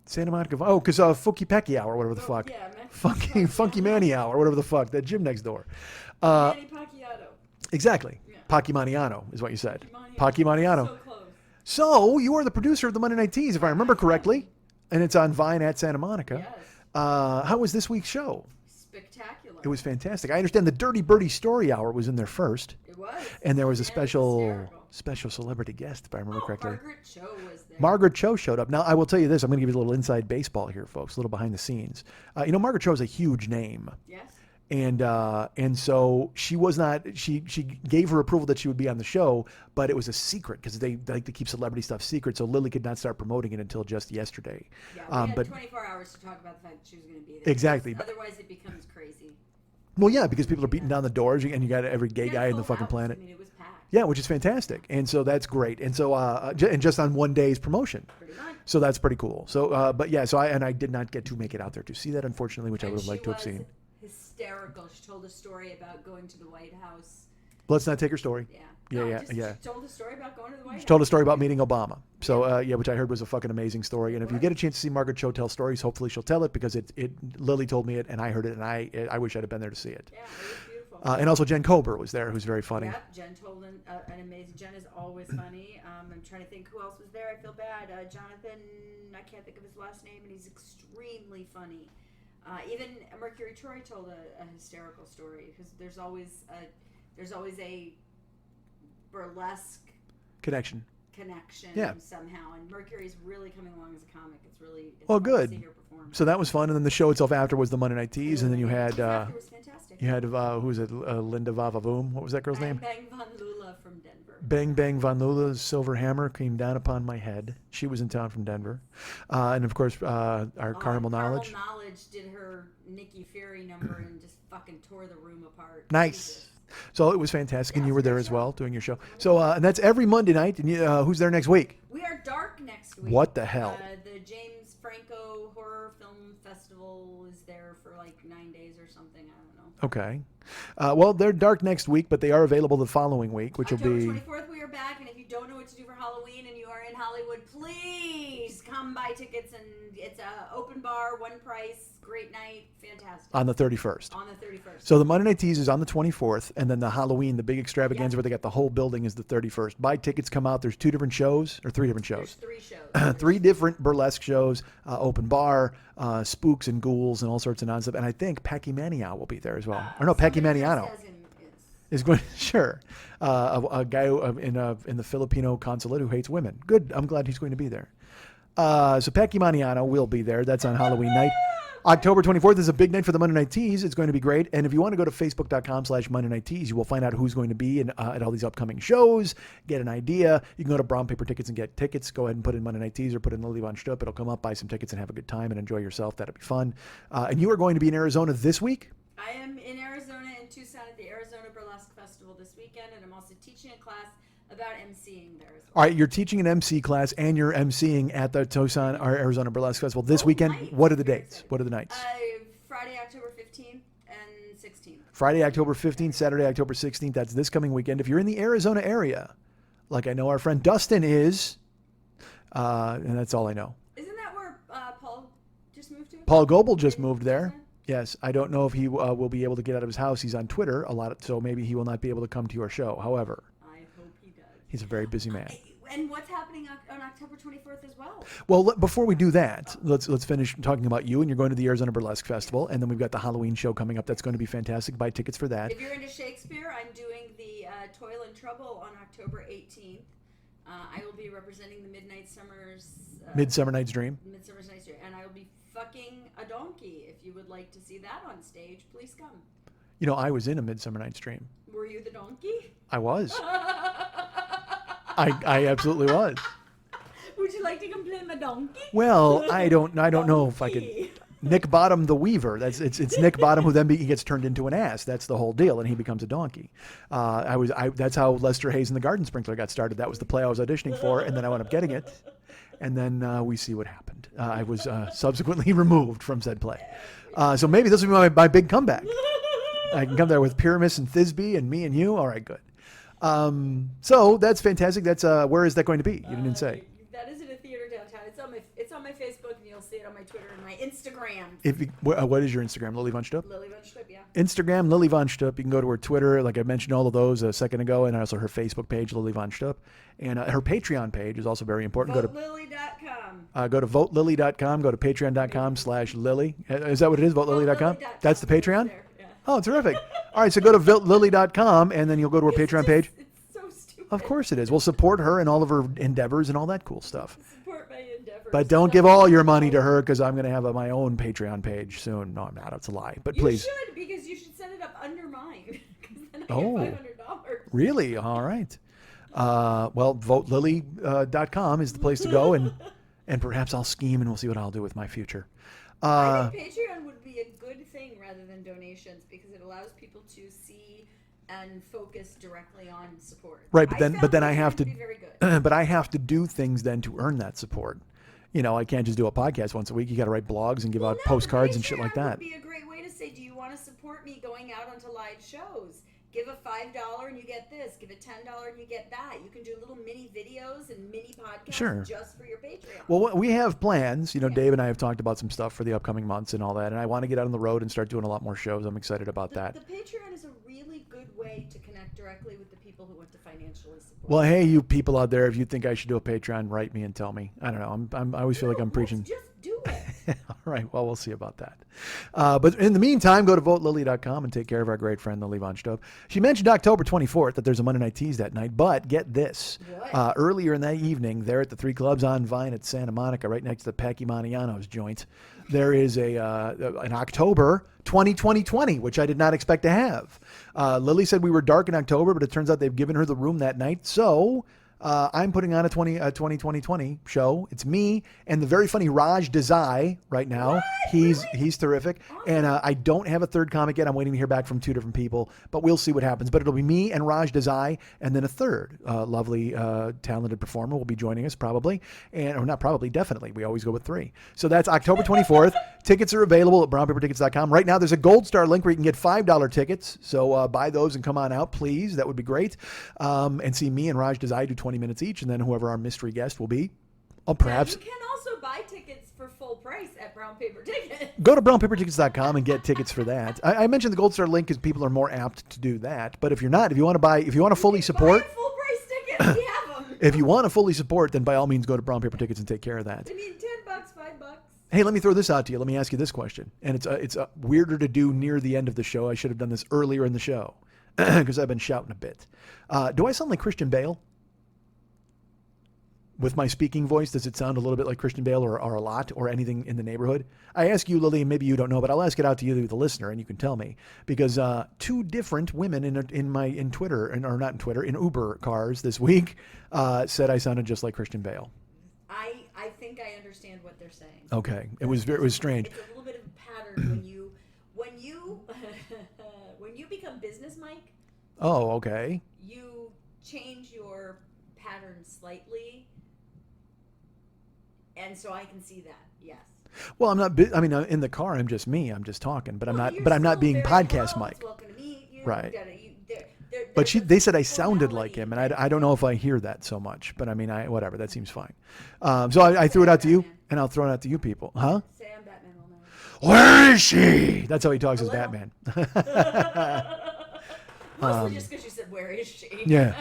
Santa Monica. Oh, because Funky Pecky Hour, whatever the fuck. Yeah, Funky Manny Hour, whatever the fuck. That gym next door. Manny Pacquiao. Exactly. Yeah. Pacquiao is what you said. Pacquiao. So close. So you are the producer of the Monday Night Tease, if I remember correctly. And it's on Vine at Santa Monica. Yes. How was this week's show? Spectacular. It was fantastic. I understand the Dirty Birdie Story Hour was in there first. It was. And there was a special celebrity guest, if I remember correctly. Margaret Cho was there. Margaret Cho showed up. Now, I will tell you this. I'm going to give you a little inside baseball here, folks, a little behind the scenes. Margaret Cho is a huge name. Yes. And so she was not, she gave her approval that she would be on the show, but it was a secret because they like to keep celebrity stuff secret. So Lily could not start promoting it until just yesterday. Yeah, we had 24 hours to talk about the fact that she was going to be there. Exactly. Otherwise it becomes crazy. Well, yeah, because people are beating down the doors and you got every gay guy in the fucking planet. I mean, it was packed. Yeah, which is fantastic. And so that's great. And so, and just on one day's promotion. Pretty much. So that's pretty cool. So, but yeah, so I did not get to make it out there to see that, unfortunately, which I would have liked to have seen. Hysterical. She told a story about going to the White House. Let's not take her story. Yeah. Yeah. She told a story about going to the White House. She told a story about meeting Obama. So, which I heard was a fucking amazing story. And if you get a chance to see Margaret Cho tell stories, hopefully she'll tell it because Lily told me it and I heard it and I wish I'd have been there to see it. Yeah, it was beautiful. And also Jen Kober was there, who's very funny. Yeah, Jen told an amazing. Jen is always funny. I'm trying to think who else was there. I feel bad. Jonathan, I can't think of his last name, and he's extremely funny. Even Mercury Troy told a hysterical story because there's always a burlesque connection somehow, and Mercury's really coming along as a comic. It's good. To see her perform. So that was fun, and then the show itself after was the Monday Night Tease, and then you had it was fantastic. You had who was it? Linda Vavavoom. What was that girl's name? Bang Von Lula from Denver. Bang Bang Von Lula's silver hammer came down upon my head. She was in town from Denver, and of course our Caramel Knowledge. Caramel Knowledge did her Nikki Fury number and just fucking tore the room apart. Nice. Jesus. So it was fantastic, and you were there as well doing your show. So and that's every Monday night. And who's there next week? We are Dark next week. What the hell? The James Franco Horror Film Festival is there for like 9 days or something. I don't know. Okay. Well, they're Dark next week, but they are available the following week, which October will be... 24th, we are back, and if you don't know what to do for Halloween and you are in Hollywood, please come buy tickets, and it's a open bar, one price, great night, fantastic. On the 31st. On the 31st. So the Monday Night Tease is on the 24th, and then the Halloween, the big extravaganza where they got the whole building is the 31st. Buy tickets, come out. There's 2 different shows, or 3 different shows. There's 3 shows. 3 different burlesque shows, open bar, spooks and ghouls and all sorts of nonsense. And I think Packy Maniau will be there as well. Or no, Packy Maniano is going. Sure, a guy in the Filipino consulate who hates women. Good. I'm glad he's going to be there. So Packy Maniano will be there. That's on Halloween night. October 24th is a big night for the Monday Night Teas. It's going to be great. And if you want to go to facebook.com/Monday Night Teas, you will find out who's going to be at all these upcoming shows, get an idea. You can go to Brown Paper Tickets and get tickets. Go ahead and put in Monday Night Teas or put in Lily Von Stupp. It'll come up, buy some tickets and have a good time and enjoy yourself. That'll be fun. And you are going to be in Arizona this week? I am in Arizona and Tucson at the Arizona Burlesque Festival this weekend, and I'm also teaching a class about emceeing there as well. All right, you're teaching an MC class and you're emceeing at the Tucson or Arizona Burlesque Festival this weekend. Nice. What are the dates? What are the nights? Friday, October 15th and 16th. Friday, October 15th, Saturday, October 16th. That's this coming weekend. If you're in the Arizona area, like I know our friend Dustin is, and that's all I know. Isn't that where Paul just moved to? Paul Goebel just moved there. Yes, I don't know if he will be able to get out of his house. He's on Twitter a lot, so maybe he will not be able to come to your show. However, I hope he does. he's a very busy man. And what's happening on October 24th as well? Well, before we do that, let's finish talking about you. And you're going to the Arizona Burlesque Festival, and then we've got the Halloween show coming up. That's going to be fantastic. Buy tickets for that. If you're into Shakespeare, I'm doing the Toil and Trouble on October 18th. I will be representing the Midsummer Night's Dream. Midsummer Night's Dream, and I will be fucking a donkey. If you would like to see that on stage, please come. You know, I was in a Midsummer Night's Dream. Were you the donkey? I was. I absolutely was. Would you like to come play my donkey? Well, I don't know if I could. Nick Bottom the Weaver. It's Nick Bottom who then he gets turned into an ass. That's the whole deal, and he becomes a donkey. That's how Lester Hayes and the Garden Sprinkler got started. That was the play I was auditioning for, and then I wound up getting it. And then we see what happened. I was subsequently removed from said play. So maybe this will be my big comeback. I can come there with Pyramus and Thisbe and me and you. All right, good. So that's fantastic. That's where is that going to be? You didn't say. That is in a theater downtown. It's on my Facebook, and you'll see it on my Twitter and my Instagram. What is your Instagram? Lily Von Stupp? Lily Von Stupp, yeah. Instagram, Lily Von Stupp. You can go to her Twitter, like I mentioned all of those a second ago, and also her Facebook page, Lily Von Stupp. And her Patreon page is also very important. VoteLily.com. Go to votelily.com. Go to patreon.com/Lily. Is that what it is? VoteLily.com? That's the Patreon? Yeah. Oh, terrific. All right, so go to votelily.com, and then you'll go to her Patreon page. It's so stupid. Of course it is. We'll support her and all of her endeavors and all that cool stuff. Support my endeavors. But don't give all your money to her, because I'm going to have my own Patreon page soon. No, I'm not. It's a lie. But please. You should, because you should set it up under mine. Because then I get $500. Really? All right. Well, votelily.com is the place to go, and perhaps I'll scheme and we'll see what I'll do with my future. I think Patreon would be a good thing rather than donations, because it allows people to see and focus directly on support. Right, but then I have to be very good. but I have to do things then to earn that support. You know, I can't just do a podcast once a week. You got to write blogs and give out postcards and shit like that. Would be a great way to say, do you want to support me going out onto live shows? Give a $5 and you get this. Give a $10 and you get that. You can do little mini videos and mini podcasts just for your Patreon. Well, we have plans. You know, Dave and I have talked about some stuff for the upcoming months and all that, and I want to get out on the road and start doing a lot more shows. I'm excited about that. The Patreon is a really good way to connect directly with the people who want to financially support. Well, hey, you people out there, if you think I should do a Patreon, write me and tell me. I don't know. I always feel like I'm preaching. Just do it. All right. Well, we'll see about that. But in the meantime, go to votelily.com and take care of our great friend, Lily Von Stupp. She mentioned October 24th that there's a Monday Night Tease that night. But get this. Earlier in that evening, there at the Three Clubs on Vine at Santa Monica, right next to the Packy Maniano's joint, there is an October 2020, which I did not expect to have. Lily said we were dark in October, but it turns out they've given her the room that night. So I'm putting on a 2020 show. It's me and the very funny Raj Desai right now. What? He's terrific. Awesome. And I don't have a third comic yet. I'm waiting to hear back from two different people, but we'll see what happens. But it'll be me and Raj Desai, and then a third lovely, talented performer will be joining us probably. Or not probably, definitely. We always go with three. So that's October 24th. Tickets are available at brownpapertickets.com. Right now there's a Gold Star link where you can get $5 tickets. So buy those and come on out, please. That would be great. And see me and Raj Desai do 20 minutes each, and then whoever our mystery guest will be. Perhaps. You can also buy tickets for full price at Brown Paper Tickets. Go to brownpapertickets.com and get tickets for that. I mentioned the Gold Star link because people are more apt to do that. But if you're not, if you want to fully support, buy a full price ticket. We have them. If you want to fully support, then by all means go to Brown Paper Tickets and take care of that. I mean, $10, $5. Hey, let me throw this out to you. Let me ask you this question, and it's weirder to do near the end of the show. I should have done this earlier in the show because I've been shouting a bit. Do I sound like Christian Bale? with my speaking voice, does it sound a little bit like Christian Bale or a lot or anything in the neighborhood? I ask you, Lily, and maybe you don't know, but I'll ask it out to you, the listener, and you can tell me. Because two different women in Twitter, or not in Twitter, in Uber cars this week said I sounded just like Christian Bale. I think I understand what they're saying. Okay, it was strange. It's a little bit of a pattern when you when you become business Mike. Oh, okay. You change your pattern slightly, and so I can see that. Yes. Well, I'm not. In the car, I'm just me. I'm just talking, but I'm not. You're But I'm not still being very podcast close. Mike. Welcome to meet you. Right. But They said I sounded like him, and I don't know if I hear that so much. But I mean, whatever. That seems fine. So I threw it out to you, and I'll throw it out to you people, huh? Say I'm Batman all night. Where is she? That's how he talks as Hello? Batman. Mostly just because you said, "Where is she?" Yeah.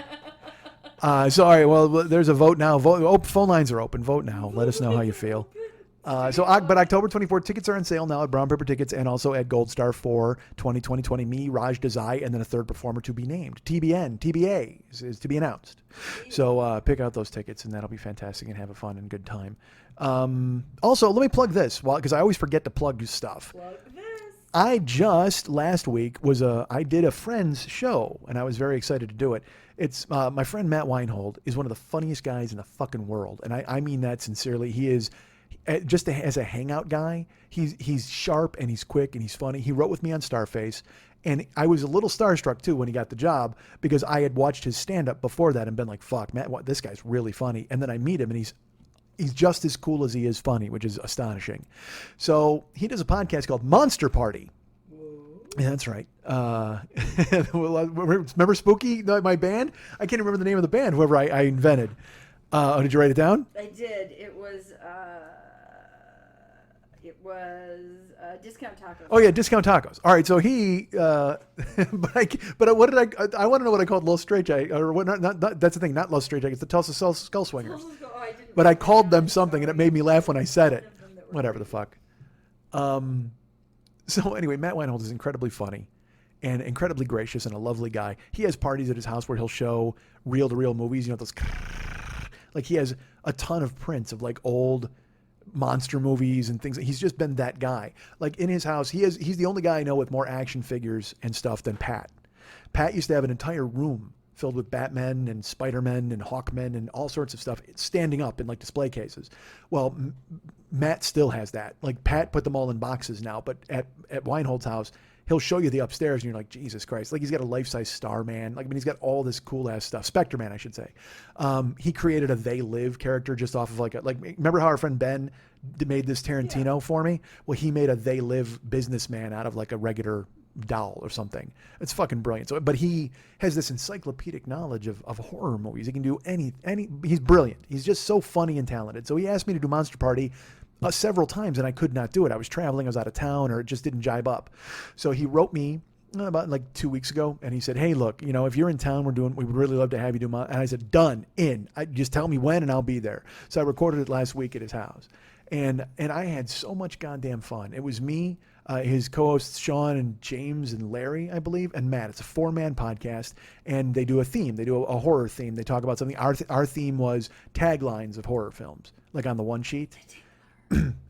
Sorry. Well, there's a vote now. Phone lines are open. Vote now. Let us know how you feel. But October 24th, tickets are on sale now at Brown Paper Tickets and also at Gold Star for 2020. Me, Raj Desai, and then a third performer to be named. TBA is to be announced. So pick out those tickets, and that'll be fantastic and have a fun and good time. Also, let me plug this, because I always forget to plug stuff. Plug this. I just last week I did a Friends show, and I was very excited to do it. It's my friend Matt Weinhold is one of the funniest guys in the fucking world, and I mean that sincerely. He is just as a hangout guy. He's sharp and he's quick and he's funny. He wrote with me on Starface, and I was a little starstruck too when he got the job because I had watched his stand up before that and been like, "Fuck, Matt, this guy's really funny." And then I meet him and he's just as cool as he is funny, which is astonishing. So he does a podcast called Monster Party. Yeah, that's right. Remember Spooky, my band? I can't remember the name of the band, whoever I invented. Did you write it down? I did. It was Discount Tacos. Oh yeah, Discount Tacos. All right, so he, but what did I want to know what I called Los Straight Jackets, or what? Not that's the thing, not Los Straight Jackets, the Tulsa Skull Swingers. But I called them something, and it made me laugh when I said it. Whatever the fuck. So anyway, Matt Weinhold is incredibly funny and incredibly gracious and a lovely guy. He has parties at his house where he'll show reel-to-reel movies. You know, those like he has a ton of prints of like old monster movies and things. He's just been that guy. Like in his house, he's the only guy I know with more action figures and stuff than Pat. Pat used to have an entire room filled with Batmen and Spider-Men and Hawkmen and all sorts of stuff standing up in like display cases. Well, Matt still has that. Like Pat put them all in boxes now, but at Weinhold's house, he'll show you the upstairs and you're like, Jesus Christ. Like he's got a life-size Starman. Like, I mean, he's got all this cool ass stuff. Spectre-Man, I should say. He created a They Live character just off of like remember how our friend Ben made this Tarantino for me? Well, he made a They Live businessman out of like a regular doll or something. It's fucking brilliant. So, but he has this encyclopedic knowledge of horror movies. He can do any, he's brilliant. He's just so funny and talented. So he asked me to do Monster Party several times and I could not do it. I was traveling, I was out of town, or it just didn't jibe up. So he wrote me about like 2 weeks ago and he said, "Hey, look, you know, if you're in town, we would really love to have you do and I said, "Done, in. Just tell me when and I'll be there." So I recorded it last week at his house. And I had so much goddamn fun. It was me, his co-hosts Sean and James and Larry, I believe, and Matt. It's a 4-man podcast, and they do a theme. They do a horror theme. They talk about something. Our theme was taglines of horror films, like on the one sheet.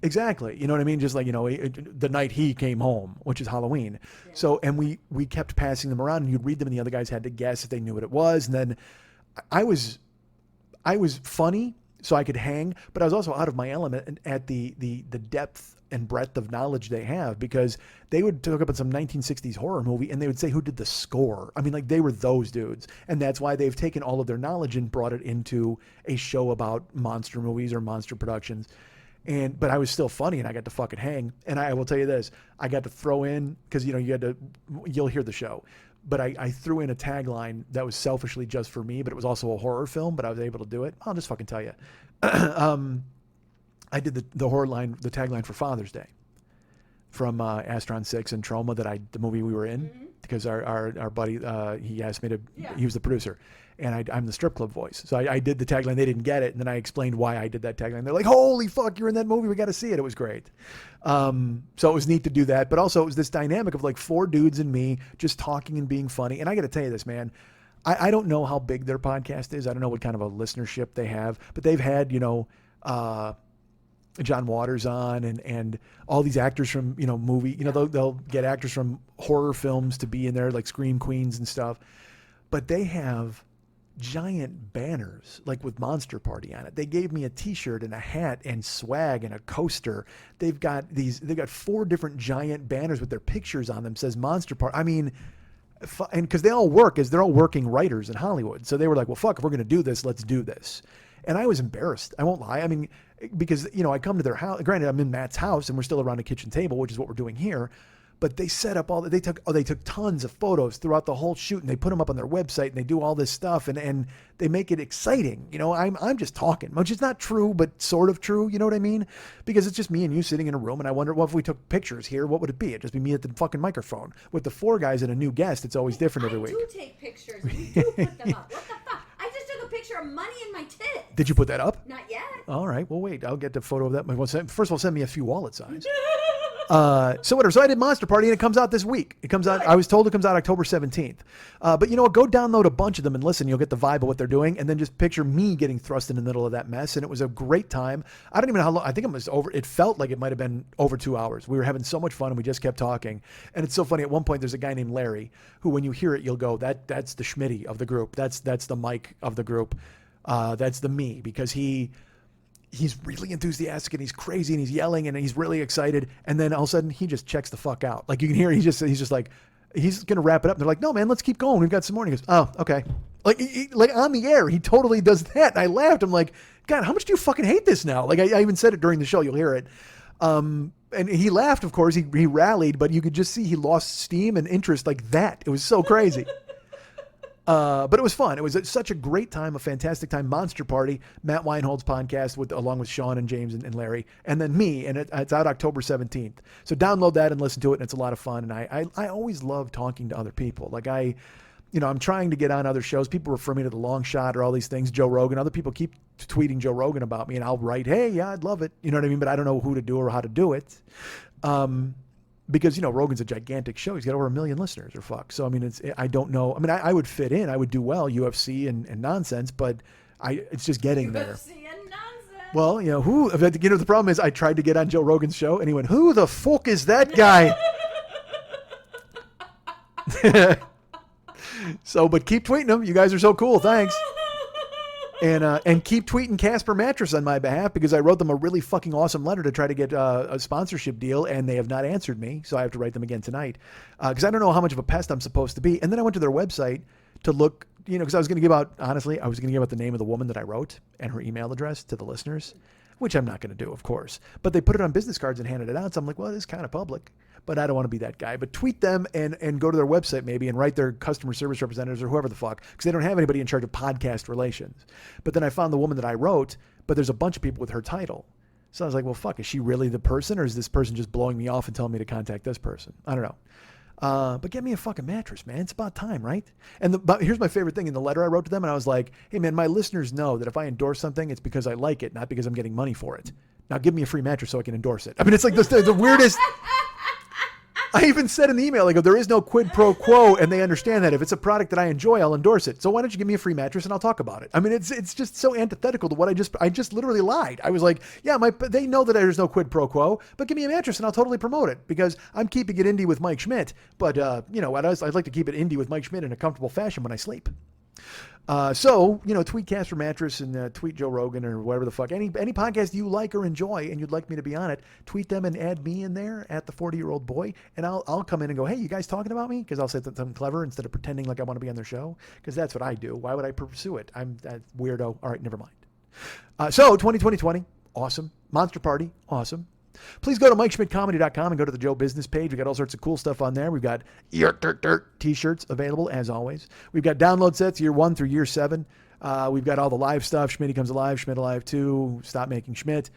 Exactly. You know what I mean? Just like, you know, the night he came home, which is Halloween. Yeah. So, and we kept passing them around, and you'd read them, and the other guys had to guess if they knew what it was. And then I was funny, so I could hang, but I was also out of my element at the depth and breadth of knowledge they have, because they would talk about some 1960s horror movie and they would say who did the score. I mean, like they were those dudes. And that's why they've taken all of their knowledge and brought it into a show about monster movies or monster productions. But I was still funny and I got to fucking hang. And I will tell you this, I got to throw in, because, you know, you'll hear the show. But I threw in a tagline that was selfishly just for me, but it was also a horror film, but I was able to do it. I'll just fucking tell you. I did the horror line, the tagline for Father's Day from Astron 6 and Trauma, the movie we were in, because our buddy, he asked me to, he was the producer, and I'm the strip club voice. So I did the tagline. They didn't get it, and then I explained why I did that tagline. They're like, "Holy fuck, you're in that movie. We got to see it." It was great. So it was neat to do that, but also it was this dynamic of like 4 dudes and me just talking and being funny. And I got to tell you this, man, I don't know how big their podcast is. I don't know what kind of a listenership they have, but they've had, John Waters on and all these actors from, movie, they'll get actors from horror films to be in there, like Scream Queens and stuff. But they have giant banners, like with Monster Party on it. They gave me a t-shirt and a hat and swag and a coaster. They've got 4 different giant banners with their pictures on them, says Monster Party. I mean, and because they're all working writers in Hollywood. So they were like, well, fuck, if we're going to do this, let's do this. And I was embarrassed. I won't lie. I mean, because, I come to their house. Granted, I'm in Matt's house and we're still around a kitchen table, which is what we're doing here. But they set up they took tons of photos throughout the whole shoot, and they put them up on their website, and they do all this stuff, and they make it exciting. I'm just talking, which is not true, but sort of true. You know what I mean? Because it's just me and you sitting in a room, and I wonder, well, if we took pictures here, what would it be? It'd just be me at the fucking microphone. With the 4 guys and a new guest, it's always different every week. I do take pictures, and you do put them up. What the fuck? I just took a picture of money in my tits. Did you put that up? Not yet. All right. Well, wait. I'll get the photo of that. First of all, send me a few wallet signs. So whatever. So I did Monster Party, and it comes out this week. It comes out. I was told it comes out October 17th. But you know what? Go download a bunch of them and listen. You'll get the vibe of what they're doing, and then just picture me getting thrust in the middle of that mess. And it was a great time. I don't even know how long. I think it was over. It felt like it might have been over 2 hours. We were having so much fun, and we just kept talking. And it's so funny. At one point, there's a guy named Larry who, when you hear it, you'll go, "That's the Schmitty of the group. That's the Mike of the group. That's the me," because he's really enthusiastic and he's crazy and he's yelling and he's really excited. And then all of a sudden he just checks the fuck out. Like you can hear, he's just like, he's going to wrap it up. And they're like, "No, man, let's keep going. We've got some more." And he goes, "Oh, okay." Like on the air, he totally does that. And I laughed. I'm like, God, how much do you fucking hate this now? Like I even said it during the show. You'll hear it. And he laughed, of course, he rallied, but you could just see he lost steam and interest like that. It was so crazy. But it was fun. It was such a great time, a fantastic time. Monster Party, Matt Weinhold's podcast along with Sean and James and Larry, and then me, and it's out October 17th. So download that and listen to it, and it's a lot of fun. And I always love talking to other people. Like I'm trying to get on other shows. People refer me to The Long Shot or all these things, Joe Rogan. Other people keep tweeting Joe Rogan about me, and I'll write, "Hey, yeah, I'd love it." You know what I mean? But I don't know who to do or how to do it. Because, Rogan's a gigantic show. He's got over 1 million listeners or fuck. So, I mean, I don't know. I mean, I would fit in. I would do well, UFC and nonsense, but it's just getting there. UFC and nonsense. Well, the problem is I tried to get on Joe Rogan's show and he went, "Who the fuck is that guy?" So, but keep tweeting them. You guys are so cool. Thanks. And keep tweeting Casper Mattress on my behalf, because I wrote them a really fucking awesome letter to try to get a sponsorship deal, and they have not answered me, so I have to write them again tonight, because I don't know how much of a pest I'm supposed to be. And then I went to their website to look, because I was going to give out the name of the woman that I wrote and her email address to the listeners, which I'm not going to do, of course. But they put it on business cards and handed it out, so I'm like, well, this is kind of public. But I don't want to be that guy. But tweet them and go to their website maybe and write their customer service representatives or whoever the fuck, because they don't have anybody in charge of podcast relations. But then I found the woman that I wrote, but there's a bunch of people with her title. So I was like, well, fuck, is she really the person, or is this person just blowing me off and telling me to contact this person? I don't know. But get me a fucking mattress, man. It's about time, right? But here's my favorite thing in the letter I wrote to them. And I was like, hey, man, my listeners know that if I endorse something, it's because I like it, not because I'm getting money for it. Now give me a free mattress so I can endorse it. I mean, it's like the weirdest... I even said in the email, I go, there is no quid pro quo, and they understand that. If it's a product that I enjoy, I'll endorse it. So why don't you give me a free mattress and I'll talk about it? I mean, it's just so antithetical to what I just literally lied. I was like, yeah, they know that there's no quid pro quo, but give me a mattress and I'll totally promote it, because I'm keeping it indie with Mike Schmidt. But I'd like to keep it indie with Mike Schmidt in a comfortable fashion when I sleep. So, tweet Casper Mattress and tweet Joe Rogan or whatever the fuck. Any podcast you like or enjoy and you'd like me to be on it, tweet them and add me in there at the 40-year-old boy, and I'll come in and go, hey, you guys talking about me? Because I'll say something clever instead of pretending like I want to be on their show, because that's what I do. Why would I pursue it? I'm that weirdo. All right, never mind. So 2020, awesome. Monster Party, awesome. Please go to MikeSchmidtComedy.com and go to the Joe Business page. We got all sorts of cool stuff on there. We've got t-shirts available as always. We've got download sets year 1 through year 7. We've got all the live stuff. Schmitty Comes Alive, Schmidt Alive 2, Stop Making Schmidt.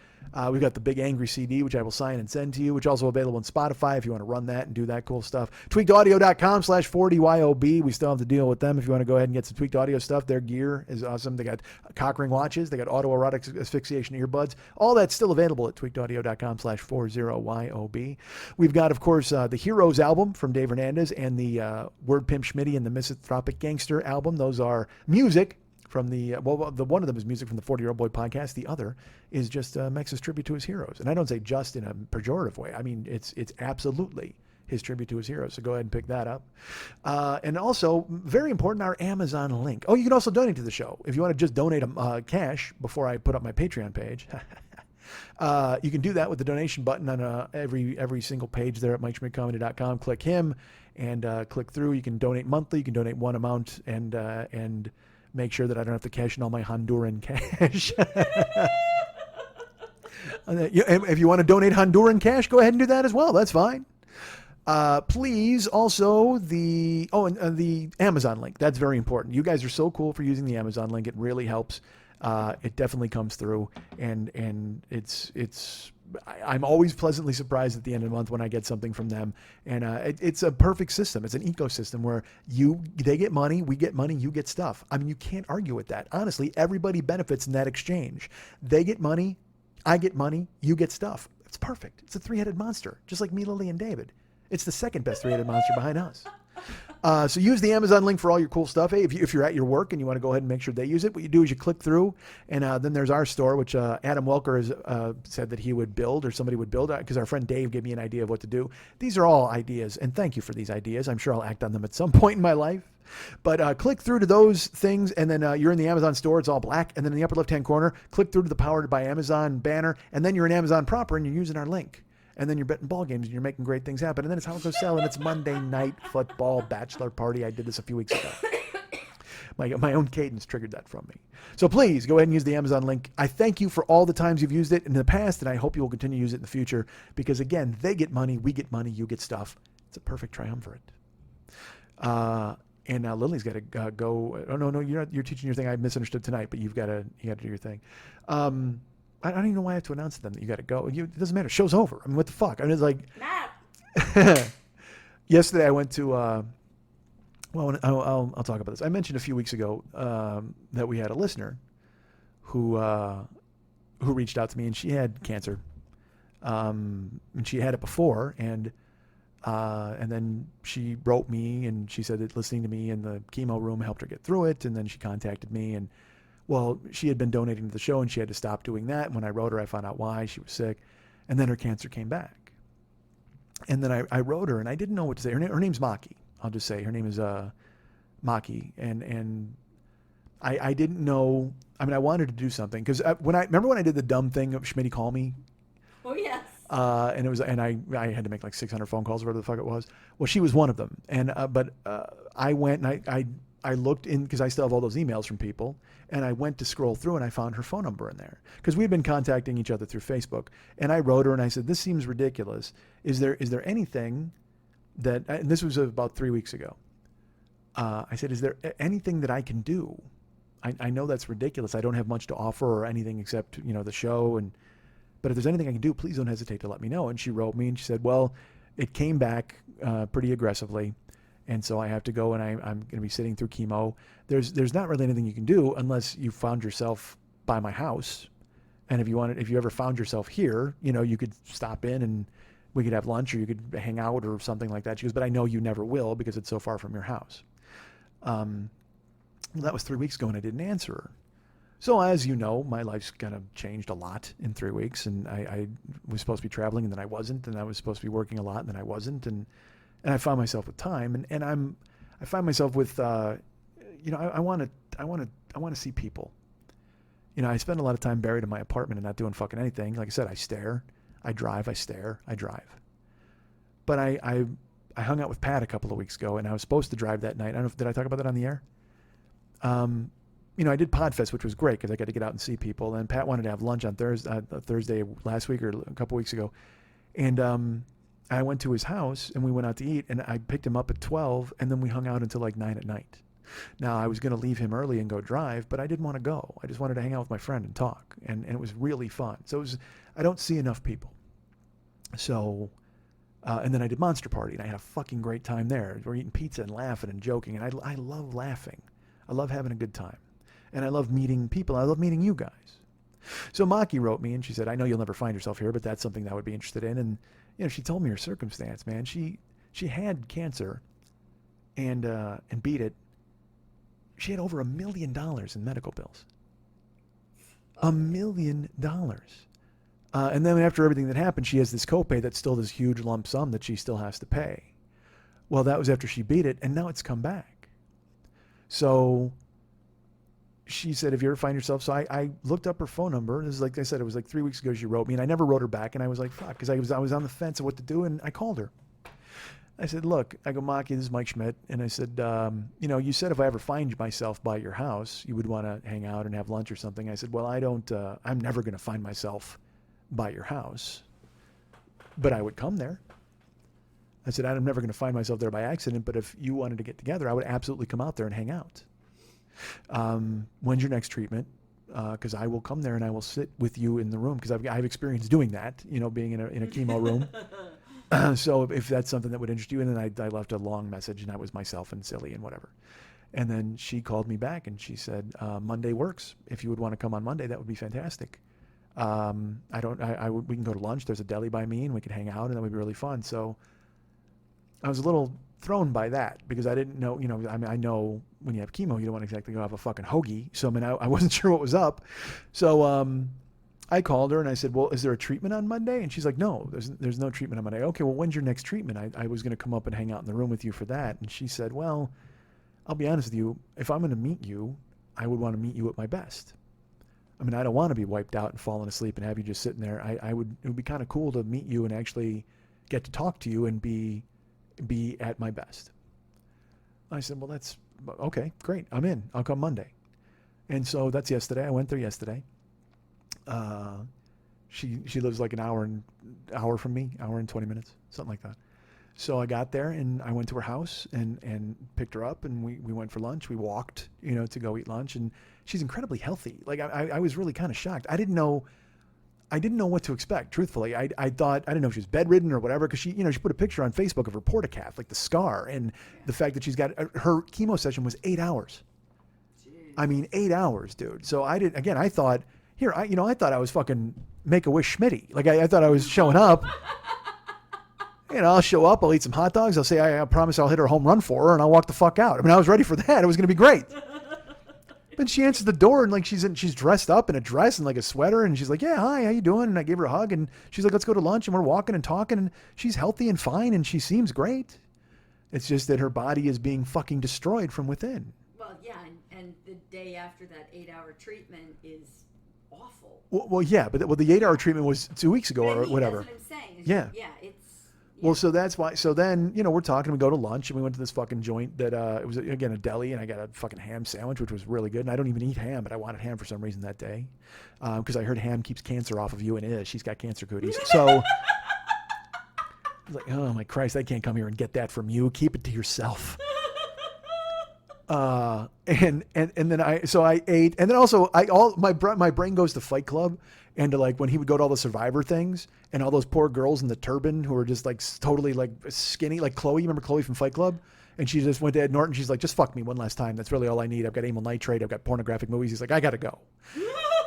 We've got the Big Angry CD, which I will sign and send to you, which is also available on Spotify if you want to run that and do that cool stuff. Tweakedaudio.com/4DYOB. We still have to deal with them if you want to go ahead and get some Tweaked Audio stuff. Their gear is awesome. They got cock ring watches. They got autoerotic asphyxiation earbuds. All that's still available at tweakedaudio.com/40YOB. We've got, of course, the Heroes album from Dave Hernandez and the Word Pimp Schmitty and the Misanthropic Gangster album. Those are music from the one of them is music from the 40-Year-Old Boy podcast. The other is just Mex's tribute to his heroes. And I don't say just in a pejorative way. I mean, it's absolutely his tribute to his heroes. So go ahead and pick that up. And also, very important, our Amazon link. Oh, you can also donate to the show. If you want to just donate cash before I put up my Patreon page, you can do that with the donation button on every single page there at MikeSchmidtComedy.com. Click him and click through. You can donate monthly. You can donate one amount and make sure that I don't have to cash in all my Honduran cash. If you want to donate Honduran cash, go ahead and do that as well. That's fine. Please also the Amazon link. That's very important. You guys are so cool for using the Amazon link. It really helps. It definitely comes through, and I'm always pleasantly surprised at the end of the month when I get something from them. And it's a perfect system. It's an ecosystem where they get money, we get money, you get stuff. I mean, you can't argue with that. Honestly, everybody benefits in that exchange. They get money, I get money, you get stuff. It's perfect. It's a three-headed monster, just like me, Lily, and David. It's the second best three-headed monster behind us. So use the Amazon link for all your cool stuff. Hey, if you're at your work and you want to go ahead and make sure they use it, what you do is you click through, and then there's our store, which Adam Welker has said that he would build, or somebody would build, because our friend Dave gave me an idea of what to do. These are all ideas, and thank you for these ideas. I'm sure I'll act on them at some point in my life. But click through to those things, and then you're in the Amazon store. It's all black. And then in the upper left-hand corner, click through to the Powered by Amazon banner, and then you're in Amazon proper, and you're using our link. And then you're betting ball games and you're making great things happen. And then it's how it goes sell. And it's Monday night football bachelor party. I did this a few weeks ago. My own cadence triggered that from me. So please go ahead and use the Amazon link. I thank you for all the times you've used it in the past, and I hope you will continue to use it in the future, because again, they get money, we get money, you get stuff. It's a perfect triumvirate. And now Lily's got to go. Oh no, you're teaching your thing. I misunderstood tonight, but you got to do your thing. I don't even know why I have to announce to them that you got to go. It doesn't matter. Show's over. I mean, what the fuck? I mean, it's like... Matt! Yesterday I went to... I'll talk about this. I mentioned a few weeks ago that we had a listener who reached out to me, and she had cancer. And she had it before, and then she wrote me, and she said that listening to me in the chemo room helped her get through it, and then she contacted me, and well, she had been donating to the show, and she had to stop doing that. And when I wrote her, I found out why. She was sick. And then her cancer came back. And then I wrote her, and I didn't know what to say. Her name's Maki. I'll just say her name is Maki. And I didn't know. I mean, I wanted to do something. Because remember when I did the dumb thing of Schmitty Call Me? Oh, yes. And I had to make like 600 phone calls or whatever the fuck it was. Well, she was one of them. And but I went and I looked in, because I still have all those emails from people, and I went to scroll through, and I found her phone number in there, because we had been contacting each other through Facebook. And I wrote her, and I said, this seems ridiculous. Is there anything that, and this was about 3 weeks ago. I said, is there anything that I can do? I know that's ridiculous. I don't have much to offer or anything except, the show. But if there's anything I can do, please don't hesitate to let me know. And she wrote me, and she said, well, it came back pretty aggressively. And so I have to go, and I'm going to be sitting through chemo. There's not really anything you can do unless you found yourself by my house. And if you ever found yourself here, you could stop in and we could have lunch, or you could hang out or something like that. She goes, but I know you never will, because it's so far from your house. That was 3 weeks ago, and I didn't answer her. So as you know, my life's kind of changed a lot in 3 weeks, and I was supposed to be traveling, and then I wasn't, and I was supposed to be working a lot, and then I wasn't, and I found myself with time, and I find myself with, I want to see people. I spend a lot of time buried in my apartment and not doing fucking anything. Like I said, I stare, I drive, I stare, I drive. But I hung out with Pat a couple of weeks ago, and I was supposed to drive that night. I don't know did I talk about that on the air? I did Podfest, which was great because I got to get out and see people. And Pat wanted to have lunch on Thursday last week or a couple weeks ago, and I went to his house and we went out to eat, and I picked him up at 12, and then we hung out until like 9 at night. Now, I was going to leave him early and go drive, but I didn't want to go. I just wanted to hang out with my friend and talk, and it was really fun. So I don't see enough people. So, and then I did Monster Party, and I had a fucking great time there. We're eating pizza and laughing and joking, and I love laughing. I love having a good time. And I love meeting people. I love meeting you guys. So Maki wrote me, and she said, I know you'll never find yourself here, but that's something that I would be interested in. And, she told me her circumstance, man. She had cancer and beat it. She had over $1 million in medical bills. $1 million. And then after everything that happened, she has this copay that's still this huge lump sum that she still has to pay. Well, that was after she beat it, and now it's come back. So she said, if you ever find yourself, so I looked up her phone number. This is like I said, it was like 3 weeks ago she wrote me, and I never wrote her back, and I was like, fuck, because I was on the fence of what to do, and I called her. I said, look, I go, Maki, this is Mike Schmidt, and I said, you said if I ever find myself by your house, you would want to hang out and have lunch or something. I said, well, I'm never going to find myself by your house, but I would come there. I said, I'm never going to find myself there by accident, but if you wanted to get together, I would absolutely come out there and hang out. When's your next treatment? Because I will come there and I will sit with you in the room, because I've experience doing that, being in a chemo room. So if that's something that would interest you, and then I left a long message, and that was myself and silly and whatever. And then she called me back and she said, Monday works. If you would want to come on Monday, that would be fantastic. We can go to lunch. There's a deli by me, and we could hang out, and that would be really fun. So I was a little thrown by that, because I didn't know, I know when you have chemo, you don't want to exactly go have a fucking hoagie. So, I wasn't sure what was up. So, I called her and I said, well, is there a treatment on Monday? And she's like, no, there's no treatment on Monday. Okay, well, when's your next treatment? I was going to come up and hang out in the room with you for that. And she said, well, I'll be honest with you. If I'm going to meet you, I would want to meet you at my best. I don't want to be wiped out and falling asleep and have you just sitting there. It would be kind of cool to meet you and actually get to talk to you and be at my best. I said, well, that's okay, great. I'm in. I'll come Monday. And so that's yesterday. I went there yesterday. She lives like an hour from me, hour and 20 minutes, something like that. So I got there and I went to her house and picked her up, and we went for lunch. We walked, to go eat lunch, and she's incredibly healthy. Like I was really kind of shocked. I didn't know what to expect, truthfully. I thought, I didn't know if she was bedridden or whatever, because she put a picture on Facebook of her portacath, like the scar, and the fact that she's got, her chemo session was 8 hours. Jeez. 8 hours, dude. So I thought, I thought I was fucking Make-A-Wish Schmitty. Like I thought I was showing up. I'll show up, I'll eat some hot dogs, I'll say, I promise I'll hit her home run for her, and I'll walk the fuck out. I was ready for that. It was going to be great. But she answers the door, and like she's dressed up in a dress and like a sweater, and she's like, yeah, hi, how you doing? And I gave her a hug, and she's like, let's go to lunch, and we're walking and talking, and she's healthy and fine, and she seems great. It's just that her body is being fucking destroyed from within. Well, yeah, and the day after that 8-hour treatment is awful. Well, yeah, but the 8-hour treatment was 2 weeks ago or whatever. That's what I'm saying. Yeah. Yeah, it's... Yeah. Well, so that's why. So then, we're talking. We go to lunch, and we went to this fucking joint that it was again a deli, and I got a fucking ham sandwich, which was really good. And I don't even eat ham, but I wanted ham for some reason that day, because I heard ham keeps cancer off of you, and she's got cancer cooties. So I was like, oh my Christ, I can't come here and get that from you. Keep it to yourself. And then I ate, and then also my brain goes to Fight Club, and to like when he would go to all the Survivor things, and all those poor girls in the turban who were just like totally like skinny, like Chloe. You remember Chloe from Fight Club? And she just went to Ed Norton. She's like, just fuck me one last time. That's really all I need. I've got amyl nitrate. I've got pornographic movies. He's like, I gotta go.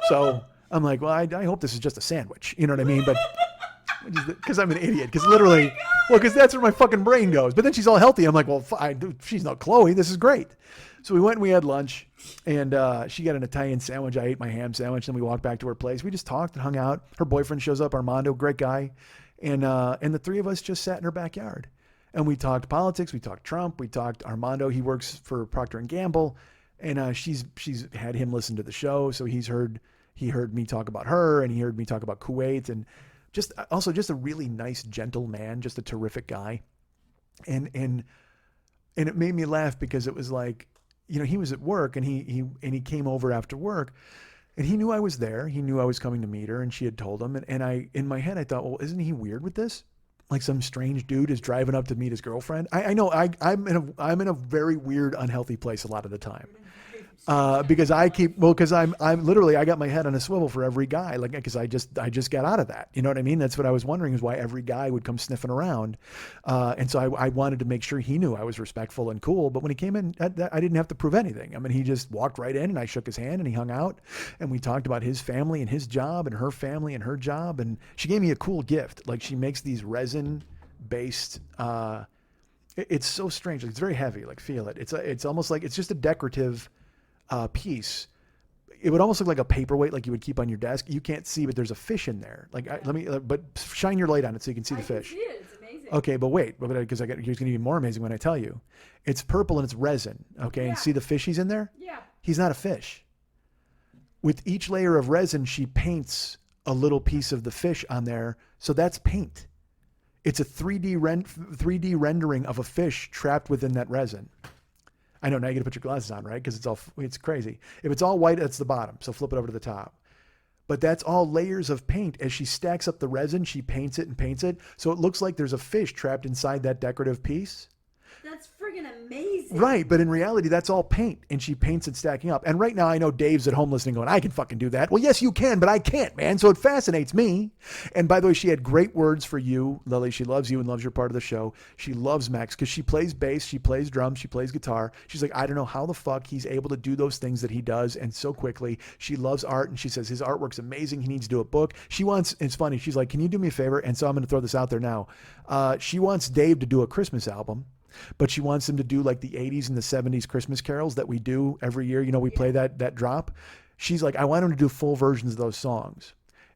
So I'm like, well, I hope this is just a sandwich. You know what I mean? But because I'm an idiot. Because literally, because that's where my fucking brain goes. But then she's all healthy. I'm like, well, she's not Chloe. This is great. So we went and we had lunch, and she got an Italian sandwich. I ate my ham sandwich. Then we walked back to her place. We just talked and hung out. Her boyfriend shows up, Armando, great guy. And the three of us just sat in her backyard. And we talked politics. We talked Trump. We talked Armando. He works for Procter & Gamble. And she's had him listen to the show. So he heard me talk about her, and he heard me talk about Kuwait. And just a really nice, gentle man, just a terrific guy. And it made me laugh because it was like, he was at work, and he came over after work, and he knew I was there. He knew I was coming to meet her, and she had told him. And I, in my head, I thought, well, isn't he weird with this? Like some strange dude is driving up to meet his girlfriend. I know I'm in a very weird, unhealthy place a lot of the time. Because I'm literally, I got my head on a swivel for every guy, like, because I just got out of that. You know what I mean? That's what I was wondering, is why every guy would come sniffing around. And so I wanted to make sure he knew I was respectful and cool. But when he came in, I didn't have to prove anything. I mean, he just walked right in and I shook his hand and he hung out and we talked about his family and his job and her family and her job. And she gave me a cool gift. Like, she makes these resin based, it's so strange. It's very heavy. Like, feel it. It's almost like, it's just a decorative piece. It would almost look like a paperweight, like you would keep on your desk. You can't see, but there's a fish in there. Like, but shine your light on it so you can see the fish. I can see it. It's amazing. Okay, but wait, because it's going to be more amazing when I tell you. It's purple and it's resin. Okay, and see the fish he's in there? Yeah. He's not a fish. With each layer of resin, she paints a little piece of the fish on there. So that's paint. It's a 3D rendering of a fish trapped within that resin. I know, now you got to put your glasses on, right? Because it's crazy. If it's all white, that's the bottom. So flip it over to the top. But that's all layers of paint. As she stacks up the resin, she paints it and paints it. So it looks like there's a fish trapped inside that decorative piece. That's friggin' amazing. Right, but in reality, that's all paint, and she paints it stacking up. And right now, I know Dave's at home listening going, I can fucking do that. Well, yes, you can, but I can't, man. So it fascinates me. And by the way, she had great words for you, Lily. She loves you and loves your part of the show. She loves Max because she plays bass, she plays drums, she plays guitar. She's like, I don't know how the fuck he's able to do those things that he does and so quickly. She loves art, and she says his artwork's amazing. He needs to do a book. It's funny. She's like, can you do me a favor? And so I'm going to throw this out there now. She wants Dave to do a Christmas album. But she wants them to do like the 80s and the 70s Christmas carols that we do every year. You know, we play that drop. She's like, I want him to do full versions of those songs.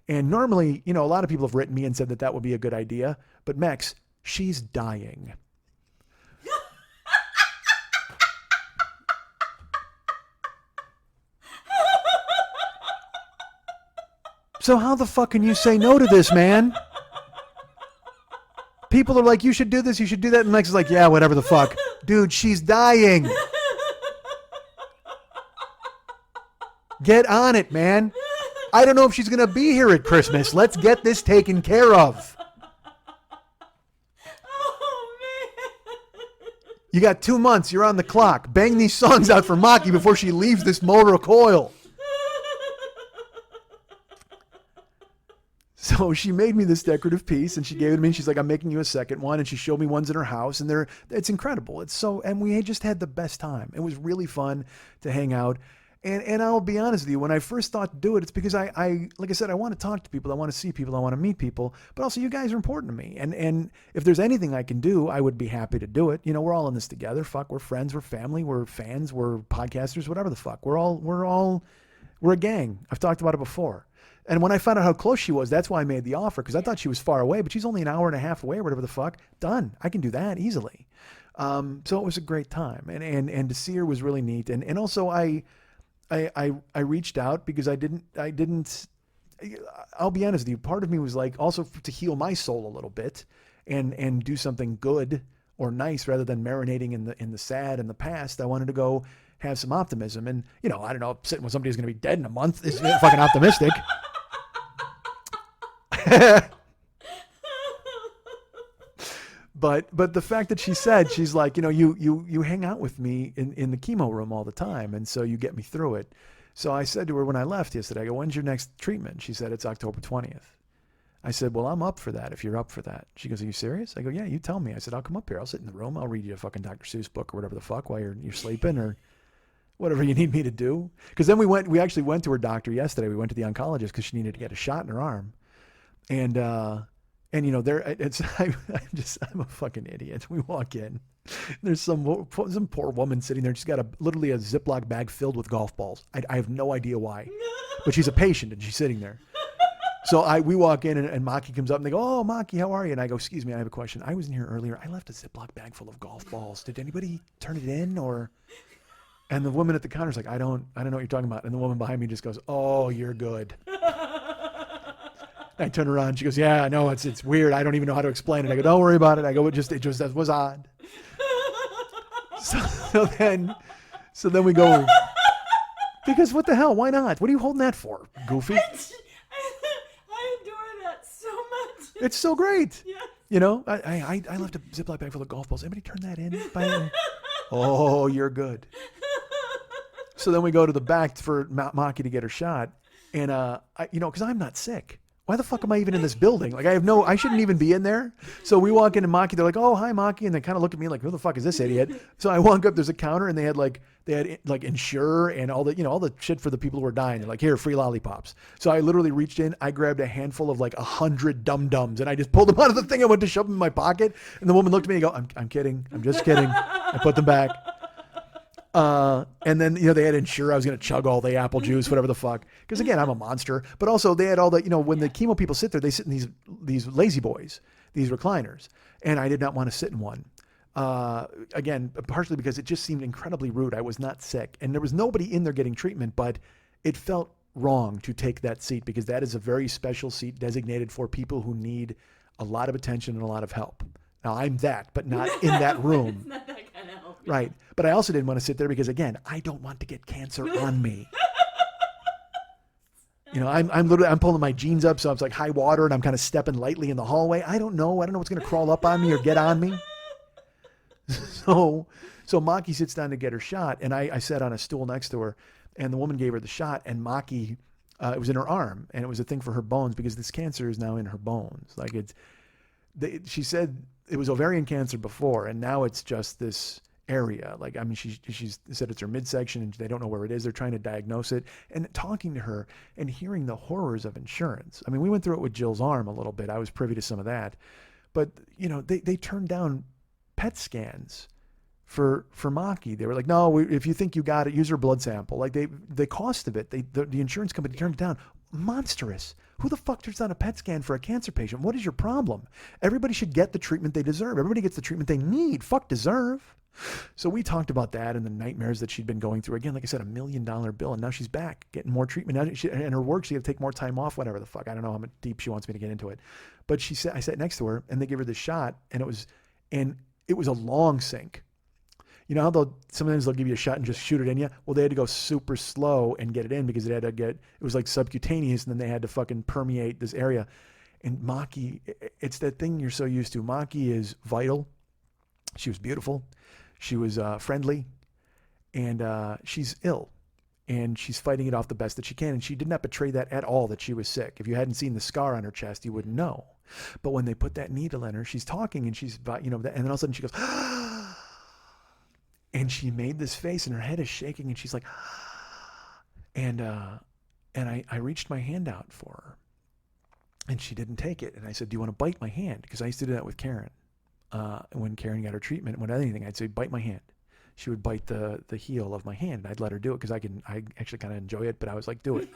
And normally, you know, a lot of people have written me and said that would be a good idea. But Mex, she's dying. So how the fuck can you say no to this, man? People are like, you should do this, you should do that. And Lex is like, yeah, whatever the fuck. Dude, she's dying. Get on it, man. I don't know if she's going to be here at Christmas. Let's get this taken care of. Oh, man. You got 2 months. You're on the clock. Bang these songs out for Maki before she leaves this motor coil. So she made me this decorative piece and she gave it to me. She's like, I'm making you a second one. And she showed me ones in her house and it's incredible. And we just had the best time. It was really fun to hang out. And I'll be honest with you, when I first thought to do it, it's because I like I said, I want to talk to people. I want to see people. I want to meet people, but also you guys are important to me. And if there's anything I can do, I would be happy to do it. You know, we're all in this together. Fuck, we're friends, we're family, we're fans, we're podcasters, whatever the fuck. We're a gang. I've talked about it before. And when I found out how close she was, that's why I made the offer, because I thought she was far away, but she's only an hour and a half away or whatever the fuck. Done. I can do that easily. So it was a great time. And to see her was really neat. And also I reached out because I'll be honest with you, part of me was like also to heal my soul a little bit and do something good or nice rather than marinating in the sad and the past. I wanted to go have some optimism. And, you know, I don't know, sitting with somebody who's going to be dead in a month is fucking optimistic. But the fact that she's like, you know, you hang out with me in the chemo room all the time. And so you get me through it. So I said to her when I left yesterday, I go, when's your next treatment? She said, it's October 20th. I said, well, I'm up for that if you're up for that. She goes, are you serious? I go, yeah, you tell me. I said, I'll come up here. I'll sit in the room. I'll read you a fucking Dr. Seuss book or whatever the fuck while you're sleeping or whatever you need me to do. Because then we actually went to her doctor yesterday. We went to the oncologist because she needed to get a shot in her arm. And you know, I'm a fucking idiot. We walk in, there's some poor woman sitting there. She's got literally a Ziploc bag filled with golf balls. I have no idea why, but she's a patient and she's sitting there. So we walk in and Maki comes up and they go, oh, Maki, how are you? And I go, excuse me, I have a question. I was in here earlier. I left a Ziploc bag full of golf balls. Did anybody turn it in or? And the woman at the counter's like, I don't know what you're talking about. And the woman behind me just goes, oh, you're good. I turn around. She goes, yeah, I know it's weird. I don't even know how to explain it. I go, don't worry about it. I go, it just was odd. So then we go, because what the hell? Why not? What are you holding that for, Goofy? I adore that so much. It's so great. Yeah. You know, I left a Ziploc bag full of golf balls. Anybody turn that in? Oh, you're good. So then we go to the back for Maki to get her shot. And, because I'm not sick. Why the fuck am I even in this building? Like, I shouldn't even be in there. So we walk into Maki. They're like, oh, hi, Maki. And they kind of look at me like, who the fuck is this idiot? So I walk up, there's a counter, and they had Insure and all the shit for the people who were dying. They're like, here, free lollipops. So I literally reached in, I grabbed a handful of 100 dum-dums, and I just pulled them out of the thing. I went to shove them in my pocket. And the woman looked at me and go, I'm kidding. I'm just kidding. I put them back. And then, they had Insure. I was going to chug all the apple juice, whatever the fuck. Because again, I'm a monster. But also they had all the, when the chemo people sit there, they sit in these lazy boys, these recliners. And I did not want to sit in one. Again, partially because it just seemed incredibly rude. I was not sick. And there was nobody in there getting treatment, but it felt wrong to take that seat because that is a very special seat designated for people who need a lot of attention and a lot of help. Now, I'm that, but not in that room. It's not that kind of help. Right. But I also didn't want to sit there because, again, I don't want to get cancer on me. I'm pulling my jeans up, so it's like high water, and I'm kind of stepping lightly in the hallway. I don't know what's going to crawl up on me or get on me. So Maki sits down to get her shot, and I sat on a stool next to her, and the woman gave her the shot, and Maki, it was in her arm, and it was a thing for her bones because this cancer is now in her bones. She said it was ovarian cancer before, and now it's just this area. She's said it's her midsection, and they don't know where it is. They're trying to diagnose it. And talking to her and hearing the horrors of insurance. I mean, we went through it with Jill's arm a little bit. I was privy to some of that. But, they turned down PET scans for Maki. They were like, no, if you think you got it, use her blood sample. The cost of it, the insurance company turned it down. Monstrous. Who the fuck turns down a PET scan for a cancer patient? What is your problem? Everybody should get the treatment they deserve. Everybody gets the treatment they need. Fuck deserve. So we talked about that and the nightmares that she'd been going through. Again, like I said, $1 million bill, and now she's back getting more treatment. Now and her work, she had to take more time off, whatever the fuck. I don't know how deep she wants me to get into it. But I sat next to her, and they gave her this shot, and it was a long sink. You know how sometimes they'll give you a shot and just shoot it in you? Well, they had to go super slow and get it in because it was like subcutaneous, and then they had to fucking permeate this area. And Maki, it's that thing you're so used to. Maki is vital. She was beautiful. She was friendly, and she's ill, and she's fighting it off the best that she can. And she did not betray that at all, that she was sick. If you hadn't seen the scar on her chest, you wouldn't know. But when they put that needle in her, she's talking, and she's, and then all of a sudden she goes, and she made this face, and her head is shaking, and she's like, and I reached my hand out for her, and she didn't take it. And I said, do you want to bite my hand? Because I used to do that with Karen. When Karen got her treatment, when anything, I'd say, bite my hand. She would bite the heel of my hand. I'd let her do it because I actually kind of enjoy it, but I was like, do it.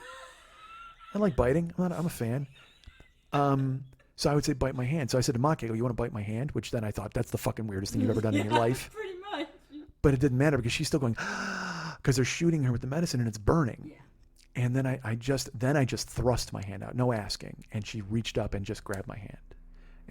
I like biting. I'm a fan. So I would say, bite my hand. So I said to Maki, you want to bite my hand? Which then I thought, that's the fucking weirdest thing you've ever done in your life. Pretty much. But it didn't matter because she's still going, because they're shooting her with the medicine and it's burning. Yeah. And then I just thrust my hand out, no asking. And she reached up and just grabbed my hand.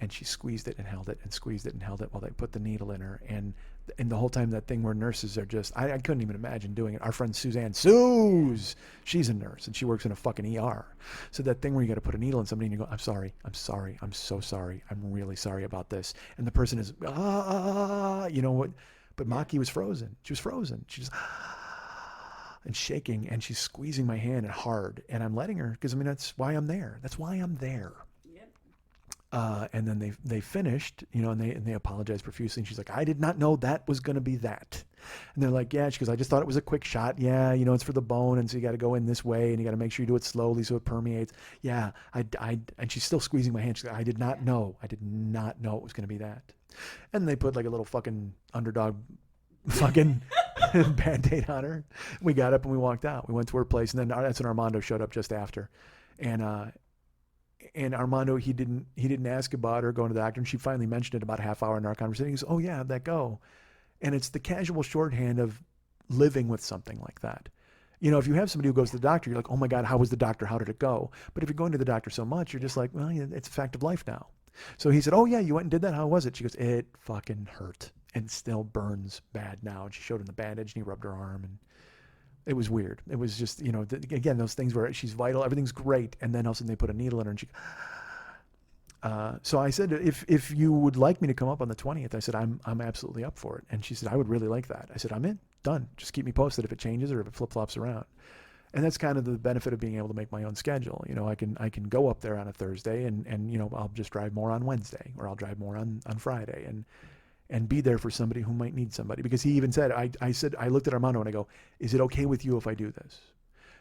And she squeezed it and held it and squeezed it and held it while they put the needle in her. And the whole time, that thing where nurses are just, I couldn't even imagine doing it. Our friend Suzanne, she's a nurse and she works in a fucking ER. So that thing where you got to put a needle in somebody and you go, I'm sorry, I'm so sorry. I'm really sorry about this. And the person is, you know what? But Maki was frozen. She was frozen. She just, and shaking, and she's squeezing my hand and hard. And I'm letting her, because that's why I'm there. That's why I'm there. And then they finished, and they apologized profusely. And she's like, I did not know that was going to be that. And they're like, yeah, she goes, I just thought it was a quick shot. Yeah, it's for the bone. And so you got to go in this way and you got to make sure you do it slowly so it permeates. Yeah, and she's still squeezing my hand. She's like, I did not know it was going to be that. And they put like a little fucking underdog fucking Band-Aid on her. We got up and we walked out. We went to her place, and then that's when Armando showed up just after. And Armando, he didn't ask about her going to the doctor, and she finally mentioned it about a half hour in our conversation. He goes, oh yeah, how'd that go? And it's the casual shorthand of living with something like that. If you have somebody who goes to the doctor, you're like, oh my God, how was the doctor? How did it go? But if you're going to the doctor so much, you're just like, well, yeah, it's a fact of life now. So he said, oh yeah, you went and did that? How was it? She goes, it fucking hurt and still burns bad now. And she showed him the bandage, and he rubbed her arm, and it was weird. It was just, again, those things where she's vital, everything's great, and then all of a sudden they put a needle in her, and she, So I said, if you would like me to come up on the 20th, I said, I'm absolutely up for it. And she said, I would really like that. I said, I'm in, done. Just keep me posted if it changes or if it flip-flops around. And that's kind of the benefit of being able to make my own schedule. You know, I can go up there on a Thursday and you know, I'll just drive more on Wednesday, or I'll drive more on Friday and be there for somebody who might need somebody. Because he even said, I looked at Armando and I go, is it okay with you if I do this?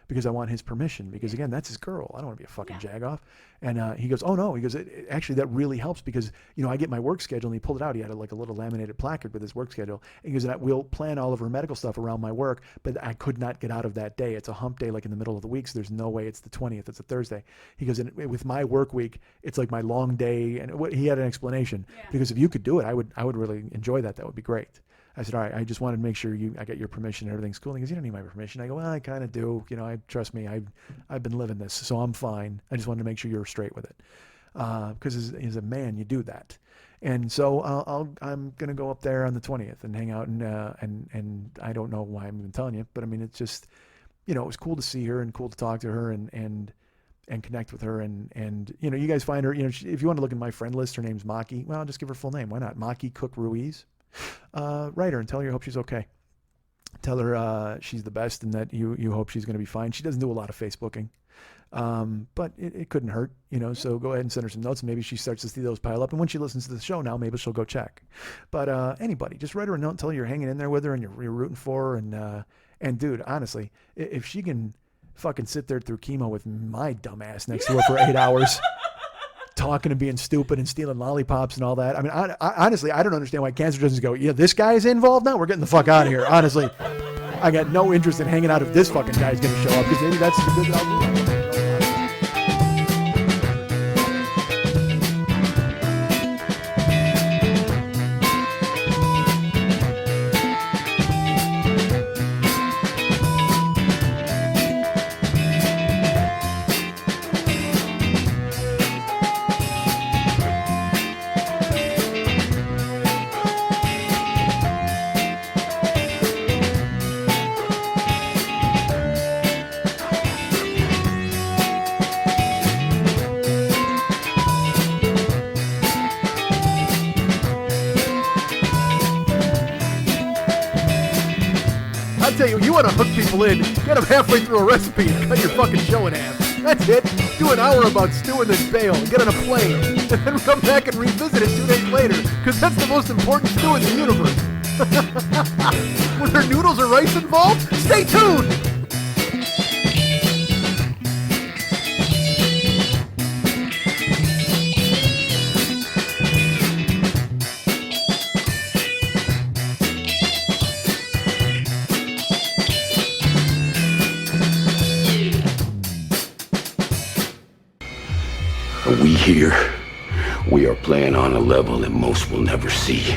Because I want his permission, because again, that's his girl. I don't want to be a fucking jagoff. And he goes, oh no, he goes, actually that really helps, because, you know, I get my work schedule, and he pulled it out. He had like a little laminated placard with his work schedule. And he goes, we'll plan all of her medical stuff around my work, but I could not get out of that day. It's a hump day, like in the middle of the week. So there's no way it's the 20th. It's a Thursday. He goes, and with my work week, it's like my long day. And he had an explanation, because if you could do it, I would really enjoy that. That would be great. I said, all right, I just wanted to make sure I get your permission and everything's cool. He goes, you don't need my permission. I go, well, I kind of do. You know, trust me, I've been living this, so I'm fine. I just wanted to make sure you're straight with it. Because as a man, you do that. And so I'm going to go up there on the 20th and hang out. And I don't know why I'm even telling you, but I mean, it's just, you know, it was cool to see her and cool to talk to her and connect with her. And, you know, you guys find her, you know, if you want to look in my friend list, her name's Maki. Well, I'll just give her full name. Why not? Maki Cook Ruiz. Write her and tell her you hope she's okay. Tell her she's the best and that you hope she's going to be fine. She doesn't do a lot of Facebooking, but it couldn't hurt, you know. So go ahead and send her some notes, and maybe she starts to see those pile up. And when she listens to the show now, maybe she'll go check. But anybody, just write her a note and tell her you're hanging in there with her and you're rooting for her. And dude, honestly, if she can fucking sit there through chemo with my dumb ass next to her for 8 hours. Talking and being stupid and stealing lollipops and all that. I mean, I honestly, I don't understand why cancer doesn't go, yeah, this guy's involved now? We're getting the fuck out of here. Honestly, I got no interest in hanging out if this fucking guy's going to show up, because maybe that's the good I'll do. You want to hook people in, get them halfway through a recipe and cut your fucking show in half. That's it. Do an hour about stew and then bail, get on a plane, and then come back and revisit it 2 days later, because that's the most important stew in the universe. Was there noodles or rice involved? Stay tuned! We here, we are playing on a level that most will never see.